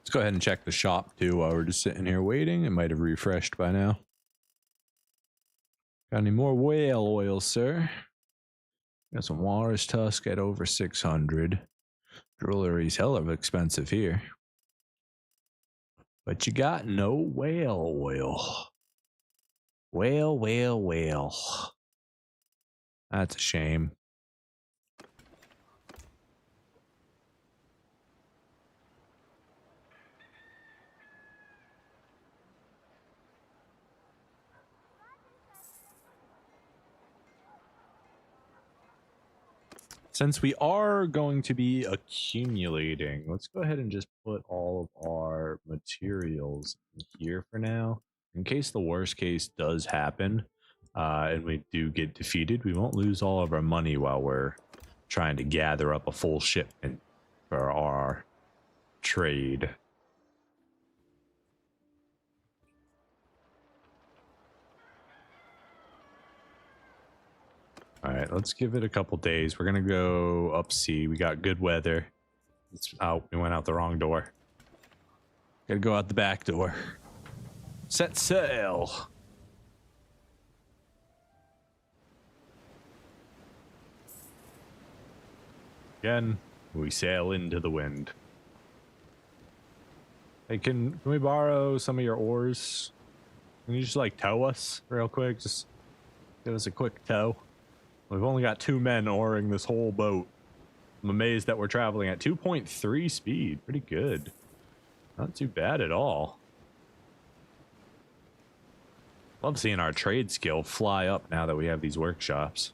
Let's go ahead and check the shop too while we're just sitting here waiting. It might have refreshed by now. Got any more whale oil, sir? Got some walrus tusk at over 600. Jewelry's hell of expensive here. But you got no whale oil. Whale. That's a shame. Since we are going to be accumulating, let's go ahead and just put all of our materials in here for now. In case the worst case does happen, and we do get defeated, we won't lose all of our money while we're trying to gather up a full shipment for our trade. All right, let's give it a couple days. We're gonna go up sea. We got good weather. We went out the wrong door. Gotta go out the back door. Set sail. Again, we sail into the wind. Hey, can we borrow some of your oars? Can you just like tow us real quick? Just give us a quick tow. We've only got 2 men oaring this whole boat. I'm amazed that we're traveling at 2.3 speed. Pretty good. Not too bad at all. Love seeing our trade skill fly up now that we have these workshops.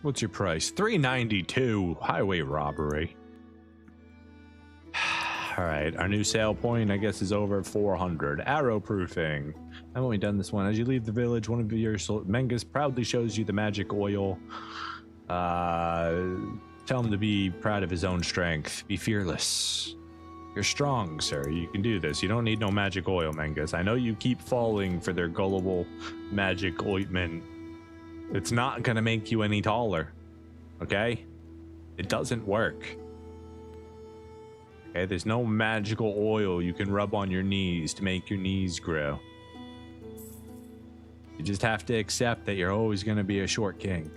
What's your price? $392. Highway robbery. All right, our new sale point, I guess, is over 400. Arrow proofing. I've only done this one. As you leave the village, one of your Mengus proudly shows you the magic oil. Tell him to be proud of his own strength. Be fearless. You're strong, sir. You can do this. You don't need no magic oil, Mengus. I know you keep falling for their gullible magic ointment. It's not gonna make you any taller, okay? It doesn't work. Okay, there's no magical oil you can rub on your knees to make your knees grow. You just have to accept that you're always gonna be a short king.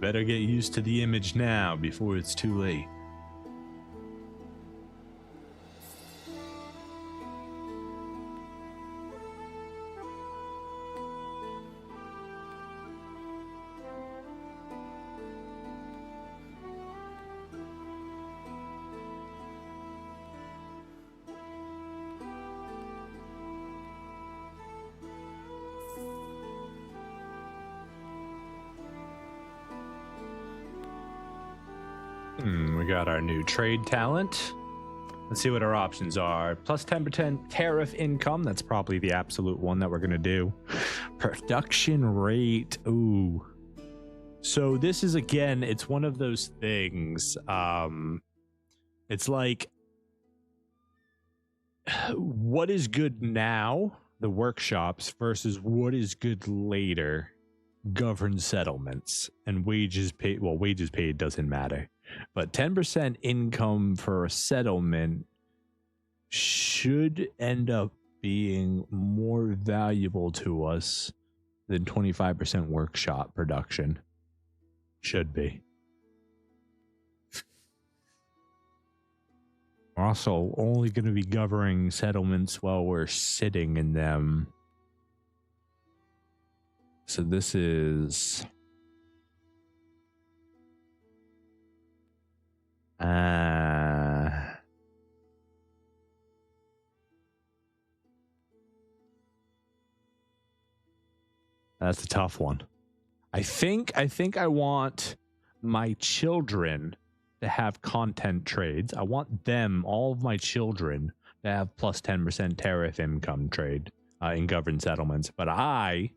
Better get used to the image now before it's too late. We got our new trade talent. Let's see what our options are. Plus 10% tariff income. That's probably the absolute one that we're going to do. Production rate. Ooh. So this is, again, it's one of those things. It's like, what is good now, the workshops, versus what is good later, governed settlements. And wages paid, well, wages paid doesn't matter. But 10% income for a settlement should end up being more valuable to us than 25% workshop production. Should be. We're also only going to be governing settlements while we're sitting in them. So this is... That's a tough one. I think I want my children to have content trades. I want them, all of my children, to have plus 10% tariff income trade in governed settlements. But I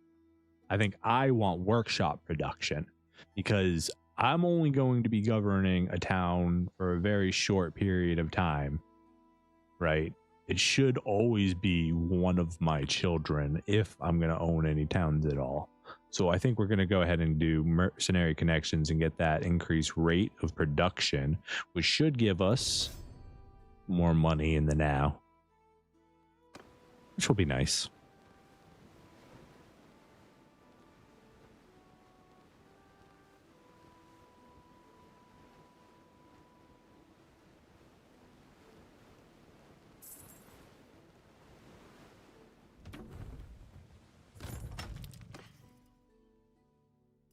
think I want workshop production, because I'm only going to be governing a town for a very short period of time, right? It should always be one of my children if I'm going to own any towns at all. So I think we're going to go ahead and do mercenary connections and get that increased rate of production, which should give us more money in the now, which will be nice.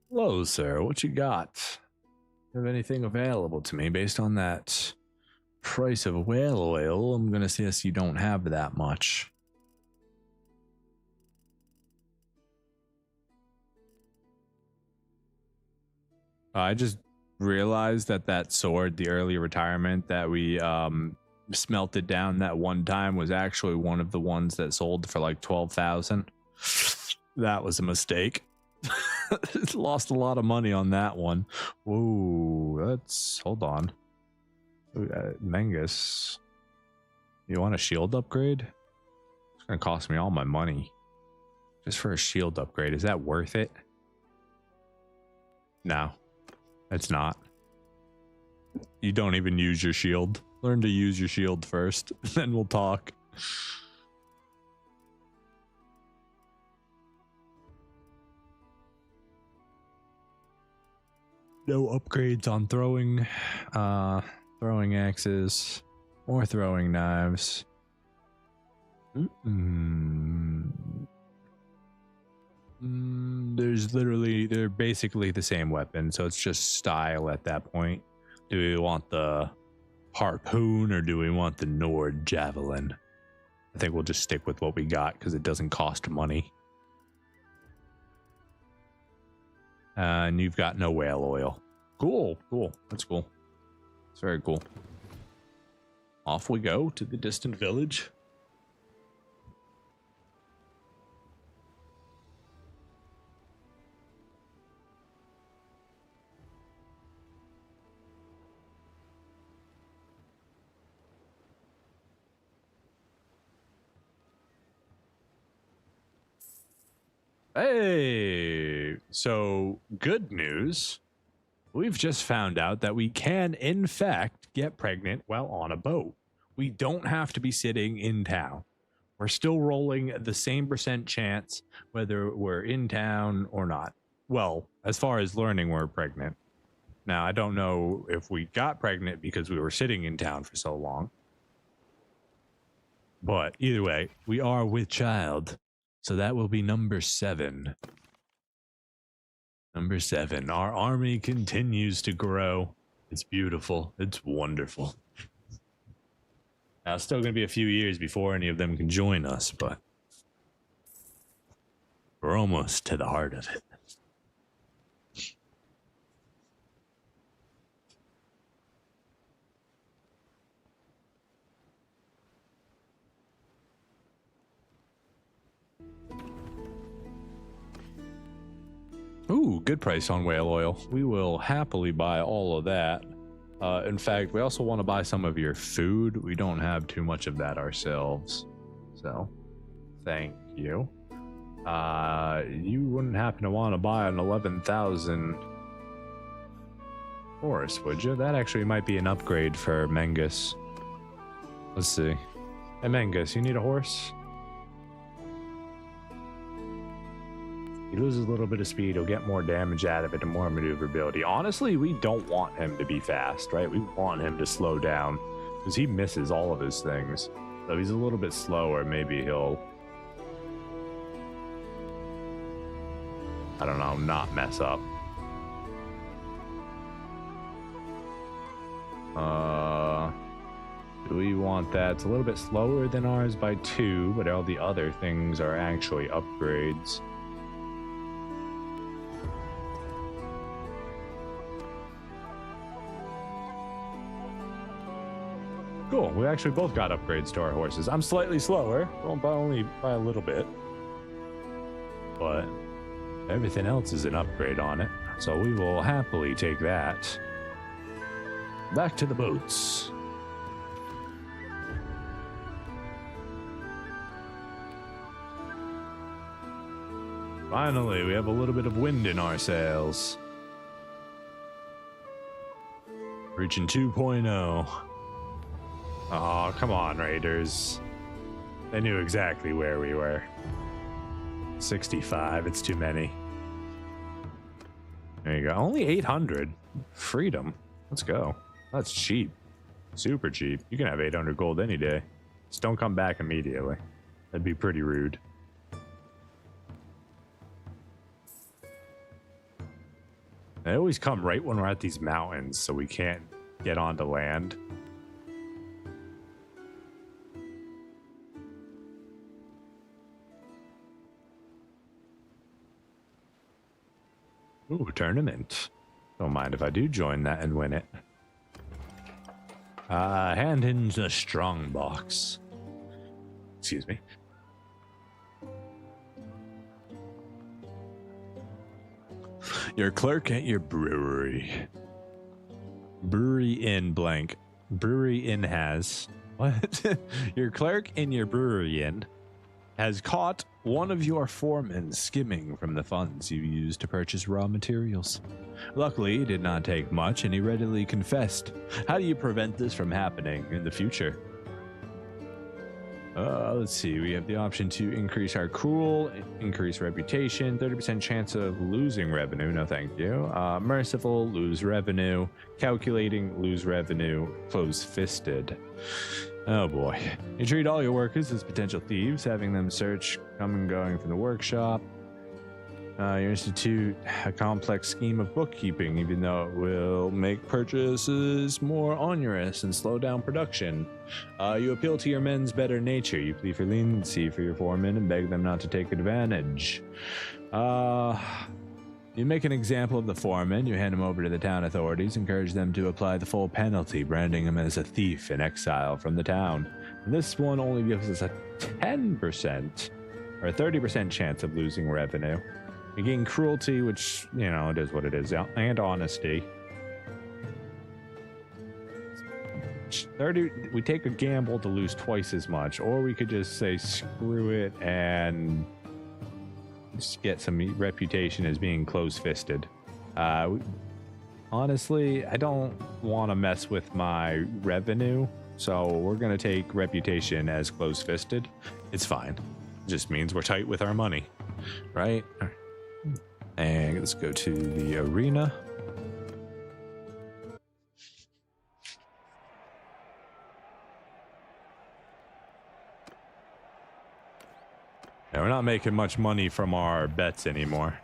Hello, sir. What you got? Have anything available to me based on that price of whale oil? I'm gonna guess you don't have that much. I just realized that sword, the early retirement that we smelted down that one time, was actually one of the ones that sold for like 12,000. That was a mistake. Lost a lot of money on that one. Ooh, let's hold on. Mengus, you want a shield upgrade? It's gonna cost me all my money just for a shield upgrade. Is that worth it? No, it's not. You don't even use your shield. Learn to use your shield first, then we'll talk. No upgrades on throwing axes or throwing knives. They're basically the same weapon, so it's just style at that point. Do we want the harpoon or do we want the Nord javelin? I think we'll just stick with what we got because it doesn't cost money. And you've got no whale oil. Cool. That's cool. It's very cool. Off we go to the distant village. Hey, so good news. We've just found out that we can, in fact, get pregnant while on a boat. We don't have to be sitting in town. We're still rolling the same % chance whether we're in town or not. Well, as far as learning we're pregnant. Now, I don't know if we got pregnant because we were sitting in town for so long. But either way, we are with child. So that will be number 7. Number 7. Our army continues to grow. It's beautiful. It's wonderful. Now, it's still going to be a few years before any of them can join us, but we're almost to the heart of it. Ooh, good price on whale oil. We will happily buy all of that. In fact, we also want to buy some of your food. We don't have too much of that ourselves. So, thank you. You wouldn't happen to want to buy an 11,000 horse, would you? That actually might be an upgrade for Mengus. Let's see. Hey, Mengus, you need a horse? He loses a little bit of speed, he'll get more damage out of it and more maneuverability. Honestly, we don't want him to be fast, right? We want him to slow down because he misses all of his things. So if he's a little bit slower, maybe he'll, I don't know, not mess up. Do we want that? It's a little bit slower than ours by 2, but all the other things are actually upgrades. Cool. We actually both got upgrades to our horses. I'm slightly slower, well, only by a little bit. But everything else is an upgrade on it. So we will happily take that. Back to the boats. Finally, we have a little bit of wind in our sails. Reaching 2.0. Oh, come on, Raiders. They knew exactly where we were. 65, it's too many. There you go. Only 800. Freedom. Let's go. That's cheap. Super cheap. You can have 800 gold any day. Just don't come back immediately. That'd be pretty rude. They always come right when we're at these mountains, so we can't get onto land. Ooh, tournament. Don't mind if I do join that and win it. Hand in the strong box. Excuse me. Your clerk at your brewery. Brewery in blank. Brewery in has. What? Your clerk in your brewery inn has caught one of your foremen skimming from the funds you used to purchase raw materials. Luckily, it did not take much, and he readily confessed. How do you prevent this from happening in the future? Let's see. We have the option to increase our cool, increase reputation, 30% chance of losing revenue. No, thank you. Merciful, lose revenue. Calculating, lose revenue. Close-fisted. Oh boy. You treat all your workers as potential thieves, having them search coming and going from the workshop. You institute a complex scheme of bookkeeping, even though it will make purchases more onerous and slow down production. You appeal to your men's better nature. You plead for leniency for your foremen and beg them not to take advantage. You make an example of the foreman. You hand him over to the town authorities, encourage them to apply the full penalty, branding him as a thief in exile from the town. And this one only gives us a 10% or a 30% chance of losing revenue. You gain cruelty, which, you know, it is what it is, and honesty. 30, we take a gamble to lose twice as much, or we could just say screw it and just get some reputation as being close-fisted. Honestly, I don't want to mess with my revenue, so we're going to take reputation as close-fisted. It's fine. It just means we're tight with our money, right? And let's go to the arena. Yeah, we're not making much money from our bets anymore.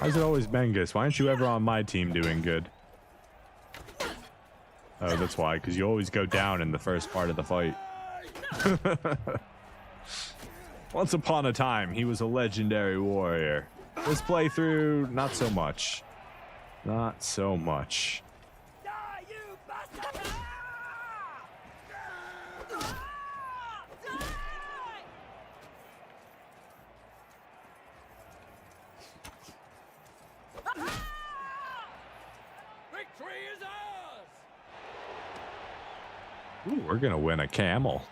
How's it always Bengus? Why aren't you ever on my team doing good? Oh, that's why, because you always go down in the first part of the fight. Once upon a time, he was a legendary warrior. This playthrough, not so much. Not so much. Ooh, we're gonna win a camel.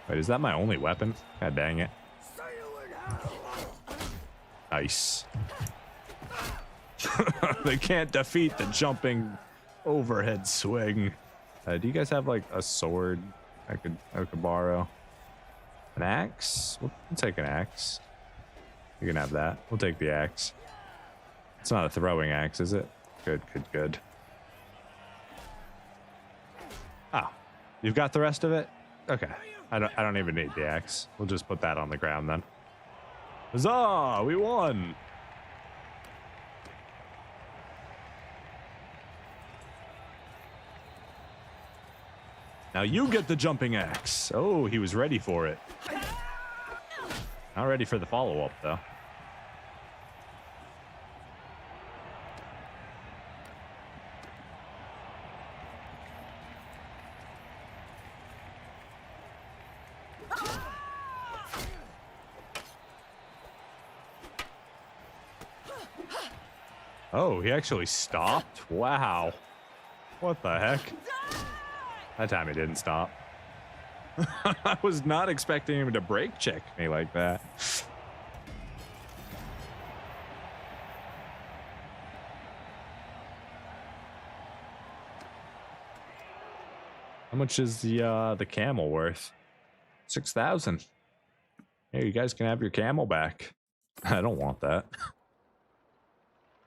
Wait, is that my only weapon? God dang it. Nice. They can't defeat the jumping overhead swing. Do you guys have like a sword I could borrow? An axe? We'll take an axe. You can have that. We'll take the axe. It's not a throwing axe, is it? Good, good, good. Oh, you've got the rest of it? Okay. I don't even need the axe. We'll just put that on the ground then. Huzzah! We won! Now you get the jumping axe. Oh, he was ready for it. Not ready for the follow-up, though. Oh, he actually stopped? Wow. What the heck? That time he didn't stop. I was not expecting him to brake check me like that. How much is the camel worth? 6,000. Here, you guys can have your camel back. I don't want that.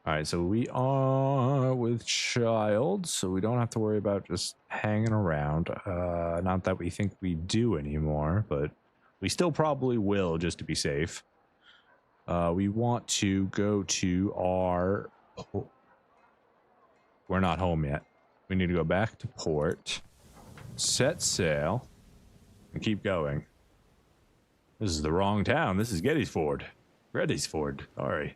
All right, so we are with child, so we don't have to worry about just hanging around. Not that we think we do anymore, but we still probably will just to be safe. We want to go to our... We're not home yet. We need to go back to port, set sail, and keep going. This is the wrong town. This is Gettysford. Gettysford, sorry.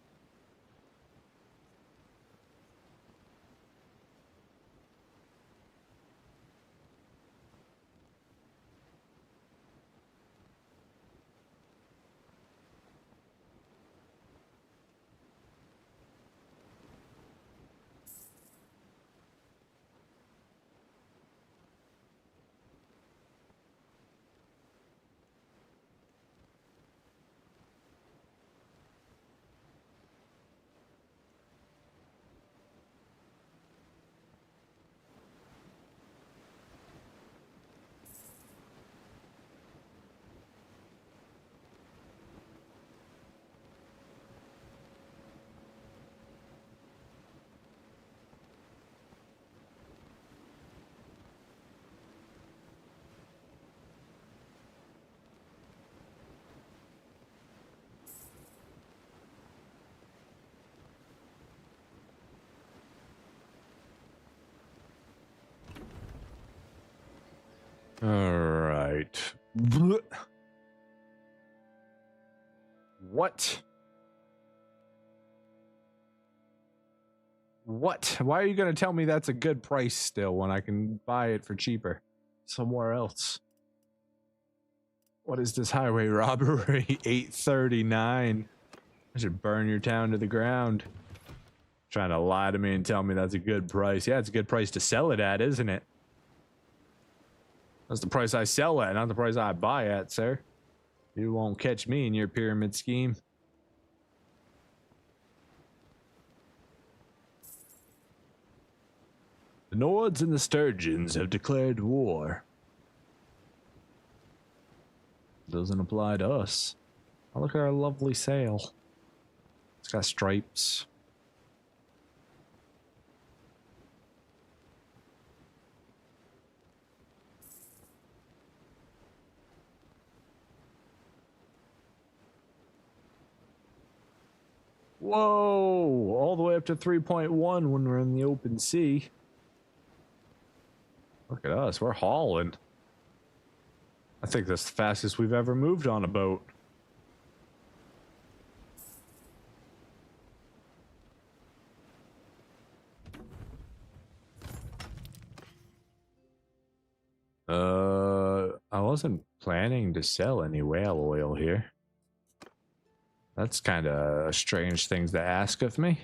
All right. What? What? Why are you going to tell me that's a good price still when I can buy it for cheaper somewhere else? What is this highway robbery? 839. I should burn your town to the ground. Trying to lie to me and tell me that's a good price. Yeah, it's a good price to sell it at, isn't it? That's the price I sell at, not the price I buy at, sir. You won't catch me in your pyramid scheme. The Nords and the Sturgeons have declared war. Doesn't apply to us. Oh, look at our lovely sail. It's got stripes. Whoa! All the way up to 3.1 when we're in the open sea. Look at us, we're hauling. I think that's the fastest we've ever moved on a boat. I wasn't planning to sell any whale oil here. That's kind of a strange thing to ask of me.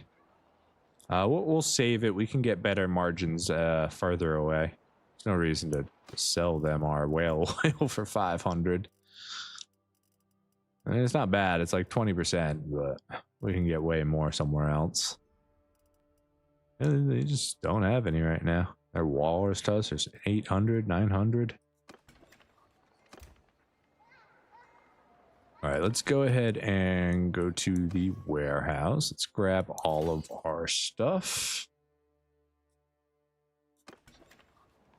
We'll save it. We can get better margins further away. There's no reason to sell them our whale oil for 500. I mean, it's not bad. It's like 20%, but we can get way more somewhere else. And they just don't have any right now. Their walrus tusk is 800, 900. All right, let's go ahead and go to the warehouse. Let's grab all of our stuff.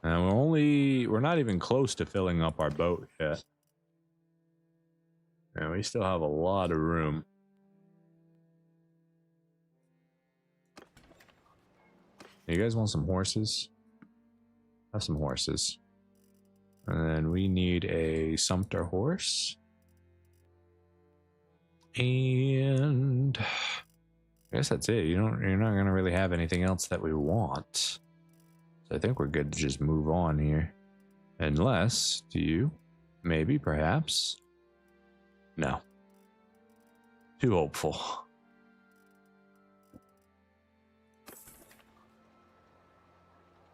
And we're not even close to filling up our boat yet. And we still have a lot of room. You guys want some horses? Have some horses. And then we need a sumpter horse. And I guess that's it. You're not gonna really have anything else that we want. So I think we're good to just move on here. Unless, do you? Maybe, perhaps. No. Too hopeful.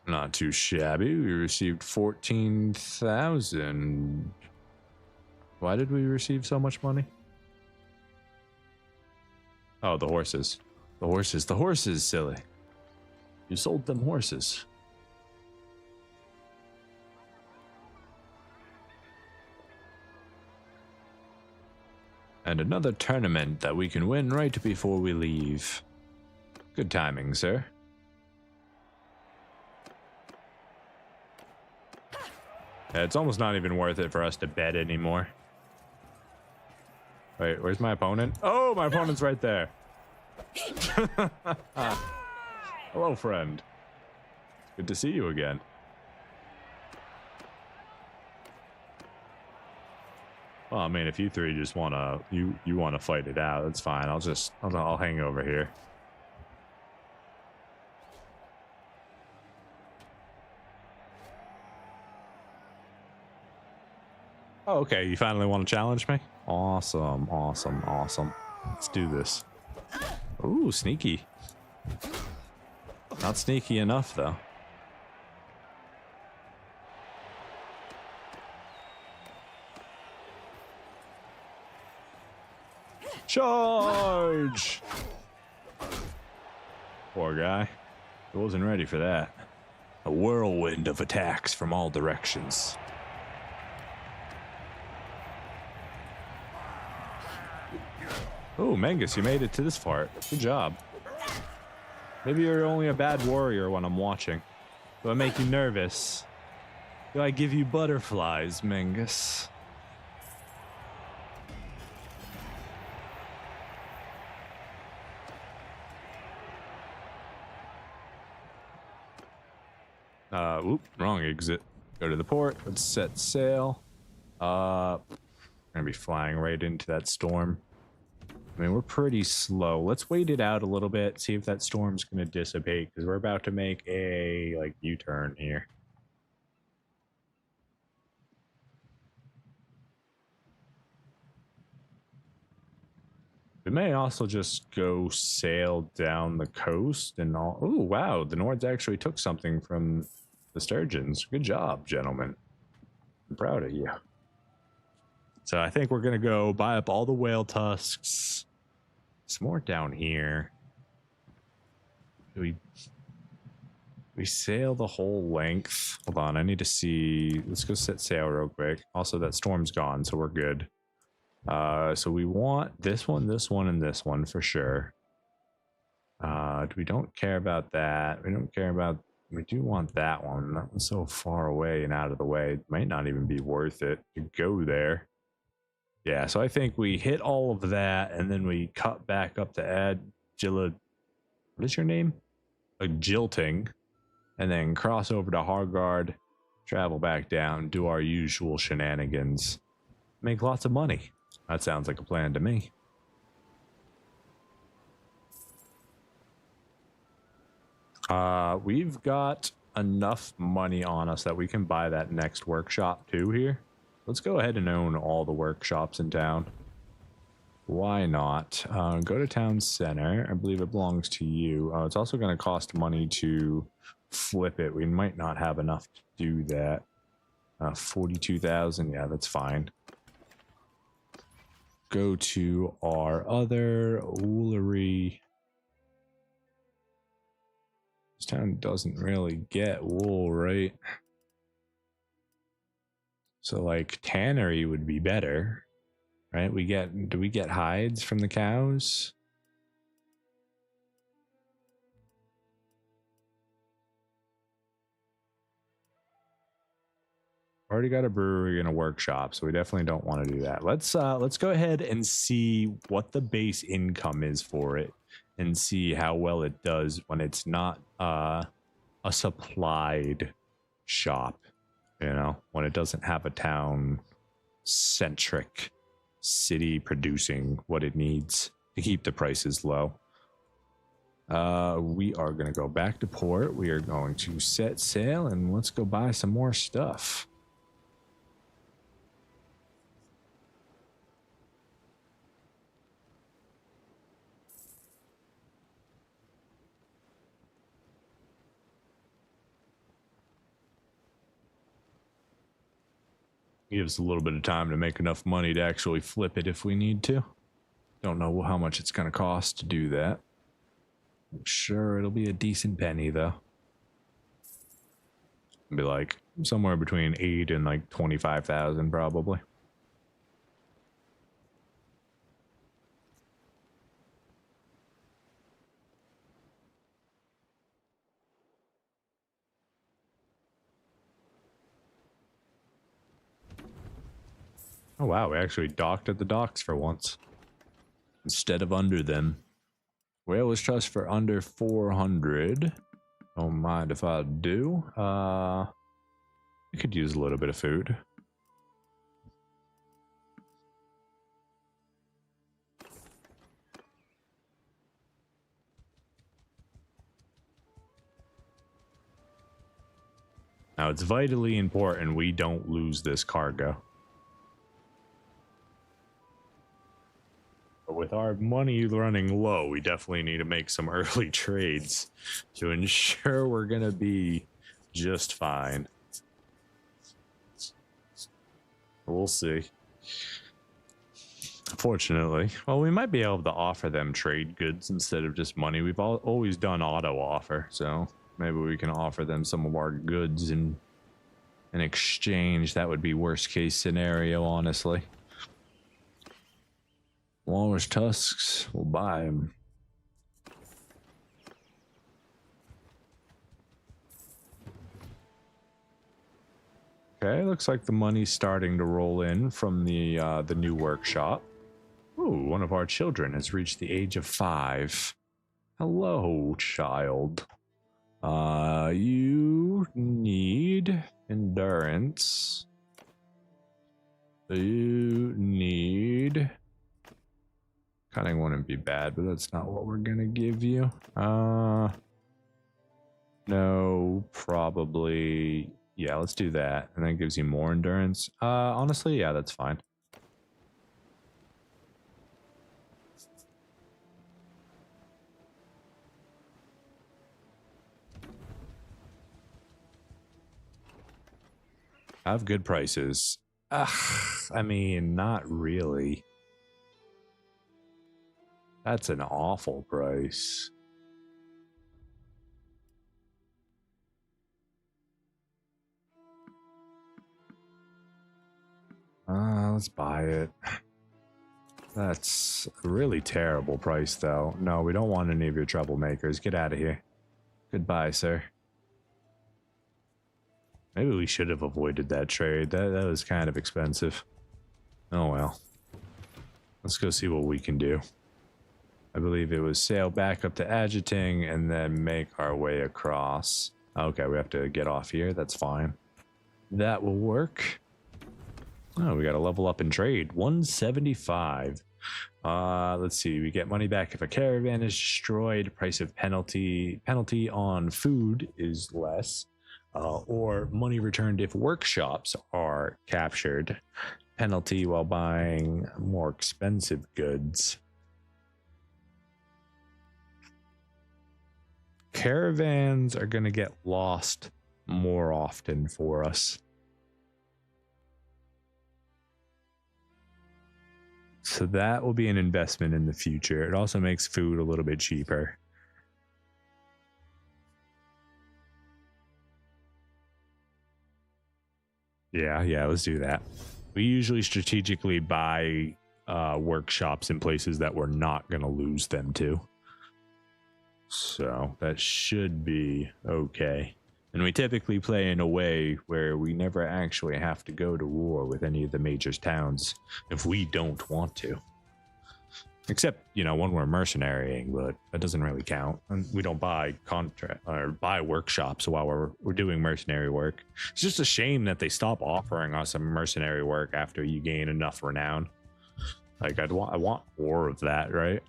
Not too shabby. We received 14,000. Why did we receive so much money? Oh, the horses. The horses, silly. You sold them horses. And another tournament that we can win right before we leave. Good timing, sir. Yeah, it's almost not even worth it for us to bet anymore. Wait, where's my opponent? Oh, my opponent's right there. Hello, friend. It's good to see you again. Well, I mean, if you three just wanna you wanna fight it out, that's fine. I'll hang over here. Oh, okay. You finally want to challenge me? Awesome, awesome, awesome. Let's do this. Ooh, sneaky. Not sneaky enough, though. Charge! Poor guy. He wasn't ready for that. A whirlwind of attacks from all directions. Oh, Mangus, you made it to this part. Good job. Maybe you're only a bad warrior when I'm watching. Do I make you nervous? Do I give you butterflies, Mangus? Whoop, wrong exit. Go to the port. Let's set sail. We're gonna be flying right into that storm. I mean, we're pretty slow. Let's wait it out a little bit, see if that storm's gonna dissipate, because we're about to make a U-turn here. We may also just go sail down the coast and all. Oh, wow, the Nords actually took something from the Sturgeons. Good job, gentlemen. I'm proud of you. So I think we're gonna go buy up all the whale tusks. Some more down here. Do we sail the whole length? Hold on, I need to see. Let's go set sail real quick. Also, that storm's gone, so we're good. So we want this one, and this one for sure. We don't care about that. We don't care about. We do want that one. That one's so far away and out of the way. It might not even be worth it to go there. Yeah, so I think we hit all of that, and then we cut back up to What is your name? Jilting, and then cross over to Hargard, travel back down, do our usual shenanigans, make lots of money. That sounds like a plan to me. We've got enough money on us that we can buy that next workshop too here. Let's go ahead and own all the workshops in town. Why not? Go to town center. I believe it belongs to you. It's also going to cost money to flip it. We might not have enough to do that. 42,000. Yeah, that's fine. Go to our other woolery. This town doesn't really get wool, right? So like tannery would be better, right? Do we get hides from the cows? Already got a brewery and a workshop, so we definitely don't want to do that. Let's go ahead and see what the base income is for it and see how well it does when it's not a supplied shop. You know, when it doesn't have a town centric city producing what it needs to keep the prices low. We are going to go back to port. We are going to set sail and let's go buy some more stuff. Gives a little bit of time to make enough money to actually flip it if we need to. Don't know how much it's going to cost to do that. I'm sure it'll be a decent penny though. It'll be like somewhere between 8 and like 25,000 probably. Oh wow, we actually docked at the docks for once. Instead of under them. Whalers trust for under 400. Don't mind if I do. I could use a little bit of food. Now it's vitally important we don't lose this cargo. But with our money running low, we definitely need to make some early trades to ensure we're going to be just fine. We'll see. Fortunately, well, we might be able to offer them trade goods instead of just money. We've always done auto offer, so maybe we can offer them some of our goods in exchange. That would be worst case scenario, honestly. Walrus tusks, we'll buy them. Okay, looks like the money's starting to roll in from the new workshop. Ooh, one of our children has reached the age of 5. Hello, child. You need endurance. You need... Cutting wouldn't be bad, but that's not what we're gonna give you. No, probably. Yeah, let's do that. And that gives you more endurance. Honestly, yeah, that's fine. I have good prices. I mean, not really. That's an awful price. Let's buy it. That's a really terrible price, though. No, we don't want any of your troublemakers. Get out of here. Goodbye, sir. Maybe we should have avoided that trade. That was kind of expensive. Oh well. Let's go see what we can do. I believe it was sail back up to Adjuting and then make our way across. Okay, we have to get off here. That's fine. That will work. Oh, we got to level up in trade. 175. Let's see. We get money back if a caravan is destroyed. Price of penalty on food is less. Or money returned if workshops are captured. Penalty while buying more expensive goods. Caravans are going to get lost more often for us. So that will be an investment in the future. It also makes food a little bit cheaper. Yeah, let's do that. We usually strategically buy workshops in places that we're not going to lose them to. So that should be okay. And we typically play in a way where we never actually have to go to war with any of the major towns if we don't want to. Except, you know, when we're mercenarying, but that doesn't really count. And we don't buy contract or buy workshops while we're doing mercenary work. It's just a shame that they stop offering us some mercenary work after you gain enough renown. Like I want more of that, right?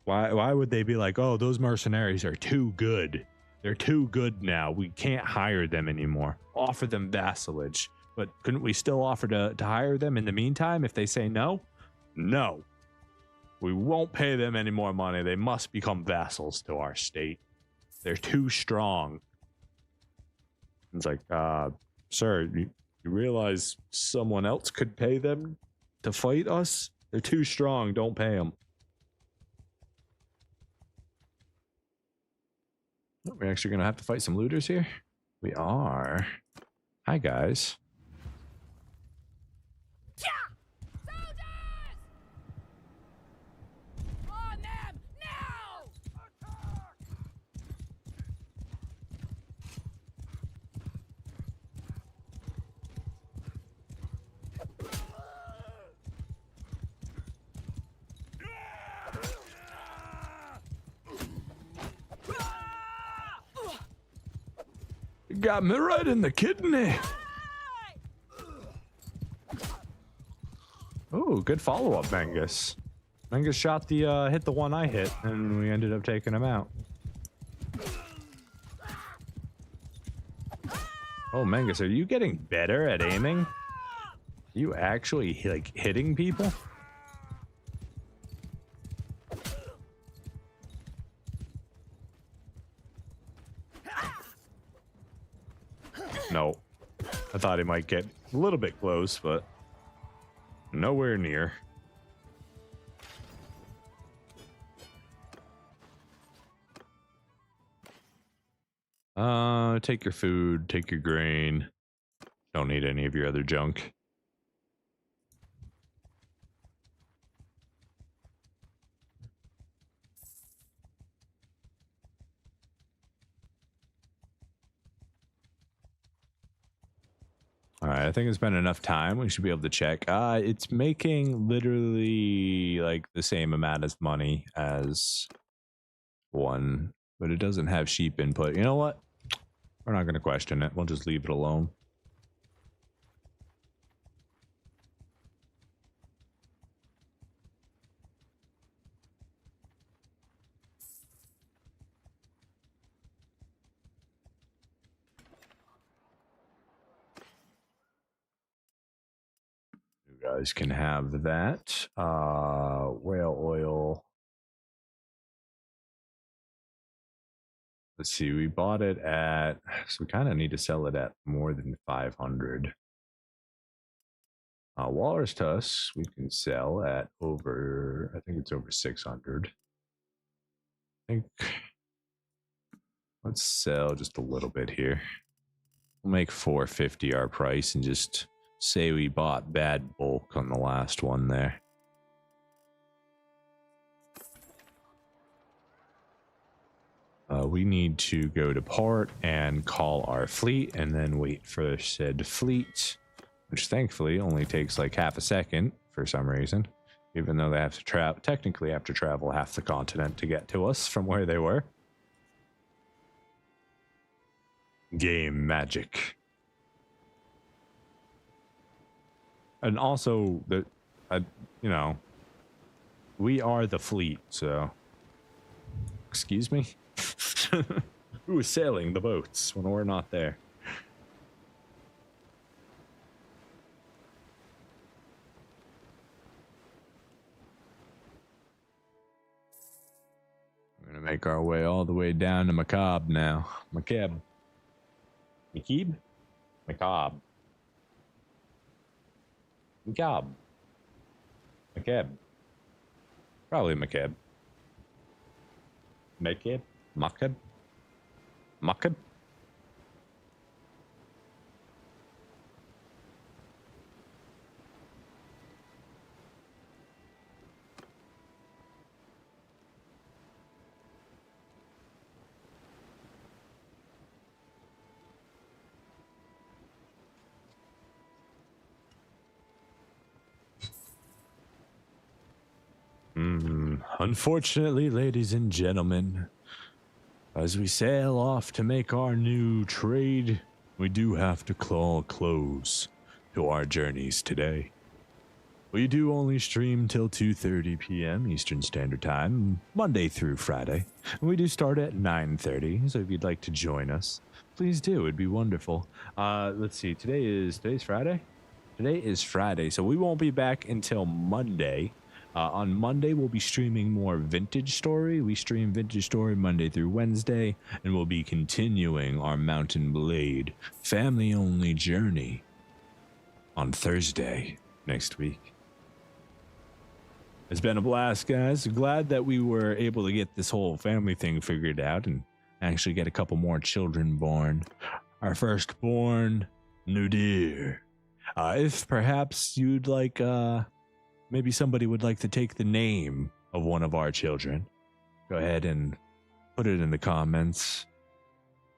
Why would they be like, oh, those mercenaries are too good. They're too good now. We can't hire them anymore. Offer them vassalage. But couldn't we still offer to hire them in the meantime if they say no? No. We won't pay them any more money. They must become vassals to our state. They're too strong. It's like, sir, you realize someone else could pay them to fight us? They're too strong. Don't pay them. We're actually going to have to fight some looters here. We are. Hi, guys. Soldiers! On them now! You got me right in the kidney. Oh, good follow-up, Mangus. Mangus shot the, hit the one I hit, and we ended up taking him out. Oh, Mangus, are you getting better at aiming? Are you actually, like, hitting people? No. I thought he might get a little bit close, but nowhere near. Take your food, take your grain. Don't need any of your other junk. All right, I think it's been enough time. We should be able to check. It's making literally like the same amount of money as one, but it doesn't have sheep input. You know what? We're not going to question it. We'll just leave it alone. You guys can have that. Whale oil. Let's see, we bought it at, so we kind of need to sell it at more than 500. Walrus Tusk, we can sell at over, I think it's over 600. I think, let's sell just a little bit here. We'll make 450 our price and just say we bought bad bulk on the last one there. We need to go to port and call our fleet and then wait for said fleet, which thankfully only takes like half a second for some reason, even though they have to technically have to travel half the continent to get to us from where they were. Game magic. And also the, you know, we are the fleet, so excuse me. Who is sailing the boats when we're not there? We're gonna make our way all the way down to Macabre now. Macabre. Macabre? Macabre. Macabre. Macabre. Probably Macabre. Macabre? Macabre? Macabre? Unfortunately, ladies and gentlemen, as we sail off to make our new trade, we do have to call close to our journeys today. We do only stream till 2:30 p.m. Eastern Standard Time, Monday through Friday. And we do start at 9:30, so if you'd like to join us, please do. It'd be wonderful. Let's see. Today's Friday? Today is Friday, so we won't be back until Monday. On Monday, we'll be streaming more Vintage Story. We stream Vintage Story Monday through Wednesday, and we'll be continuing our Mountain Blade family-only journey on Thursday next week. It's been a blast, guys. Glad that we were able to get this whole family thing figured out and actually get a couple more children born. Our firstborn, Nudir. If perhaps you'd like, maybe somebody would like to take the name of one of our children, go ahead and put it in the comments.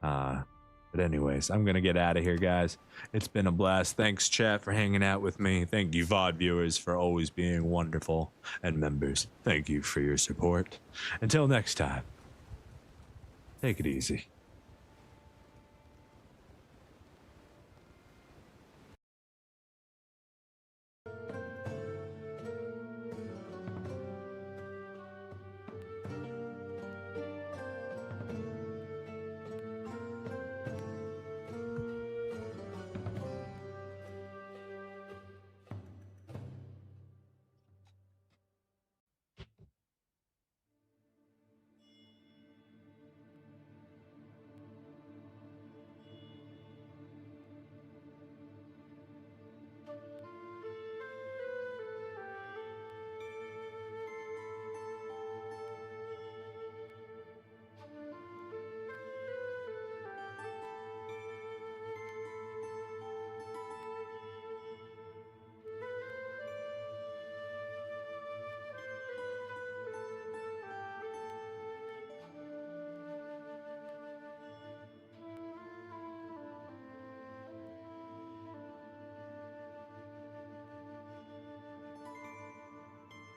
But anyways, I'm going to get out of here, guys. It's been a blast. Thanks, chat, for hanging out with me. Thank you, VOD viewers, for always being wonderful. And members, thank you for your support. Until next time, take it easy.